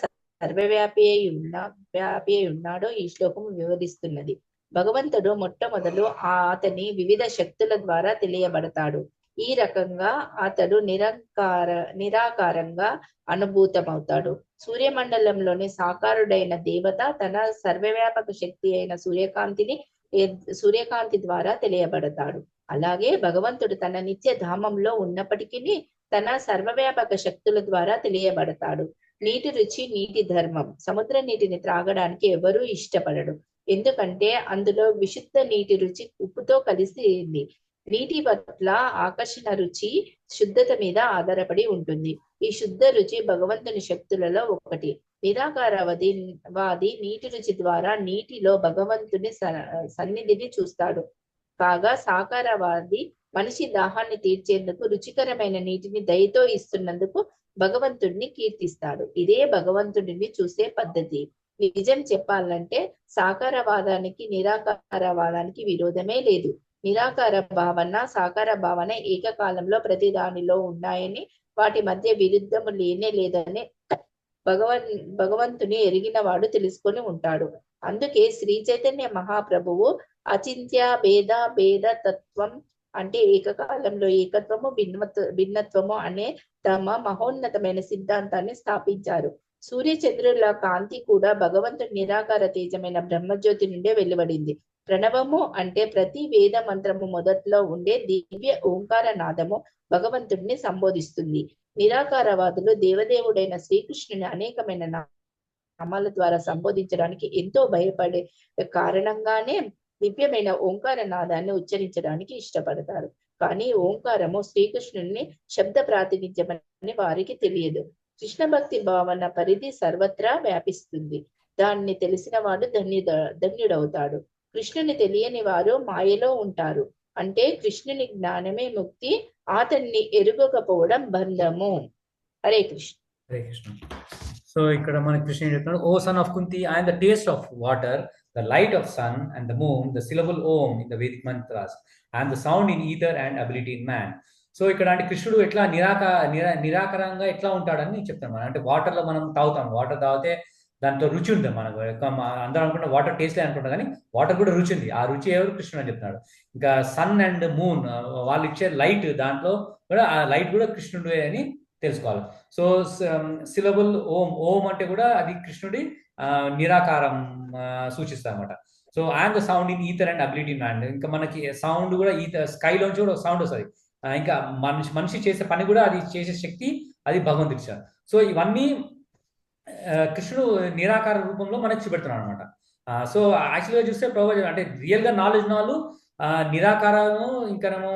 సర్వవ్యాపి అయి ఉన్నాడో ఈ శ్లోకము వివరిస్తున్నది. భగవంతుడు మొట్టమొదలు అతని వివిధ శక్తుల ద్వారా తెలియబడతాడు. ఈ రకంగా అతడు నిరాకారంగా అనుభూతమవుతాడు. సూర్యమండలంలోని సాకారుడైన దేవత తన సర్వవ్యాపక శక్తి అయిన సూర్యకాంతి ద్వారా తెలియబడతాడు. అలాగే భగవంతుడు తన నిత్య ధామంలో ఉన్నప్పటికీ తన సర్వవ్యాపక శక్తుల ద్వారా తెలియబడతాడు. నీటి రుచి, నీటి ధర్మం. సముద్ర నీటిని త్రాగడానికి ఎవరూ ఇష్టపడడు, ఎందుకంటే అందులో విశుద్ధ నీటి రుచి ఉప్పుతో కలిసింది. నీటి పట్ల ఆకర్షణ రుచి శుద్ధత మీద ఆధారపడి ఉంటుంది. ఈ శుద్ధ రుచి భగవంతుని శక్తులలో ఒకటి. నిరాకారవాది నీటి రుచి ద్వారా నీటిలో భగవంతుని సన్నిధిని చూస్తాడు. కాగా సాకారవాది మనిషి దాహాన్ని తీర్చేందుకు రుచికరమైన నీటిని దయతో ఇస్తున్నందుకు భగవంతుడిని కీర్తిస్తాడు. ఇదే భగవంతుడిని చూసే పద్ధతి. నిజం చెప్పాలంటే సాకారవాదానికి నిరాకారవాదానికి విరోధమే లేదు. నిరాకార భావన, సాకార భావన ఏకకాలంలో ప్రతి దానిలో ఉన్నాయని, వాటి మధ్య విరుద్ధము లేనే లేదని భగవంతుని ఎరిగిన వాడు తెలుసుకొని ఉంటాడు. అందుకే శ్రీ చైతన్య మహాప్రభువు అచింత్య భేద తత్వం, అంటే ఏకకాలంలో ఏకత్వము, భిన్నత్వము అనే తమ మహోన్నతమైన సిద్ధాంతాన్ని స్థాపించారు. సూర్య చంద్రుల కాంతి కూడా భగవంతుడి నిరాకార తేజమైన బ్రహ్మజ్యోతి నుండే వెలువడింది. ప్రణవము అంటే ప్రతి వేద మంత్రము మొదట్లో ఉండే దివ్య ఓంకార నాదము భగవంతుడిని సంబోధిస్తుంది. నిరాకారవాదులు దేవదేవుడైన శ్రీకృష్ణుని అనేకమైన నామాల ద్వారా సంబోధించడానికి ఎంతో భయపడే కారణంగానే దివ్యమైన ఓంకార నాదాన్ని ఉచ్చరించడానికి ఇష్టపడతారు. కానీ ఓంకారము శ్రీకృష్ణుని శబ్ద ప్రాతినిధ్యమని వారికి తెలియదు. కృష్ణ భక్తి భావన పరిధి సర్వత్రా వ్యాపిస్తుంది. దాన్ని తెలిసిన వాడు ధన్యుడవుతాడు. కృష్ణుని తెలియని వారు మాయలో ఉంటారు. అంటే కృష్ణుని జ్ఞానమే ముక్తి, అతన్ని ఎరుగకపోవడం బంధము. హరే కృష్ణ. హరే కృష్ణ. సో ఇక్కడ మనకి కృష్ణ ఏం చెప్తున్నాడు, O son of Kunti, I am the taste of water, the light of sun and the moon, the syllable Om in the Vedic mantras and the sound in ether and ability in man. So ఇక్కడ అంటే కృష్ణుడు ఎట్లా నిరాకారంగా ఎట్లా ఉంటాడని చెప్తాను. అంటే వాటర్ లో మనం తాగుతాం, వాటర్ తాగితే దాంట్లో రుచి ఉంటుంది. మనకు అందరం అనుకుంటే వాటర్ టేస్ట్ లే అనుకుంటాం, కానీ వాటర్ కూడా రుచి ఉంది. ఆ రుచి ఎవరు? కృష్ణుడు అని చెప్తున్నాడు. ఇంకా సన్ అండ్ మూన్ వాళ్ళు ఇచ్చే లైట్, దాంట్లో కూడా ఆ లైట్ కూడా కృష్ణుడు అని తెలుసుకోవాలి. సో సిలబుల్ ఓం, ఓం అంటే కూడా అది కృష్ణుడి నిరాకారం సూచిస్తుంది అనమాట. So and the sound in ether and ability man, ఇంకా మనకి సౌండ్ కూడా ఈథర్ స్కైలోంచి కూడా సౌండ్ వస్తుంది. ఇంకా మనిషి చేసే పని కూడా అది చేసే శక్తి అది భగవంతుడి ఇచ్చారు. సో ఇవన్నీ కృష్ణుడు నిరాకార రూపంలో మనకి చూపెడుతున్నాడు అనమాట. సో యాక్చువల్గా చూస్తే ప్రభు అంటే రియల్గా నాలెడ్జ్ వాళ్ళు నిరాకారము ఇంకానేమో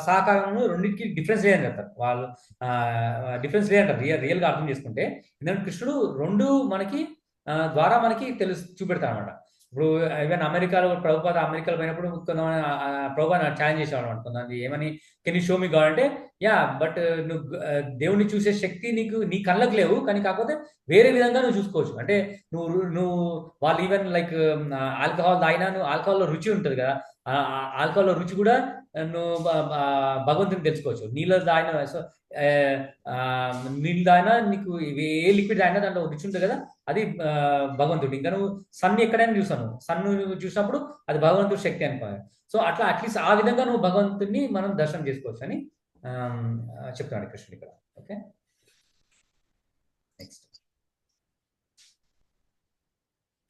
సాకారము రెండింటికి డిఫరెన్స్ లేదని చెప్తారు వాళ్ళు. డిఫరెన్స్ లేదంటారు రియల్గా అర్థం చేసుకుంటే. ఎందుకంటే కృష్ణుడు రెండు మనకి ద్వారా మనకి చూపెడతారు అనమాట. ఇప్పుడు ఈవెన్ అమెరికాలో ప్రభుపాద అమెరికాలో పోయినప్పుడు కొంతమంది ప్రభుపాద ఛాలెంజ్ చేసేవాడు అనమాట. కొంతమంది ఏమని, can you show me God అంటే, యా బట్ నువ్వు దేవుణ్ణి చూసే శక్తి నీ కళ్ళకు లేవు, కానీ కాకపోతే వేరే విధంగా నువ్వు చూసుకోవచ్చు. అంటే నువ్వు వాళ్ళు ఈవెన్ లైక్ ఆల్కహాల్ తాగినా నువ్వు ఆల్కహాల్లో రుచి ఉంటుంది కదా, ఆల్కహాల్లో రుచి కూడా నువ్వు భగవంతుని తెలుసుకోవచ్చు. నీళ్ళు తాగిన, సో నీళ్ళు తాగినా నీకు ఏ లిక్విడ్ తాగినా దాంట్లో రుచి ఉంటుంది కదా, అది భగవంతుడు. ఇంకా నువ్వు సన్ ఎక్కడైనా చూసాను, సన్ నువ్వు చూసినప్పుడు అది భగవంతుడి శక్తి అనుకోవాలి. సో అట్లా అట్లీస్ట్ ఆ విధంగా నువ్వు భగవంతుడిని మనం దర్శనం చేసుకోవచ్చు అని చెప్తున్నాడు కృష్ణుడు ఇక్కడ. ఓకే, నెక్స్ట్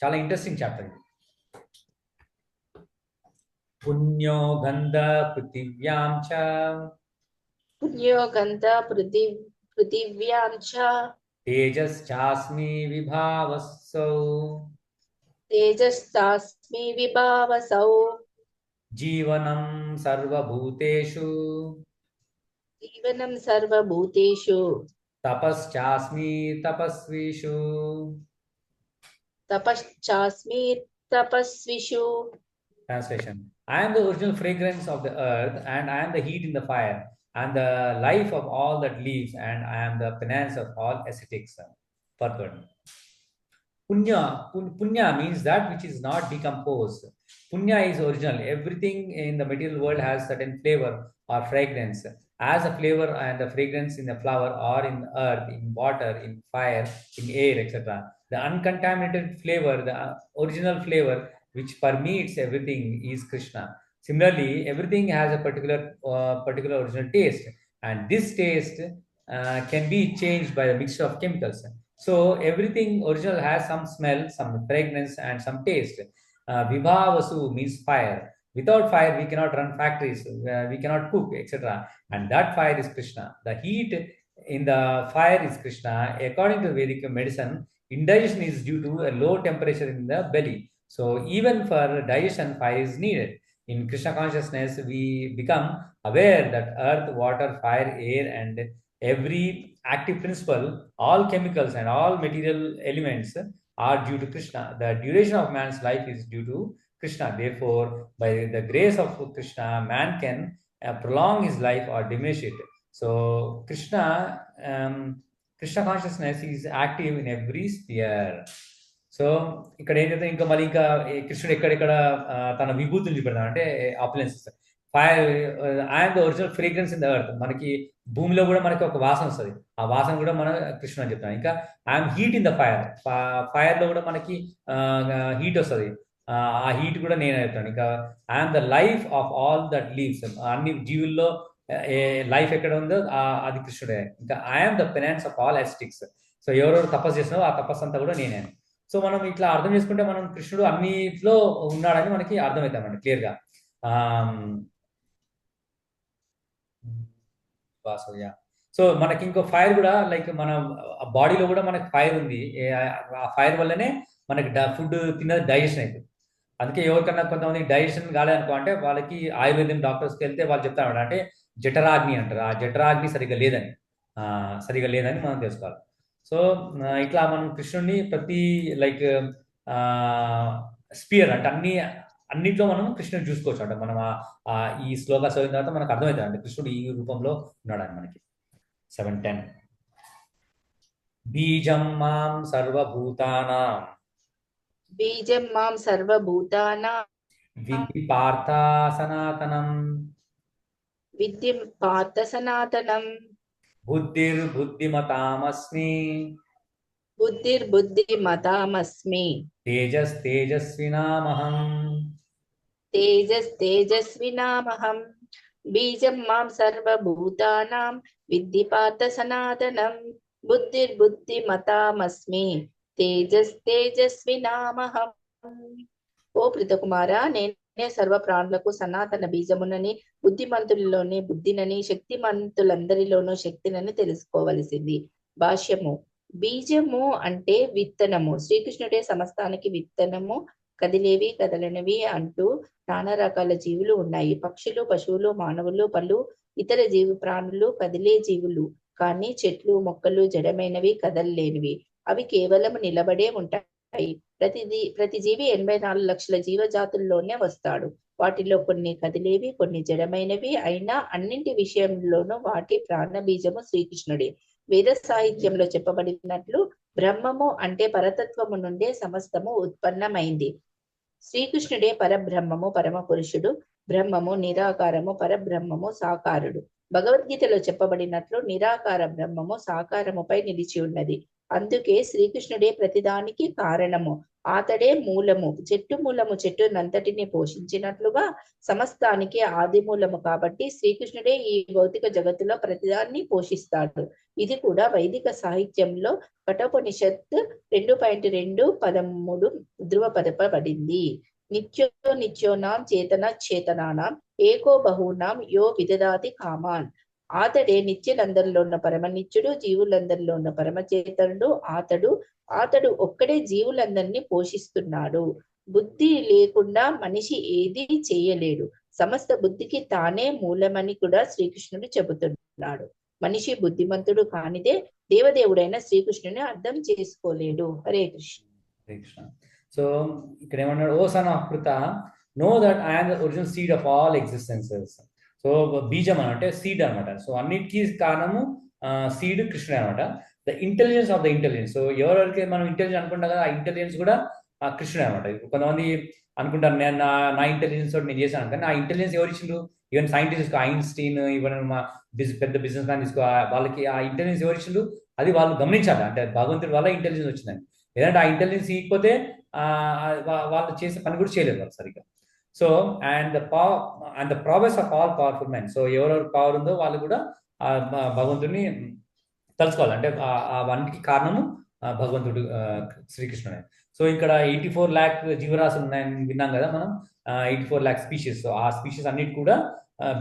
చాలా ఇంట్రెస్టింగ్ చాప్టర్ ఇది. పుణ్యో గంధ పృథివ్యాం చ, పుణ్యో గంధ పృథివ్యాం చ, తేజశ్చాస్మి విభావసౌ, తేజస్తాస్మి విభావసౌ, జీవనం సర్వభూతేషు, జీవనం సర్వభూతేషు, తపశ్చాస్మి తపస్విషు, తపశ్చాస్మి తపస్విషు. Translation: I am the original fragrance of the earth, and I am the heat in the fire, and the life of all that lives, and I am the penance of all ascetics. Further, Punya means that which is not decomposed. Punya is original. Everything in the material world has certain flavor or fragrance. As a flavor and the fragrance in the flower or in earth, in water, in fire, in air, etc. The uncontaminated flavor, the original flavor which permeates everything is Krishna. Similarly, everything has a particular original taste, and this taste can be changed by the mixture of chemicals. So everything original has some smell, some fragrance, and some taste. Vibhavasu means fire. Without fire, we cannot run factories, we cannot cook, etc. And that fire is Krishna. The heat in the fire is Krishna. According to Vedic medicine, indigestion is due to a low temperature in the belly. So even for digestion, fire is needed. In Krishna consciousness, we become aware that earth, water, fire, air, and every active principle, all chemicals and all material elements are due to Krishna. The duration of man's life is due to Krishna. Therefore, by the grace of Krishna, man can prolong his life or diminish it. So Krishna consciousness is active in every sphere. So ఇక్కడ ఏంటంటే ఇంకా మళ్ళీ ఇంకా కృష్ణుడు ఎక్కడెక్కడ తన విభూతులు చూపెడతాడు అంటే appliances. Fire, I'm the original fragrance in the earth. మనకి భూమిలో కూడా మనకి ఒక వాసన వస్తుంది, ఆ వాసన కూడా మన కృష్ణుడు అని చెప్తాను. ఇంకా I'm heat in the fire, fire లో కూడా మనకి హీట్ వస్తుంది, ఆ హీట్ కూడా నేను చెప్తాను. ఇంకా I am the life of all that lives, అన్ని జీవుల్లో లైఫ్ ఎక్కడ ఉందో అది కృష్ణుడే. ఇంకా I am the penance of all ascetics. So ఎవరెవరు తపస్సు చేస్తున్నారో ఆ తపస్సు అంతా కూడా నేనే. సో మనం ఇట్లా అర్థం చేసుకుంటే మనం కృష్ణుడు అన్నిట్లో ఉన్నాడని మనకి అర్థమవుతామండి క్లియర్గా. సో మనకి ఇంకో ఫైర్ కూడా లైక్ మన బాడీలో కూడా మనకి ఫైర్ ఉంది. ఆ ఫైర్ వల్లనే మనకి ఫుడ్ తిన్నది డైజెషన్ అవుతుంది. అందుకే ఎవరికన్నా కొంతమంది డైజెషన్ కాలేదనుకో అంటే వాళ్ళకి ఆయుర్వేదం డాక్టర్స్కి వెళ్తే వాళ్ళు చెప్తారు అంటే జఠరాగ్ని అంటారు. ఆ జఠరాగ్ని సరిగా లేదని మనం తెలుసుకోవాలి. సో ఇట్లా మనం కృష్ణుడిని ప్రతి లైక్ స్పియర్ అంటే అన్నిట్లో మనం కృష్ణుని చూసుకోవచ్చు అంటే మనం ఈ శ్లోకాస్ చదివిన తర్వాత మనకు అర్థమవుతుంది అంటే కృష్ణుడు ఈ రూపంలో ఉన్నాడని మనకి. 7:10 బీజం మాం సర్వభూతానాం బీజం మాం సర్వభూతానాం విద్ధి పార్థ సనాతనం విద్యం పార్థ సనాతనం బుద్ధిర్బుద్ధిమతామస్మి బుద్ధిర్బుద్ధిమతామస్మి తేజస్వినామహం. తేజస్వినామహం. బీజం మాం సర్వభూతానాం విద్ధి పార్థ సనాతనం బుద్ధిర్బుద్ధిమతామస్మి తేజస్వినామహం. ఓ పృథకుమార, నేనే సర్వ ప్రాణులకు సనాతన బీజమునని, బుద్ధిమంతులలోని బుద్ధినని, శక్తిమంతులందరిలోనూ శక్తినని తెలుసుకోవలసింది. భాష్యము. బీజము అంటే విత్తనము. శ్రీకృష్ణుడే సమస్తానికి విత్తనము. కదిలేవి కదలనివి అంటూ నానా రకాల జీవులు ఉన్నాయి. పక్షులు, పశువులు, మానవులు, పలు ఇతర ప్రాణులు కదిలే జీవులు. కానీ చెట్లు, మొక్కలు జడమైనవి, కదలలేనివి. అవి కేవలం నిలబడే ఉంటాయి. ప్రతి జీవి 84 లక్షల జీవజాతుల్లోనే వస్తాడు. వాటిలో కొన్ని కదిలేవి, కొన్ని జడమైనవి అయినా అన్నింటి విషయంలోనూ వాటి ప్రాణ బీజము శ్రీకృష్ణుడే. వేద సాహిత్యంలో చెప్పబడినట్లు బ్రహ్మము అంటే పరతత్వము నుండే సమస్తము ఉత్పన్నమైంది. శ్రీకృష్ణుడే పరబ్రహ్మము, పరమ పురుషుడు. బ్రహ్మము నిరాకారము, పరబ్రహ్మము సాకారుడు. భగవద్గీతలో చెప్పబడినట్లు నిరాకార బ్రహ్మము సాకారముపై నిలిచి ఉన్నది. అందుకే శ్రీకృష్ణుడే ప్రతిదానికి కారణము. ఆతడే మూలము. చెట్టు మూలము చెట్టునంతటిని పోషించినట్లుగా సమస్తానికి ఆది మూలము కాబట్టి శ్రీకృష్ణుడే ఈ భౌతిక జగత్తులో ప్రతిదాన్ని పోషిస్తాడు. ఇది కూడా వైదిక సాహిత్యంలో కఠోపనిషత్ 2.2.13 ధృవపదపబడింది. నిత్యోనాం చేతనానాం ఏకో బహూనాం యో విదదాతి కామాన్. ఆతడే నిత్యులందరిలో ఉన్న పరమనిత్యుడు, జీవులందరిలో ఉన్న పరమచేతనుడు. ఆతడు ఒక్కడే జీవులందరినీ పోషిస్తున్నాడు. బుద్ధి లేకుండా మనిషి ఏది చేయలేడు. సమస్త బుద్ధికి తానే మూలమని కూడా శ్రీకృష్ణుడు చెబుతున్నాడు. మనిషి బుద్ధిమంతుడు కానిదే దేవదేవుడైన శ్రీకృష్ణుని అర్థం చేసుకోలేడు. హరే కృష్ణ. హరే కృష్ణ. సో ఇక్కడ ఏమన్నాడు, ఓ సన్ ఆఫ్ కృత, know that I am the original seed of all existences. So బీజం అంటే సీడ్ అనమాట. సో అన్నిటికీ కారణము సీడ్ కృష్ణుడే అనమాట. The intelligence of the intelligence. So ఎవరెవరికి మనం ఇంటెలిజెన్స్ అనుకుంటాం కదా, ఆ ఇంటెలిజెన్స్ కూడా కృష్ణుడే అనమాట. కొంతమంది అనుకుంటారు నేను నా ఇంటెలిజెన్స్ తోటి నేను చేశాను, కానీ ఆ ఇంటెలిజెన్స్ ఎవరు ఇచ్చిండ్రు? ఈవెన్ సైంటిస్ట్ ఐన్స్టీన్, ఈవెన్ మా పెద్ద బిజినెస్ మ్యాన్ తీసుకో, వాళ్ళకి ఆ ఇంటెలిజెన్స్ ఎవరు ఇచ్చిండ్రు? అది వాళ్ళు గమనించాలి. అంటే భగవంతుడి వల్ల ఇంటెలిజెన్స్ వచ్చిందని. లేదంటే ఆ ఇంటెలిజెన్స్ ఇకపోతే వాళ్ళు చేసే పని కూడా చేయలేదు వాళ్ళు సరిగ్గా. So and the prowess of all powerful men. So ఎవరెవరు పవర్ ఉందో వాళ్ళు కూడా భగవంతుడిని తలుచుకోవాలి. అంటే అవన్నిటికి కారణము భగవంతుడు శ్రీకృష్ణుడే. సో ఇక్కడ 84 lakh జీవరాశులు ఉన్నాయని విన్నాం కదా మనం. 84 lakh స్పీషీస్. సో ఆ స్పీషీస్ అన్నిటి కూడా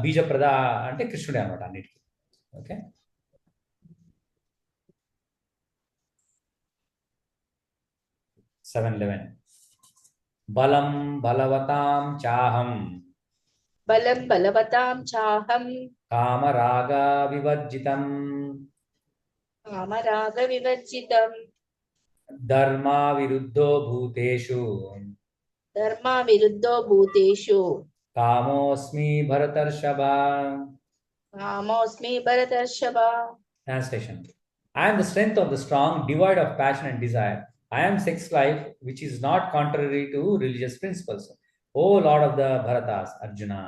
బీజప్రద అంటే కృష్ణుడే అనమాట అన్నిటికీ. ఓకే, 7:11 బలం బలవతాం చాహం బలం బలవతాం చాహం కామరాగ వివర్జితం కామరాగ వివర్జితం ధర్మా విరుద్ధో భూతేషు కామోస్మి భరతర్షభ. Translation. I am the strength of the strong, devoid of passion and desire. I am sex life, which is not contrary to religious principles. O Lord of the Bharatas, Arjuna.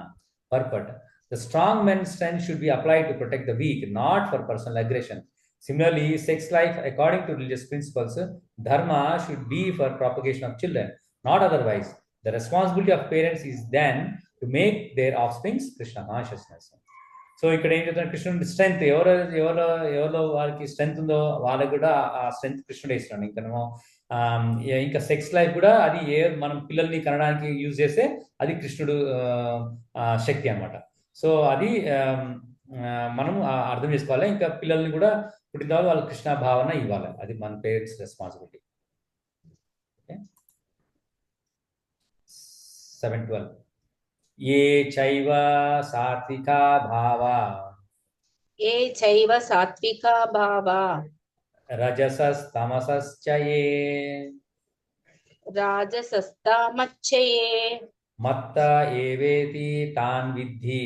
Purport. The strong man's strength should be applied to protect the weak, not for personal aggression. Similarly, sex life, according to religious principles, dharma should be for propagation of children, not otherwise. The responsibility of parents is then to make their offsprings Krishna consciousness. So ఇక్కడ ఏం చెప్తున్నారు, కృష్ణుడి స్ట్రెంగ్త్ ఎవరో వారికి స్ట్రెంగ్త్ ఉందో వాళ్ళకి కూడా ఆ స్ట్రెంగ్త్ కృష్ణుడే ఇస్తున్నాడు. ఇంకా సెక్స్ లైఫ్ కూడా అది మనం పిల్లల్ని కనడానికి యూజ్ చేస్తే అది కృష్ణుడు శక్తి అనమాట. సో అది మనం అర్థం చేసుకోవాలి. ఇంకా పిల్లల్ని కూడా పుట్టిన తర్వాత వాళ్ళ కృష్ణ భావన ఇవ్వాలి. అది మన పేరెంట్స్ రెస్పాన్సిబిలిటీ. 7:12. ये चैव सात्विका भावा ఏ చైవ సాత్వికా భావా रजसस्तमसश्च ये రాజసస్తామచ్చయే मत्त एवेति तान् विद्धि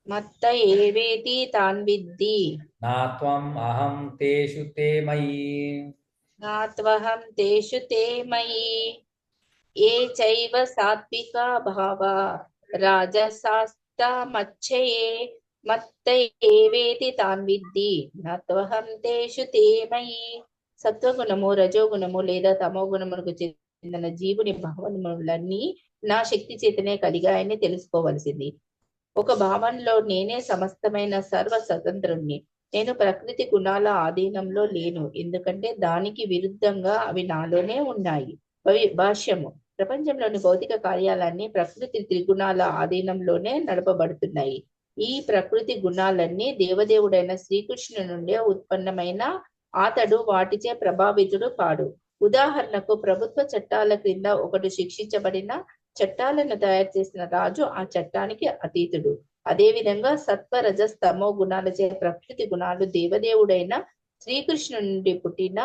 మత్త ఏవేతి తాన్ విద్ధి नात्वम् अहं तेषु ते मयि. నాత్వహం తేషు తే మయి. ఏ చైవ సాత్వికా భావా రాజసాస్తామచ్చయే మత్త ఏవేతి తాన్ విద్ధి నత్వహం తేషు తే మయి. సత్వగుణము రజోగుణము లేదా తమో గుణములకు చెందిన జీవుని భావనములన్నీ నా శక్తి చేతనే కలిగాయని తెలుసుకోవలసింది. ఒక భావనలో నేనే సమస్తమైన సర్వ స్వతంత్రుణ్ణి. నేను ప్రకృతి గుణాల ఆధీనంలో లేను, ఎందుకంటే దానికి విరుద్ధంగా అవి నాలోనే ఉన్నాయి. భాష్యము: ప్రపంచంలోని భౌతిక కార్యాలన్నీ ప్రకృతి త్రిగుణాల ఆధీనంలోనే నడపబడుతున్నాయి. ఈ ప్రకృతి గుణాలన్నీ దేవదేవుడైన శ్రీకృష్ణు నుండే ఉత్పన్నమైన అతడు వాటిచే ప్రభావితుడు కాడు. ఉదాహరణకు, ప్రభుత్వ చట్టాల క్రింద ఒకడు శిక్షించబడిన చట్టాలను తయారు చేసిన రాజు ఆ చట్టానికి అతీతుడు. అదేవిధంగా సత్వ రజస్తమో గుణాలచే ప్రకృతి గుణాలు దేవదేవుడైన శ్రీకృష్ణు నుండి పుట్టిన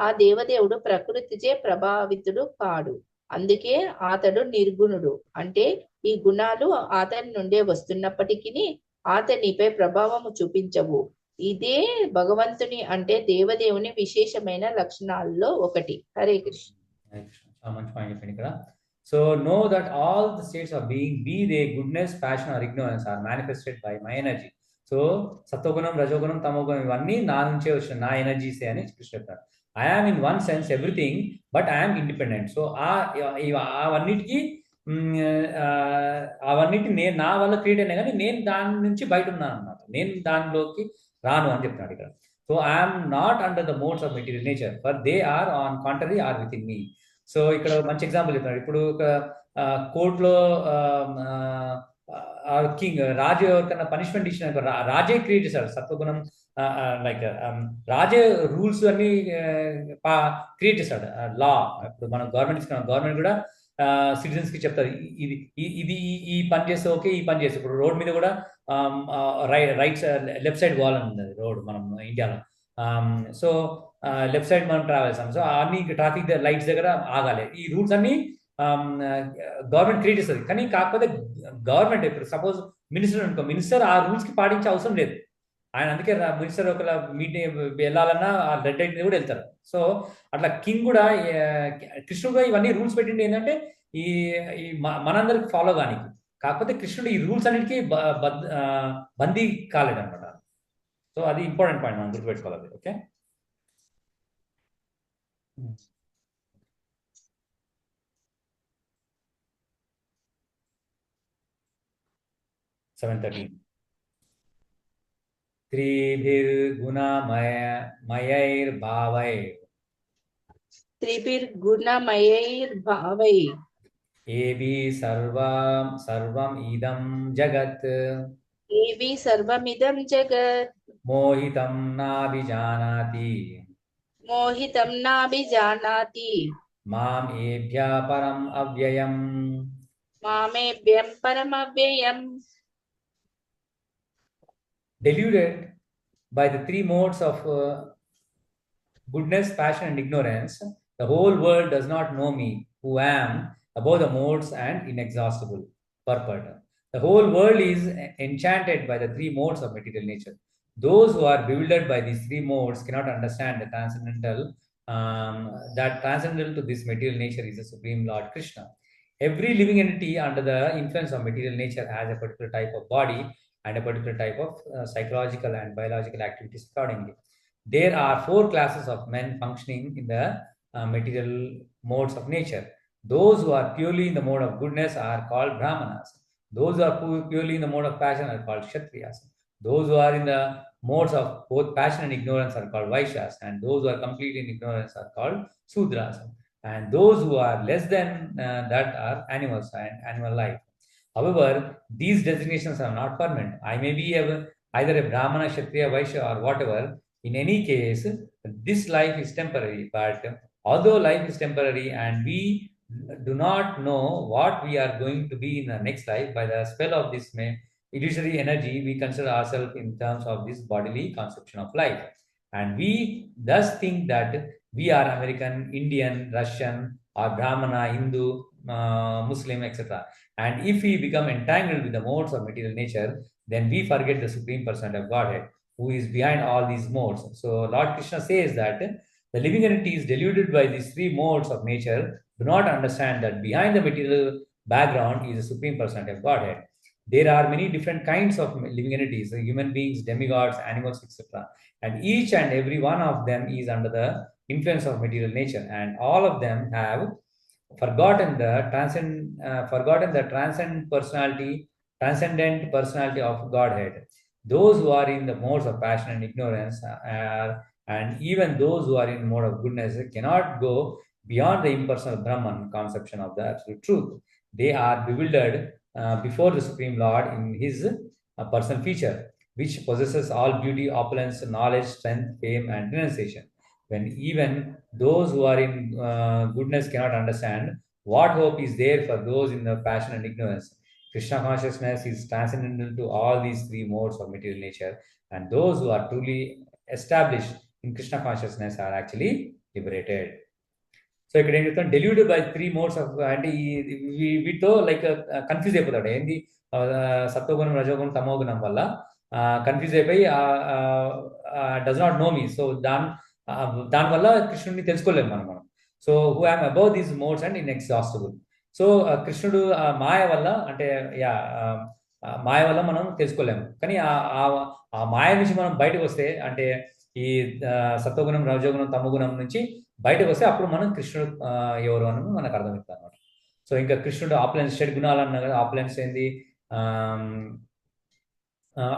ఆ దేవదేవుడు ప్రకృతిచే ప్రభావితుడు కాడు. అందుకే అతడు నిర్గుణుడు. అంటే ఈ గుణాలు అతని నుండే వస్తున్నప్పటికీ అతనిపై ప్రభావము చూపించవు. ఇదే భగవంతుని అంటే దేవదేవుని విశేషమైన లక్షణాల్లో ఒకటి. హరే కృష్ణ. మంచి పాయింట్ చెప్పండి ఇక్కడ. So know that all the states of being, be they goodness, passion or ignorance, are manifested by my energy. So సత్వగుణం రజోగుణం తమోగుణం ఇవన్నీ నా నుంచే వచ్చిన నా ఎనర్జీసే అని కృష్ణ చెప్తారు. I am in one sense everything but I am independent. So అవన్నిటికీ నేను నా వల్ల క్రియేట్ అయినా కానీ నేను దాని నుంచి బయట ఉన్నాను అన్నమాట. నేను దానిలోకి రాను అని చెప్తున్నాడు ఇక్కడ. So I'm not under the modes of material nature, for they are on contrary are within me. So ఇక్కడ మంచి ఎగ్జాంపుల్ చెప్తున్నాడు. ఇప్పుడు ఒక కోర్టులో కింగ్ రాజు ఎవరికైనా పనిష్మెంట్ ఇచ్చిన రాజే క్రియేట్ చేశాడు సత్వగుణం, లైక్ రాజే రూల్స్ అన్ని క్రియేట్ చేశాడు. లా ఇప్పుడు మనం గవర్నమెంట్ ఇస్తున్నాం, గవర్నమెంట్ కూడా సిటిజన్స్ కి చెప్తారు ఇది ఇది ఈ పని చేస్తే ఓకే, ఈ పని చేస్తే. ఇప్పుడు రోడ్ మీద కూడా రైట్ లెఫ్ట్ సైడ్ పోవాలని ఉంది రోడ్ మనం ఇండియాలో. సో లెఫ్ట్ సైడ్ మనం ట్రావెల్ చేస్తాం. సో అన్ని ట్రాఫిక్ లైట్స్ దగ్గర ఆగాలి. ఈ రూల్స్ అన్ని గవర్నమెంట్ క్రియేట్ చేస్తుంది. కానీ కాకపోతే గవర్నమెంట్ ఇప్పుడు సపోజ్ మినిస్టర్ అనుకో, మినిస్టర్ ఆ రూల్స్ కి పాటించే అవసరం లేదు. ఆయన అందుకే మినిస్టర్ ఒక మీటింగ్ వెళ్ళాలన్నా ఆ రెడ్ లైట్ మీద కూడా వెళ్తారు. సో అట్లా కింగ్ కూడా కృష్ణుడు ఇవన్నీ రూల్స్ పెట్టింది ఏంటంటే ఈ మనందరికి ఫాలో కానీ. కాకపోతే కృష్ణుడు ఈ రూల్స్ అన్నిటికీ బందీ కాలేడు అనమాట. సో అది ఇంపార్టెంట్ పాయింట్, మనం గుర్తుపెట్టుకోవాలి. ఓకే, 7:13. त्रिभिर्गुणमयैर्भावै एवि सर्वम् इदं जगत् एवि सर्वमिदं जगत् मोहितं नाभिजानाति माम् एभ्यः परम् अव्ययम् मामेभ्यं परमव्ययम्. Deluded by the three modes of goodness, passion and ignorance, the whole world does not know me, who am above the modes and inexhaustible purport. The whole world is enchanted by the three modes of material nature. Those who are bewildered by these three modes cannot understand the transcendental, that transcendental to this material nature is the Supreme Lord Krishna. Every living entity under the influence of material nature has a particular type of body and a particular type of psychological and biological activities accordingly. There are four classes of men functioning in the material modes of nature. Those who are purely in the mode of goodness are called Brahmanas. Those who are purely in the mode of passion are called Kshatriyas. Those who are in the modes of both passion and ignorance are called Vaishyas. And those who are completely in ignorance are called Sudras. And those who are less than that are animals and animal life. However, these designations are not permanent. I may be either a Brahmana, Kshatriya, Vaishya or whatever. In any case, this life is temporary. But although life is temporary and we do not know what we are going to be in the next life. By the spell of this illusory energy, we consider ourselves in terms of this bodily conception of life. And we thus think that we are American, Indian, Russian, or Brahmana, Hindu, Muslim, etc. And if we become entangled with the modes of material nature, then we forget the Supreme Person of Godhead, who is behind all these modes. So Lord Krishna says that the living entity is deluded by these three modes of nature, do not understand that behind the material background is the Supreme Personality of Godhead. There are many different kinds of living entities, human beings, demigods, animals, etc. And each and every one of them is under the influence of material nature, and all of them have forgotten the transcendent personality of Godhead. Those who are in the modes of passion and ignorance and even those who are in mode of goodness cannot go beyond the impersonal Brahman conception of the absolute truth. They are bewildered before the Supreme Lord in his personal feature, which possesses all beauty, opulence, knowledge, strength, fame, and renunciation. When even those who are in goodness cannot understand, what hope is there for those in the passion and ignorance? Krishna consciousness is transcendental to all these three modes of material nature, and those who are truly established in Krishna consciousness are actually liberated. So ఇక్కడ ఏం చెప్తాను, డెల్యూటెడ్ బై త్రీ మోడ్స్ ఆఫ్ అంటే వీటితో లైక్ కన్ఫ్యూజ్ అయిపోతాడు. ఏంది సత్వగుణం, రజోగుణం, తమోగుణం వల్ల కన్ఫ్యూజ్ అయిపోయి does not know me. So దానివల్ల కృష్ణుడిని తెలుసుకోలేము మనం. So who am above these modes and inexhaustible. So కృష్ణుడు మాయ వల్ల అంటే మాయ వల్ల మనం తెలుసుకోలేము. కానీ ఆ మాయ నుంచి మనం బయటకు వస్తే అంటే ఈ సత్వగుణం, రజోగుణం, తమోగుణం నుంచి బయటకు వస్తే అప్పుడు మనం కృష్ణుడు ఎవరు అని మనకు అర్థమవుతుంది అనమాట. సో ఇంకా కృష్ణుడు ఆపులెన్స్, షడ్ గుణాలు అన్నా కదా, ఆపులెన్స్ ఏంది,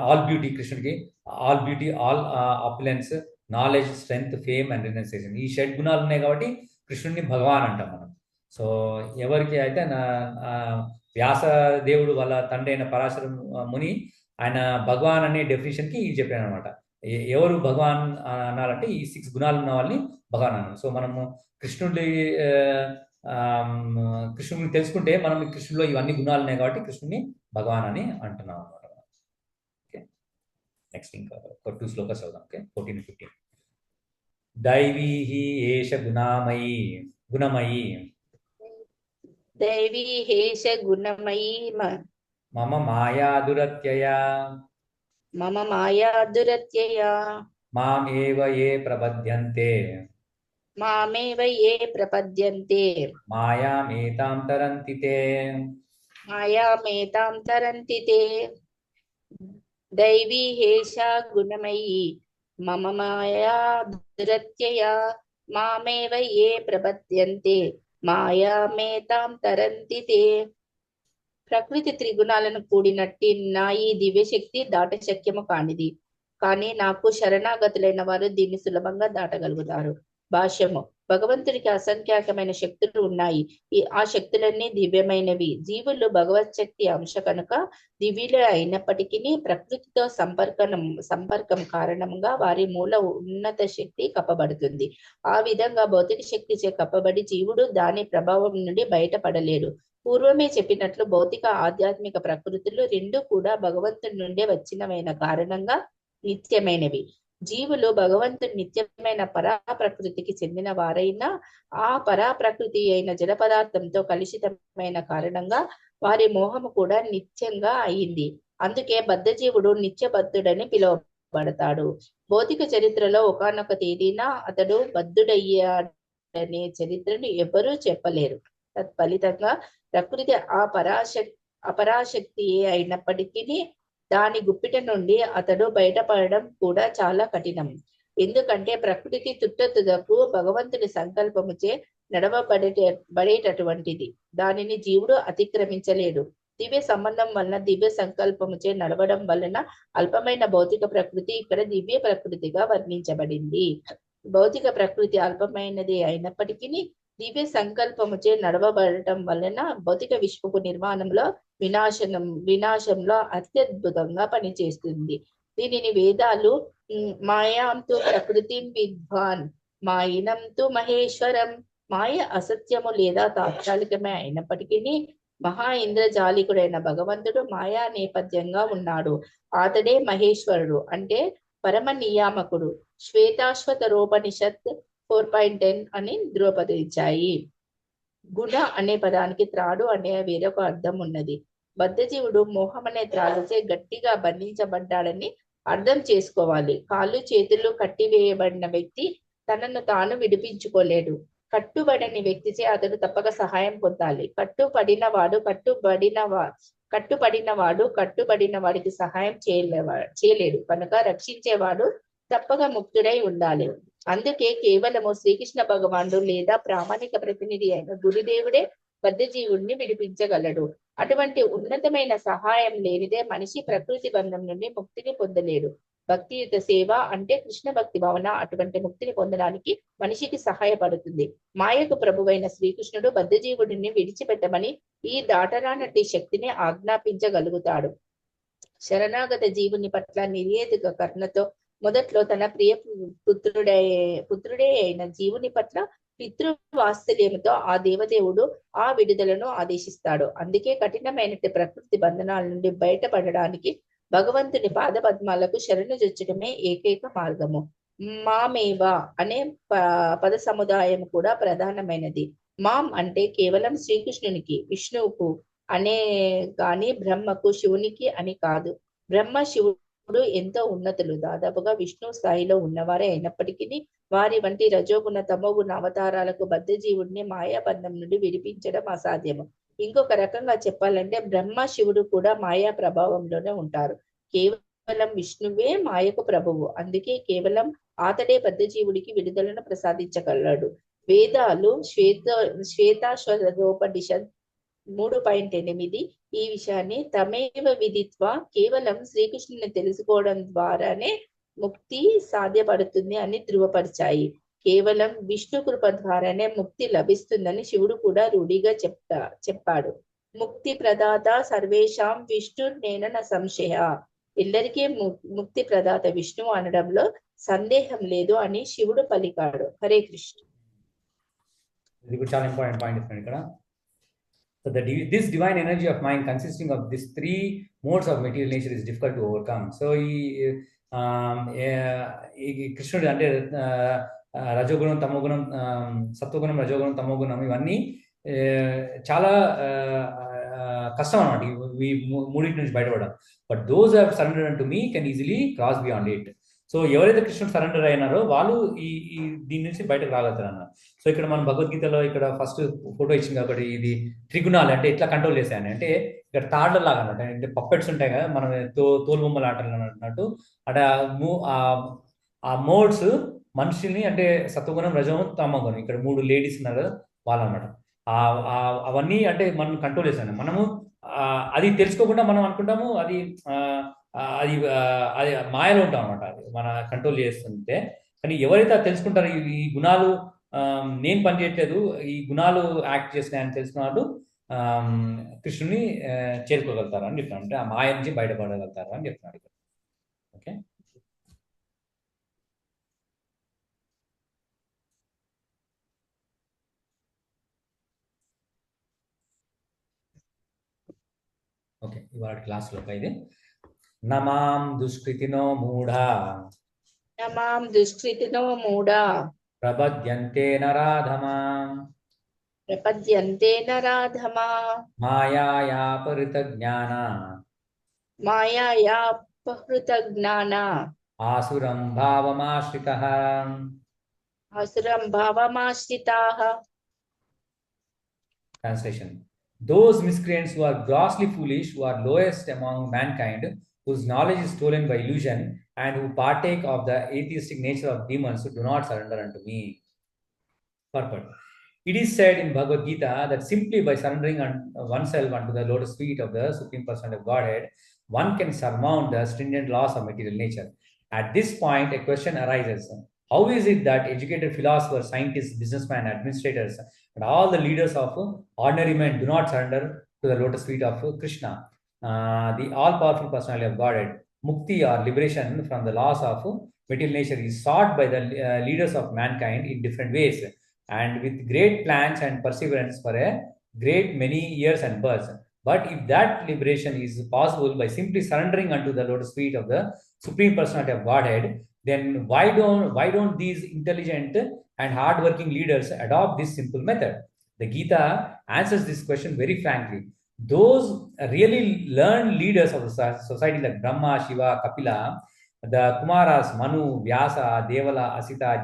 ఆల్ బ్యూటీ, కృష్ణుడికి all beauty, all opulence, knowledge, strength, fame and renunciation, ఈ షడ్ గుణాలు ఉన్నాయి కాబట్టి కృష్ణుడిని భగవాన్ అంటాం మనం. సో ఎవరికి అయితే వ్యాస దేవుడు వాళ్ళ తండ్రి అయిన పరాశర ముని ఆయన భగవాన్ అనే డెఫినేషన్కి చెప్పాను అనమాట. ఎవరు భగవాన్ అనాలంటే ఈ 6 గుణాలు ఉన్న వాళ్ళని భగవాన్ అన్నాను. సో మనము కృష్ణుడిని తెలుసుకుంటే మనం కృష్ణుడిలో ఇవన్నీ గుణాలు ఉన్నాయి కాబట్టి కృష్ణుడిని భగవాన్ అని అంటున్నాం అనమాట. ఓకే, నెక్స్ట్ ఇంకా 2 శ్లోకాస్ చదువుదాం. ఓకే, 14-15. దైవీ ఏష గుణమయీ దైవీ హేష గుణమయీ మమ మాయా దురత్యయా మామేవ ఏ ప్రపద్యంతే మాయామేతాం తరంతి తే. దైవీ హేష గుణమయీ మమ మాయా దురత్యయా మామేవ ఏ ప్రపద్యంతే మాయామేతాం తరంతి తే. ప్రకృతి త్రిగుణాలను కూడినట్టి నా ఈ దివ్యశక్తి దాటశక్యము కానిది, కానీ నాకు శరణాగతులైన వారు దీన్ని సులభంగా దాటగలుగుతారు. భాష్యము: భగవంతుడికి అసంఖ్యాకమైన శక్తులు ఉన్నాయి. ఆ శక్తులన్నీ దివ్యమైనవి. జీవులు భగవత్ శక్తి అంశ కనుక దివ్యులే అయినప్పటికీ ప్రకృతితో సంపర్కం కారణంగా వారి మూల ఉన్నత శక్తి కప్పబడుతుంది. ఆ విధంగా భౌతిక శక్తిచే కప్పబడి జీవుడు దాని ప్రభావం నుండి బయటపడలేడు. పూర్వమే చెప్పినట్లు భౌతిక, ఆధ్యాత్మిక ప్రకృతులు రెండు కూడా భగవంతుడి నుండే వచ్చినవైన కారణంగా నిత్యమైనవి. జీవులు భగవంతుడి నిత్యమైన పరాప్రకృతికి చెందిన వారైనా ఆ పరాప్రకృతి అయిన జడ పదార్థంతో కలుషితమైన కారణంగా వారి మోహము కూడా నిత్యంగా అయింది. అందుకే బద్ధజీవుడు నిత్యబద్ధుడని పిలువబడతాడు. భౌతిక చరిత్రలో ఒకానొక తేదీన అతడు బద్ధుడయ్యాడనే చరిత్రను ఎవరూ చెప్పలేరు. తత్ఫలితంగా ప్రకృతి అపరాశక్తి అయినప్పటికీ దాని గుప్పిట నుండి అతడు బయటపడడం కూడా చాలా కఠినం. ఎందుకంటే ప్రకృతి తుదకు భగవంతుడి సంకల్పముచే నడవబడేటటువంటిది. దానిని జీవుడు అతిక్రమించలేడు. దివ్య సంబంధం వలన, దివ్య సంకల్పముచే నడవడం వలన అల్పమైన భౌతిక ప్రకృతి ఇక్కడ దివ్య ప్రకృతిగా వర్ణించబడింది. భౌతిక ప్రకృతి అల్పమైనది అయినప్పటికీ దివ్య సంకల్పముచే నడవబడటం వలన భౌతిక విశ్వపు నిర్మాణంలో వినాశంలో అత్యద్భుతంగా పనిచేస్తుంది. దీనిని వేదాలు మాయాంతు ప్రకృతిం విద్వాన్ మాయినంతు మహేశ్వరం మాయ అసత్యము లేదా తాత్కాలికమే అయినప్పటికీ మహా ఇంద్రజాలికుడైన భగవంతుడు మాయా నేపథ్యంగా ఉన్నాడు. అతడే మహేశ్వరుడు అంటే పరమ నియామకుడు. శ్వేతాశ్వతరోపనిషత్ 4.10 అని ధృవపదించాయి. గుణ అనే పదానికి త్రాడు అనే వేరొక అర్థం ఉన్నది. బద్ధజీవుడు మోహం అనే త్రాడుచే గట్టిగా బంధించబడ్డాడని అర్థం చేసుకోవాలి. కాళ్ళు చేతులు కట్టివేయబడిన వ్యక్తి తనను తాను విడిపించుకోలేడు. కట్టుబడని వ్యక్తిచే అతడు తప్పక సహాయం పొందాలి. కట్టుబడిన వాడికి సహాయం చేయలేడు కనుక రక్షించేవాడు తప్పక ముక్తుడై ఉండాలి. అందుకే కేవలము శ్రీకృష్ణ భగవానుడు లేదా ప్రామాణిక ప్రతినిధి అయిన గురుదేవుడే బద్ధజీవుడిని విడిపించగలడు. అటువంటి ఉన్నతమైన సహాయం లేనిదే మనిషి ప్రకృతి బంధం నుండి ముక్తిని పొందలేడు. భక్తియుత సేవ అంటే కృష్ణ భక్తి భావన అటువంటి ముక్తిని పొందడానికి మనిషికి సహాయపడుతుంది. మాయకు ప్రభువైన శ్రీకృష్ణుడు బద్ధజీవుడిని విడిచిపెట్టమని ఈ దాటరానట్టి శక్తిని ఆజ్ఞాపించగలుగుతాడు. శరణాగత జీవుని పట్ల నిర్యేతుక కరుణతో మొదట్లో తన ప్రియ పుత్రుడే అయిన జీవుని పట్ల పితృవాత్సల్యంతో ఆ దేవదేవుడు ఆ విడుదలను ఆదేశిస్తాడు. అందుకే కఠినమైనటువంటి ప్రకృతి బంధనాల నుండి బయటపడడానికి భగవంతుని పాదపద్మాలకు శరణుజొచ్చడమే ఏకైక మార్గము. మామేవ అనే పద సముదాయం కూడా ప్రధానమైనది. మాం అంటే కేవలం శ్రీకృష్ణునికి, విష్ణువుకు అనే గాని బ్రహ్మకు, శివునికి అని కాదు. బ్రహ్మ శివుడు ఎంతో ఉన్నతులు, దాదాపుగా విష్ణు స్థాయిలో ఉన్నవారే అయినప్పటికీ వారి వంటి రజోగుణ తమోగుణ అవతారాలకు బద్ధజీవుడిని మాయాబంధం నుండి విడిపించడం అసాధ్యము. ఇంకొక రకంగా చెప్పాలంటే బ్రహ్మ శివుడు కూడా మాయా ప్రభావంలోనే ఉంటారు. కేవలం విష్ణువే మాయకు ప్రభువు. అందుకే కేవలం అతడే బద్ధజీవుడికి విడుదలను ప్రసాదించగలడు. వేదాలు శ్వేతాశ్వతరోపనిషత్ 3.8 ఈ విషయాన్ని తమేవ విదిత్వ కేవలం శ్రీకృష్ణుని తెలుసుకోవడం ద్వారానే ముక్తి సాధ్యపడుతుంది అని ధృవపరిచాయి. కేవలం విష్ణు కృప ద్వారానే ముక్తి లభిస్తుందని శివుడు కూడా రూఢిగా చెప్పాడు. ముక్తి ప్రదాత సర్వేషాం విష్ణుర్నేన సంశయ. అందరికీ ముక్తి ప్రదాత విష్ణువు అనడంలో సందేహం లేదు అని శివుడు పలికాడు. హరే కృష్ణ. ఇది కూడా చాలా ఇంపార్టెంట్ పాయింట్ ఇక్కడ. So this divine energy of mind consisting of these three modes of material nature is difficult to overcome. So ఈ కృష్ణుడు అంటే రజోగుణం, తమోగుణం, సత్వగుణం, రజోగుణం, తమోగుణం ఇవన్నీ చాలా కష్టం అన్నమాట ఈ మూడింటి నుంచి బయటపడడం. But those have surrendered to me can easily cross beyond it. So ఎవరైతే కృష్ణుడు సరెండర్ అయినారో వాళ్ళు ఈ దీని నుంచి బయటకు రాగలుగుతారు అన్నారు. సో ఇక్కడ మనం భగవద్గీతలో ఇక్కడ ఫస్ట్ ఫోటో ఇచ్చింది కాబట్టి ఇది త్రిగుణాలు అంటే ఎట్లా కంట్రోల్ చేశాయని అంటే ఇక్కడ తాళ్ళ లాగా అనమాట. అంటే పప్పెట్స్ ఉంటాయి కదా మనం తోలు బొమ్మలు ఆటలు అన్నట్టు అంటే ఆ మోడ్స్ మనుషుల్ని అంటే సత్వగుణం, రజోగుణం, తమోగుణం ఇక్కడ 3 లేడీస్ ఉన్నారు కదా వాళ్ళు అనమాట. అవన్నీ అంటే మనం కంట్రోల్ చేశాను. మనము అది తెలుసుకోకుండా మనం అనుకుంటాము అది అది మాయలో ఉంటాం అనమాట. అది మన కంట్రోల్ చేస్తుంటే కానీ ఎవరైతే అది తెలుసుకుంటారో ఈ గుణాలు నేను పనిచేయట్లేదు, ఈ గుణాలు యాక్ట్ చేస్తున్నాయని తెలుసుకున్నాడు కృష్ణుని చేరుకోగలుగుతారు అని చెప్తున్నాను. అంటే ఆ మాయ నుంచి బయటపడగలుగుతారు అని చెప్తున్నాడు ఇక్కడ. ఓకే, ఓకే ఇవాళ క్లాస్లోకి అయితే నమాం దుష్కృతినో మూఢా ప్రపద్యంతే నరాధమా మాయాయాపహృత జ్ఞాన ఆసురం భావమాశ్రితాః. Translation: Those miscreants who are grossly foolish, who are lowest among mankind, whose knowledge is stolen by illusion, and who partake of the atheistic nature of demons, who do not surrender unto me. Purport: It is said in Bhagavad Gita that simply by surrendering oneself unto the lotus feet of the Supreme Person of Godhead, one can surmount the stringent laws of material nature. At this point, a question arises. How is it that educated philosophers, scientists, businessmen, administrators, and all the leaders of ordinary men do not surrender to the lotus feet of Krishna, the all-powerful personality of Godhead? Mukti or liberation from the laws of material nature is sought by the leaders of mankind in different ways. and with great plans and perseverance for a great many years and births. But if that liberation is possible by simply surrendering unto the lotus feet of the Supreme Personality of Godhead, then why don't these intelligent and hardworking leaders adopt this simple method? The Gita answers this question very frankly. Those really learned leaders of the society like Brahma, Shiva, Kapila, the Kumaras, Manu, Vyasa, Devala, Asita,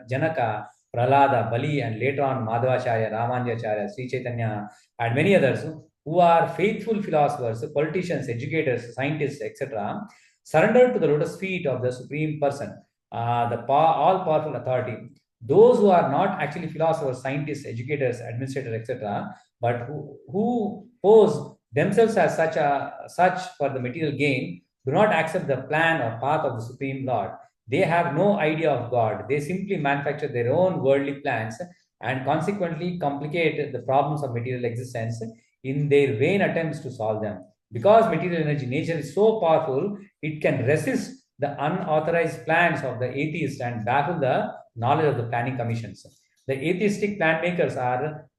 Janaka, Prahlada, Bali, and later on Madhvacharya, Ramanujacharya, Sri Chaitanya, and many others who are faithful philosophers, politicians, educators, scientists, etc., surrendered to the lotus feet of the Supreme Person, the all powerful authority. Those who are not actually philosophers, scientists, educators, administrators, etc., but who pose themselves as such for the material gain, do not accept the plan or path of the Supreme Lord. They have no idea of God. They simply manufacture their own worldly plans and consequently complicate the problems of material existence in their vain attempts to solve them. Because material energy nature is so powerful, it can resist the unauthorized plans of the atheists and baffle the knowledge of the planning commissions. The atheistic plan makers are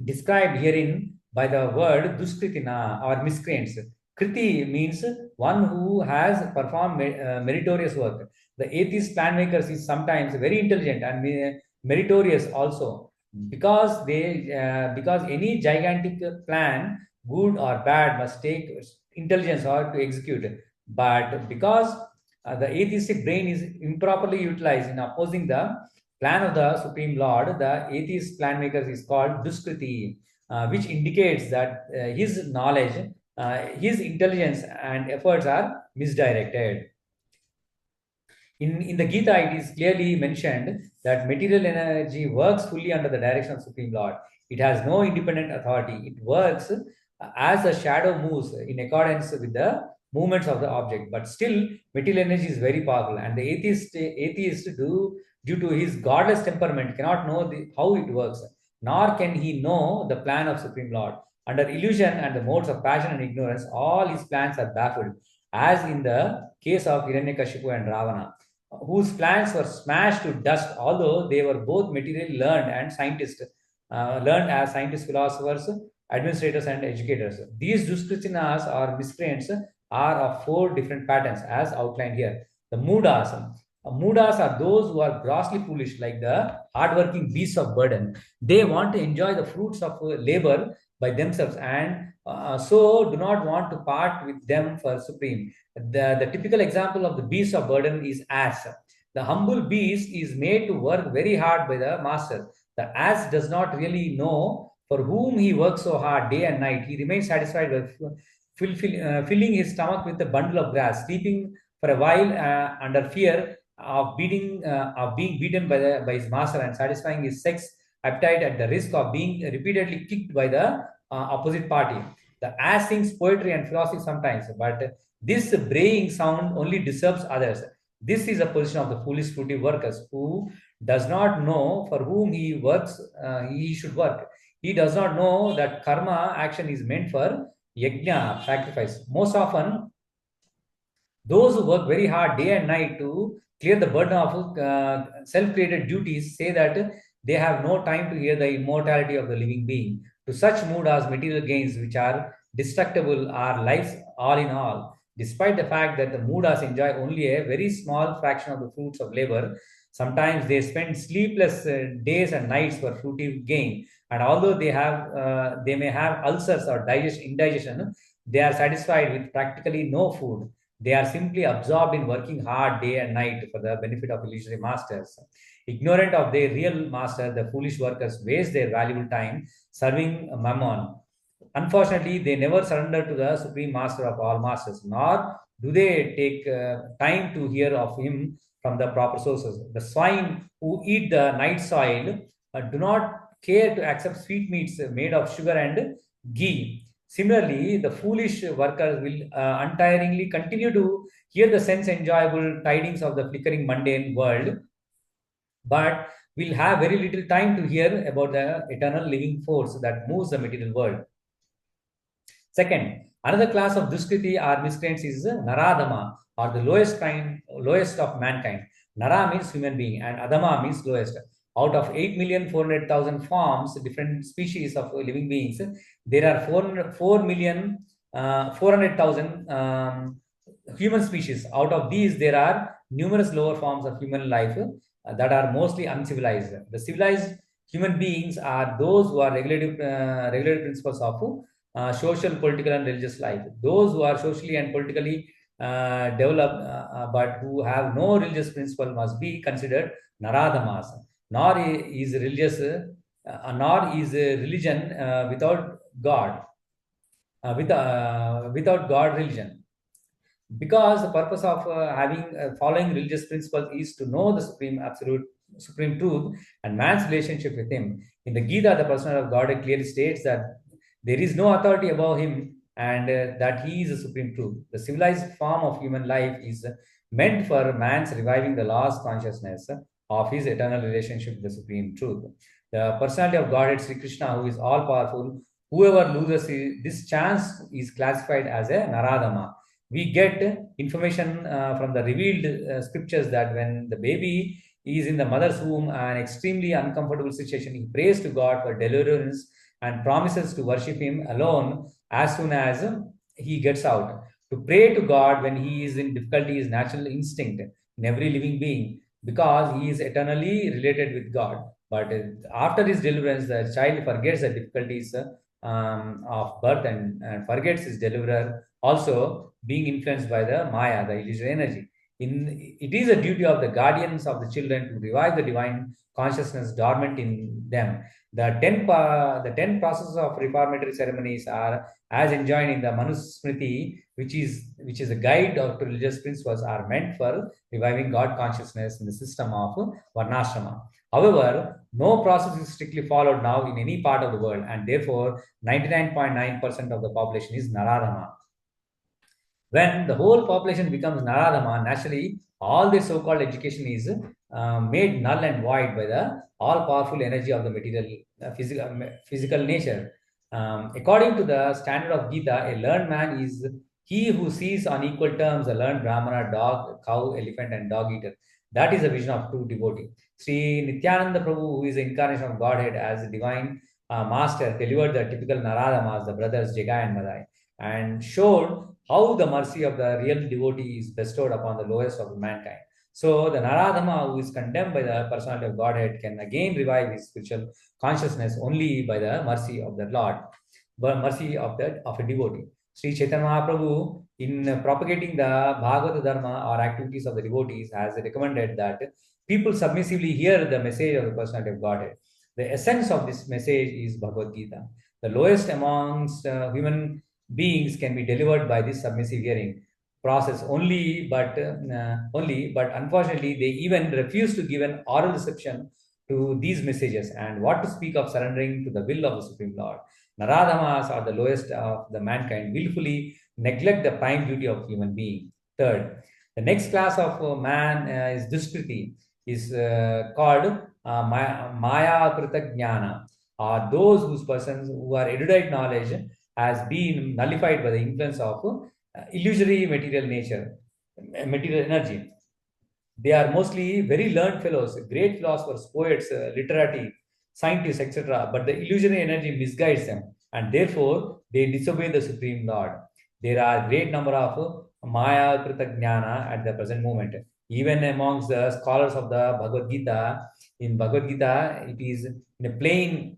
described herein by the word duskritina or miscreants. Kriti means one who has performed meritorious work. The atheist plan makers is sometimes very intelligent and meritorious also, because any gigantic plan, good or bad, must take intelligence or to execute. But because the atheistic brain is improperly utilized in opposing the plan of the Supreme Lord, the atheist plan makers is called Duskriti, which indicates that his knowledge, his intelligence, and efforts are misdirected. In the Gita, it is clearly mentioned that material energy works fully under the direction of Supreme Lord. It has no independent authority. It works as a shadow moves in accordance with the movements of the object. But still, material energy is very powerful, and the atheist due to his godless temperament, cannot know how it works, nor can he know the plan of Supreme Lord. Under illusion and the modes of passion and ignorance, all his plans are baffled, as in the case of Hiranyakashipu and Ravana, whose plans were smashed to dust, although they were both materially learned and scientists, learned as scientists, philosophers, administrators, and educators. These Duskritinas or miscreants are of four different patterns, as outlined here. The Mudas. Mudas are those who are grossly foolish, like the hardworking beasts of burden. They want to enjoy the fruits of labor by themselves, and so do not want to part with them for supreme. The typical example of the beast of burden is ass. The humble beast is made to work very hard by the master. The ass does not really know for whom he works so hard day and night. He remains satisfied with filling his stomach with a bundle of grass, sleeping for a while under fear of being beaten by his master, and satisfying his sex appetite at the risk of being repeatedly kicked by the opposite party. The ass sings poetry and philosophy sometimes, but this braying sound only disturbs others. This is a position of the foolish fruity workers who does not know for whom he works, he should work. He does not know that karma action is meant for yajna, sacrifice. Most often, those who work very hard day and night to clear the burden of self-created duties say that they have no time to hear the immortality of the living being. To such mood as material gains, which are destructible, are lives all in all. Despite the fact that the Mudas enjoy only a very small fraction of the fruits of labor, sometimes they spend sleepless days and nights for fruitive gain. And although they may have ulcers or indigestion, they are satisfied with practically no food. They are simply absorbed in working hard day and night for the benefit of illusory masters. Ignorant of their real master, the foolish workers waste their valuable time serving Mammon. Unfortunately, they never surrender to the supreme master of all masters, nor do they take time to hear of him from the proper sources. The swine who eat the night soil do not care to accept sweetmeats made of sugar and ghee. Similarly, the foolish workers will untiringly continue to hear the sense enjoyable tidings of the flickering mundane world, but will have very little time to hear about the eternal living force that moves the material world. Second, another class of Duskriti or miscreants is Naradama, or the lowest of mankind. Nara means human being and Adama means lowest. Out of 8,400,000 forms, different species of living beings, there are 400,000 human species. Out of these, there are numerous lower forms of human life that are mostly uncivilized. The civilized human beings are those who are regulative principles of social, political, and religious life. Those who are socially and politically developed, but who have no religious principle, must be considered Naradamas. Nor is religion without God, without God religion, because the purpose of following religious principles is to know the supreme truth and man's relationship with him. In the Gita, the person of God clearly states that there is no authority above him, and that he is the supreme truth. The civilized form of human life is meant for man's reviving the lost consciousness of his eternal relationship with the supreme truth. The personality of Godhead, Sri Krishna, who is all powerful, whoever loses this chance is classified as a Naradama. We get information from the revealed scriptures that when the baby is in the mother's womb, an extremely uncomfortable situation, he prays to God for deliverance and promises to worship him alone as soon as he gets out. To pray to God when he is in difficulty is natural instinct in every living being, because he is eternally related with God. But after his deliverance, the child forgets the difficulties of birth, and forgets his deliverer, also being influenced by the Maya, the illusory energy. It is a duty of the guardians of the children to revive the divine consciousness dormant in them. The ten processes of reformatory ceremonies are, as enjoined in the Manusmriti, which is a guide of religious principles, are meant for reviving God consciousness in the system of Varnashrama. However, no process is strictly followed now in any part of the world, and therefore 99.9% of the population is Naradama. When the whole population becomes Naradama, naturally, all this so-called education is made null and void by the all-powerful energy of the material, physical nature. According to the standard of Gita, a learned man is he who sees on equal terms a learned Brahmana, dog, cow, elephant, and dog eater. That is the vision of true devotee. Sri Nityananda Prabhu, who is the incarnation of Godhead as a divine master, delivered the typical Naradamas, the brothers Jagai and Madai, and showed how the mercy of the real devotee is bestowed upon the lowest of mankind. So the Naradama, who is condemned by the personality of Godhead, can again revive his spiritual consciousness only by the mercy of the Lord, the mercy of a devotee. Sri Chaitanya Mahaprabhu, in propagating the Bhagavad Dharma or activities of the devotees, has recommended that people submissively hear the message of the personality of Godhead. The essence of this message is Bhagavad Gita. The lowest amongst human beings can be delivered by this submissive hearing process only, but unfortunately they even refuse to give an oral reception to these messages, and what to speak of surrendering to the will of the Supreme Lord. Naradamas, are the lowest of the mankind, willfully neglect the prime duty of human being. Third, the next class of man is Duskriti, is called Maya Krita Jnana, are those whose persons who are erudite knowledge has been nullified by the influence of illusory material nature, material energy. They are mostly very learned fellows, great philosophers, poets, literati, scientists, etc. But the illusionary energy misguides them, and therefore they disobey the Supreme Lord. There are great number of Maya Krita Jnana at the present moment. Even amongst the scholars of the Bhagavad Gita, in Bhagavad Gita, it is in a plain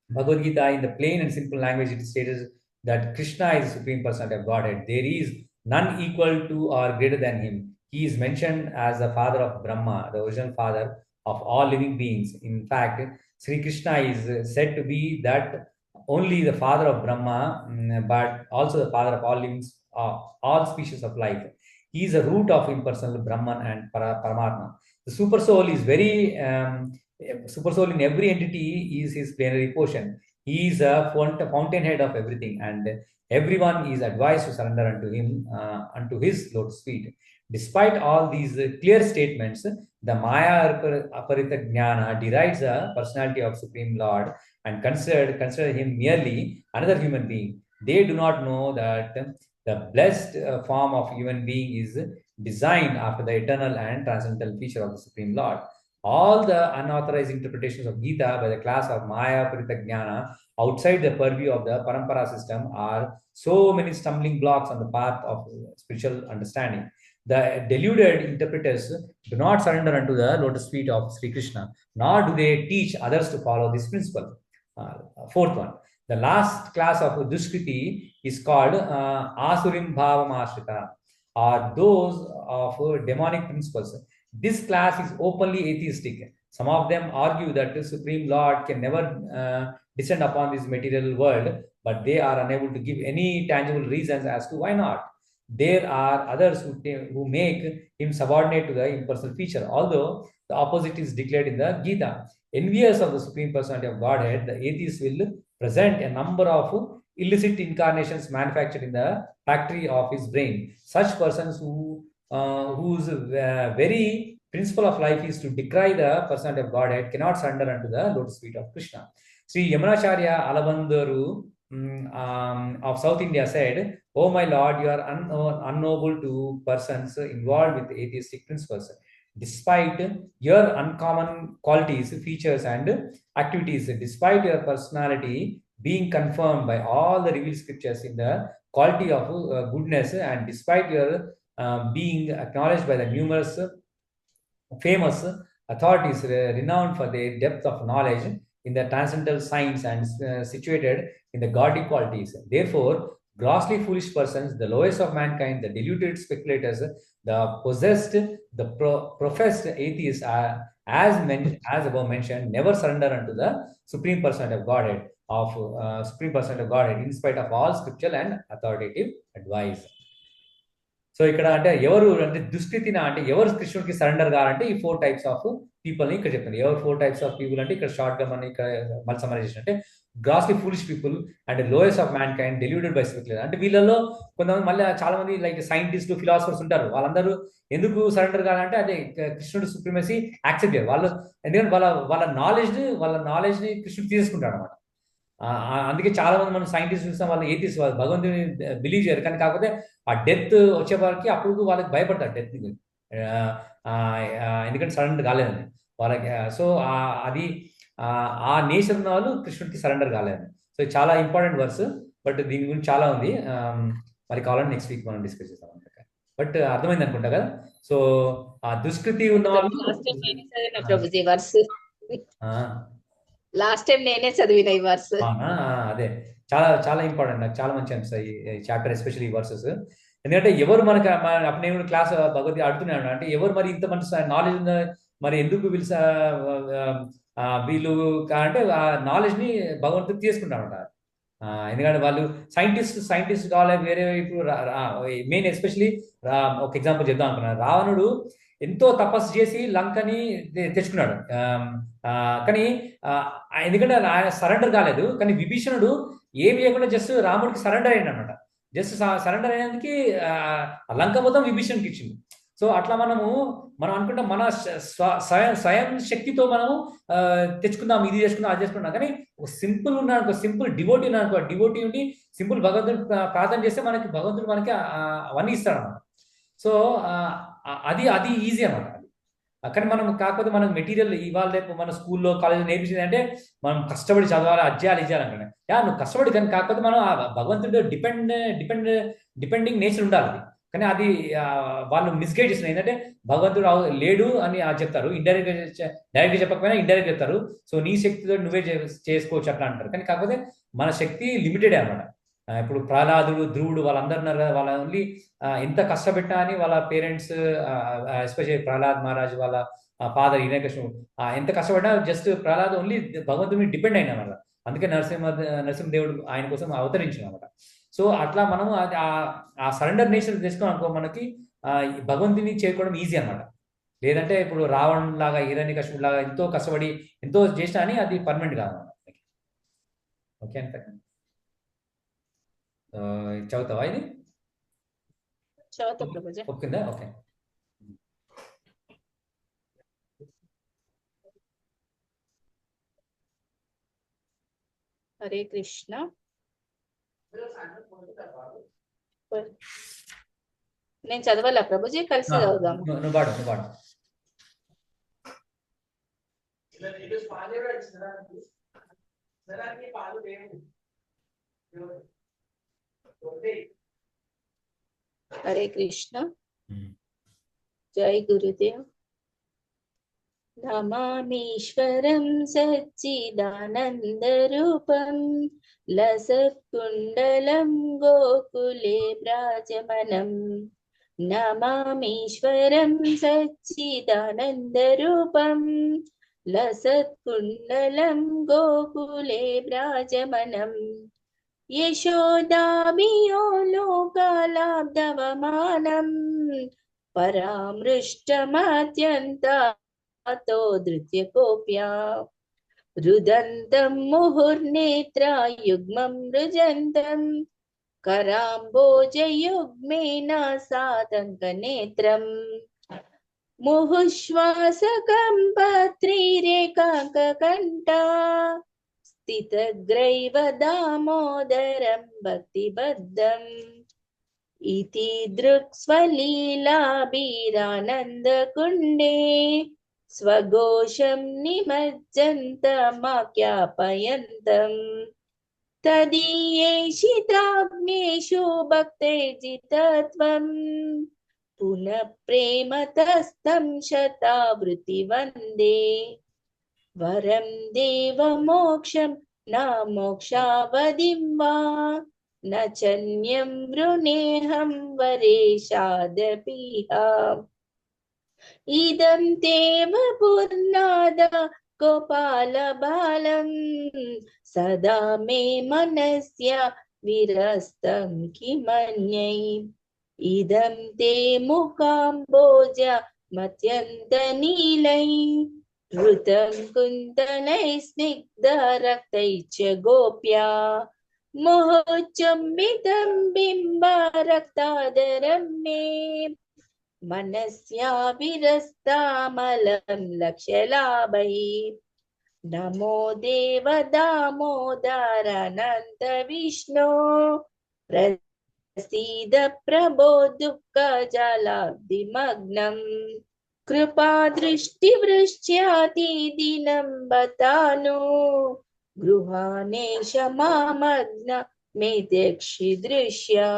Bhagavad Gita, in the plain and simple language, it states that Krishna is the Supreme Personality of Godhead. There is none equal to or greater than him. He is mentioned as the father of Brahma, the original father of all living beings. In fact, Sri Krishna is said to be that only the father of Brahma, but also the father of all living, all species of life. He is a root of impersonal Brahman and Paramatma. The super soul is very super soul in every entity is his plenary portion. He is a fountainhead of everything, and everyone is advised to surrender unto him, unto his lotus feet. Despite all these clear statements, the Maya Aparita Jnana derides the personality of Supreme Lord and consider him merely another human being. They do not know that the blessed form of human being is designed after the eternal and transcendental feature of the Supreme Lord. All the unauthorized interpretations of Gita by the class of Maya Parita Jnana outside the purview of the Parampara system are so many stumbling blocks on the path of spiritual understanding. The deluded interpreters do not surrender unto the lotus feet of Sri Krishna, nor do they teach others to follow this principle. Fourth one, the last class of Duskriti is called Asurim Bhavam Ashrita, or those of demonic principles. This class is openly atheistic. Some of them argue that the Supreme Lord can never descend upon this material world, but they are unable to give any tangible reasons as to why not. There are others who make him subordinate to the impersonal feature, although the opposite is declared in the Gita. Envious of the Supreme Personality of Godhead, the atheists will present a number of illicit incarnations manufactured in the factory of his brain. Such persons whose very principle of life is to decry the personality of Godhead cannot surrender unto the lotus feet of Krishna. Sri Yamunacharya Alabandaru of South India said, "Oh my Lord, you are unknowable to persons involved with atheistic principles. Despite your uncommon qualities, features, and activities, despite your personality being confirmed by all the revealed scriptures in the quality of goodness, and despite your being acknowledged by the numerous famous authorities renowned for their depth of knowledge in the transcendental science and situated in the godly qualities. Therefore, grossly foolish persons, the lowest of mankind, the deluded speculators, the possessed, the professed atheists are, as above mentioned, never surrender unto the Supreme Personality of Godhead, Supreme Personality of Godhead, in spite of all scriptural and authoritative advice." So ఇక్కడ అంటే ఎవరు అంటే దుష్కృతిన అంటే ఎవరు కృష్ణుడికి సరెండర్ కావాలంటే ఈ 4 టైప్స్ ఆఫ్ పీపుల్ని ఇక్కడ చెప్తుంది. ఎవరు 4 టైప్స్ ఆఫ్ పీపుల్ అంటే ఇక్కడ షార్ట్ గా మనం ఇక్కడ మళ్ళీ సమరైజ్ చేసిన అంటే grossly foolish people and lowest of man kind డెల్యూటెడ్ by spiritual. అంటే వీళ్ళలో కొంతమంది మళ్ళీ చాలా మంది లైక్ సైంటిస్టులు ఫిలాసఫర్స్ ఉంటారు. వాళ్ళందరూ ఎందుకు సరెండర్ కావాలంటే అదే కృష్ణుడు సుప్రీమసీ యాక్సెప్ట్ చేయరు వాళ్ళు. ఎందుకంటే వాళ్ళ నాలెడ్జ్ ని కృష్ణుడు తీసుకుంటాడు అనమాట. అందుకే చాలా మంది మనం సైంటిస్ట్ చూస్తాం, వాళ్ళు ఏథిస్ట్, వాళ్ళు భగవంతుని బిలీవ్ చేయరు. కానీ కాకపోతే ఆ డెత్ వచ్చే వారికి అప్పుడు వాళ్ళకి భయపడతారు డెత్, ఎందుకంటే సరెండర్ కాలేదని వాళ్ళకి. సో అది ఆ నేచర్ ఉన్న వాళ్ళు కృష్ణుడికి సరెండర్ కాలేదని. సో చాలా ఇంపార్టెంట్ వర్స్, బట్ దీని గురించి చాలా ఉంది, మరి కావాలని నెక్స్ట్ వీక్ మనం డిస్కస్ చేస్తాం అనమాట. బట్ అర్థమైంది అనుకుంటా కదా. సో ఆ దుష్కృతి ఉన్న వాళ్ళు లాస్ట్ టైం నేనే చదివిన ఈ వర్స్. అదే చాలా చాలా ఇంపార్టెంట్, నాకు చాలా మంచి అనిపిస్తాయి ఈ చాప్టర్, ఎస్పెషల్లీ ఈ వర్సెస్. ఎందుకంటే ఎవరు మనకు అప్పుడు నేను క్లాస్ భగవద్గీత అడుగుతున్నాను అంటే ఎవరు మరి ఇంత మంచి నాలెడ్జ్ ఉందా, మరి ఎందుకు వీళ్ళు అంటే ఆ నాలెడ్జ్ ని భగవంతుడు తీసుకుంటామంట. ఎందుకంటే వాళ్ళు సైంటిస్ట్ కావాలి వేరే. ఇప్పుడు మెయిన్ ఎస్పెషల్లీ ఒక ఎగ్జాంపుల్ చెప్దాం అనుకున్నాను. రావణుడు ఎంతో తపస్సు చేసి లంకని తెచ్చుకున్నాడు, కానీ ఎందుకంటే ఆయన సరెండర్ కాలేదు. కానీ విభీషణుడు ఏమి చేయకుండా జస్ట్ రాముడికి సరెండర్ అయ్యింది అనమాట. జస్ట్ సరెండర్ అయినందుకు లంక మొత్తం విభీషణ్కి ఇచ్చింది. సో అట్లా మనం అనుకుంటాం మన స్వయం శక్తితో మనము తెచ్చుకుందాం, ఇది చేసుకుందాం, అది చేసుకుందాం. కానీ ఒక సింపుల్ ఉన్నాడు, సింపుల్ డివోటీ ఉన్నాడు, డివోటీ ఉండి సింపుల్ భగవంతుడు ప్రార్థన చేస్తే మనకి భగవంతుడు మనకి అవన్నీ ఇస్తాడు అన్నమాట. సో అది ఈజీ అన్నమాట. కానీ మనం కాకపోతే మనం మెటీరియల్ ఇవాళ రేపు మన స్కూల్లో కాలేజీలో నేర్పించింది అంటే మనం కష్టపడి చదవాలి, అజ్జాలి ఇచ్చాలంటే నువ్వు కష్టపడి, కానీ కాకపోతే మనం భగవంతుడు డిపెండింగ్ నేచర్ ఉండాలి. కానీ అది వాళ్ళు మిస్గైడ్ చేస్తున్నారు. ఏంటంటే భగవంతుడు లేడు అని చెప్తారు, డైరెక్ట్గా చెప్పకపోయినా ఇండైరెక్ట్ చెప్తారు. సో నీ శక్తితో నువ్వే చేసుకోవచ్చు అట్లా అంటారు. కానీ కాకపోతే మన శక్తి లిమిటెడే అనమాట. ఇప్పుడు ప్రహ్లాదుడు, ధ్రువుడు వాళ్ళందరూ ఉన్నారు కదా, వాళ్ళ ఓన్లీ ఎంత కష్టపెట్టినా అని వాళ్ళ పేరెంట్స్, ఎస్పెషల్లీ ప్రహ్లాద్ మహారాజ్ వాళ్ళ ఫాదర్ హిరణ్యకశిపుడు ఎంత కష్టపడినా జస్ట్ ప్రహ్లాద్ ఓన్లీ భగవంతుని డిపెండ్ అయిన అనమాట. అందుకే నరసింహదేవుడు ఆయన కోసం అవతరించిన అనమాట. సో అట్లా మనము ఆ సరెండర్ నేచర్ తెచ్చుకోవడం అనుకో మనకి భగవంతుని చేరుకోవడం ఈజీ అనమాట. లేదంటే ఇప్పుడు రావణ్ లాగా, హిరణ్యకశిపుడు లాగా ఎంతో కష్టపడి ఎంతో చేసినా అని అది పర్మనెంట్ కాదన్నమాట. ఓకే అంత చదువుతావా ఇది? ఓకేందా? ఓకే. హరే కృష్ణ. నేను చదవాలా ప్రభుజీ? కలిసి చదువుదాం. నువ్వు పాడు. హరే కృష్ణ. ఉమ్. జై గురుదేవ్. నమామీశ్వరం సచ్చిదానందరూపం లసత్కుండలం గోకులే వ్రాజమనం. నమామీశ్వరం సచ్చిదానందరూపం లసత్కుండలం గోకులే వ్రాజమనం. యశోదాభియో లోకాలాబ్ధవమానం పరామృష్టమత్యంతాతో ధృత్యకోప్యా. రుదంతం ముహుర్నేత్రా యుగ్మం రుజంతం కరాంబోజయుగ్మేన సాతంకనేత్రం. ముహుశ్వాసకం పత్రిరేకాంకకంఠా స్థితగ్రైవ దామోదరం భక్తిబద్ధం. इति दृक्स्वलीलाभिरानन्दकुण्डे स्वघोषं निमज्जन्तमाख्यापयन्तम्. तदीयेषिताग्नेषु भक्तैर्जितत्वम् पुनः प्रेमतस्तं शतावृत्ति वन्दे. वरं देवमोक्षं न मोक्षावधिं वा न चन्यं वृणेऽहं वरेशादपीह. इदं ते वपुर्नाद गोपालबालं सदा मे मनस्य विरस्तं किमन्यै. इदं ते मुखाम्बोज मत्यन्तनीलै धृतं कुन्तलैः स्निग्धरक्तैश्च गोप्या. मोहचुम्बितं बिम्बारक्तादरं मे मनस्या विरस्तामलं लक्ष्यलाभैः. नमो देव दामोदरानन्त विष्णो प्रसीद प्रभो दुःखजलाब्धिमग्नम्. कृपादृष्टिवृष्ट्यातिदिनं बतानु गृहाणेश मामग्न मेध्यक्षिदृश्या.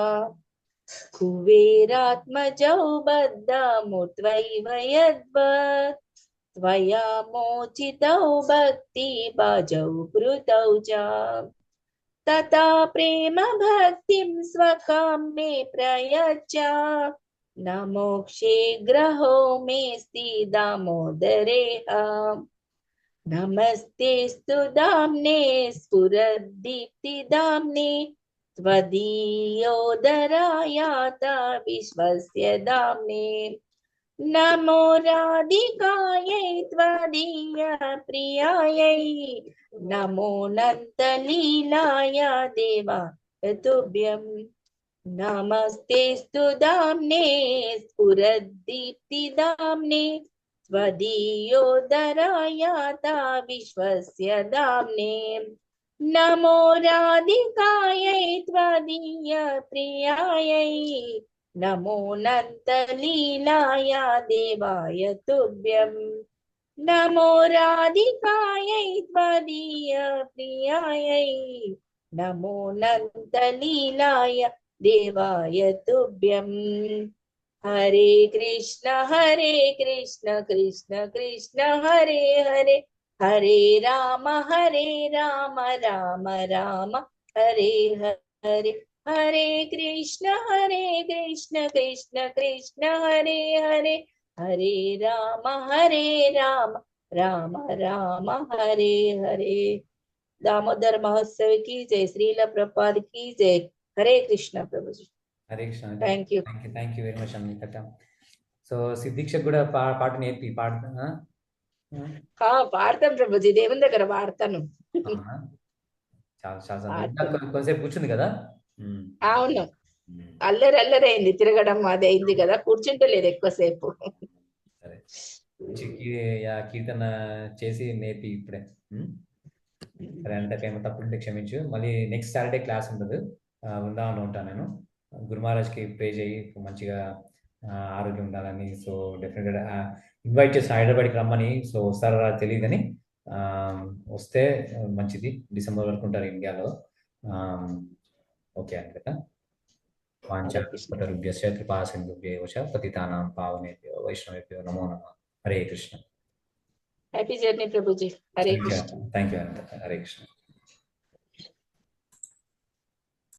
कुबेरात्मजौ बद्धमुत्वैव यद्वत् त्वया मोचितौ भक्तिभाजौ कृतौ च. तथा प्रेम भक्तिं स्वकां मे प्रयच्छ न मोक्षे ग्रहो मेऽस्ति दामोदरेह. नमस्तेऽस्तु दाम्ने स्फुरद्दीप्तिदाम्ने त्वदीयोदरायात विश्वस्य दाम्ने. नमो राधिकायै त्वदीयप्रियायै नमो नन्तलीलाय देवाय तुभ्यं. नमस्तेऽस्तु दाम्ने स्फुरद्दीप्तिदाम्ने त्वदीयोदरायात विश्वस्य दाम्ने. नमो राधिकायै त्वदीयप्रियायै नमो नन्तलीलाय देवाय तुभ्यं. नमो राधिकायै त्वदीयप्रियायै नमो नन्तलीलाय देवाय तुभ्यं. हरे कृष्ण कृष्ण कृष्ण हरे हरे हरे राम राम राम हरे हरे. हरे कृष्ण कृष्ण कृष्ण हरे हरे हरे राम राम राम हरे हरे. दामोदर महोत्सव की जय. श्रील प्रभुपाद की जय. हरे कृष्ण प्रभु जी. Hare Krishna. Thank you. Thank you very much Amita. So సిద్ధీక్షకు కూడా పాట నేర్పి పాడుతా. పాడతాను ప్రభుజీ, దేవుని దగ్గర పాడతాను. చాలా చాలా కొంతసేపు కూర్చుంది కదా. అవును, అల్లరైంది, తిరగడం అది అయింది కదా, కూర్చుంటలేదు ఎక్కువసేపు. సరే, కీర్తన చేసి నేర్పి ఇప్పుడే. సరే, అంటే తప్పుంటే క్షమించు. మళ్ళీ నెక్స్ట్ సాటర్డే క్లాస్ ఉంటుంది, ఉందామని ఉంటాను నేను. గురు మహారాజ్కి ప్రే చేయి, మంచిగా ఆరోగ్యం ఉండాలని. సో డెఫినెట్గా ఇన్వైట్ చేసి హైదరాబాద్కి రమ్మని. సో వస్తారా తెలియదని, వస్తే మంచిది. డిసెంబర్ వరకు ఉంటారు ఇండియాలో. ఓకే అండి కదా. హరే కృష్ణ. వాంఛాకల్పతరుభ్యశ్చ కృపాసింధుభ్యైవ చ పతితానాం పావనేభ్యో వైష్ణవేభ్యో నమో నమః. Hare Krishna. Happy journey Prabhuji. Hare Krishna. Thank you Anantha. Hare Krishna.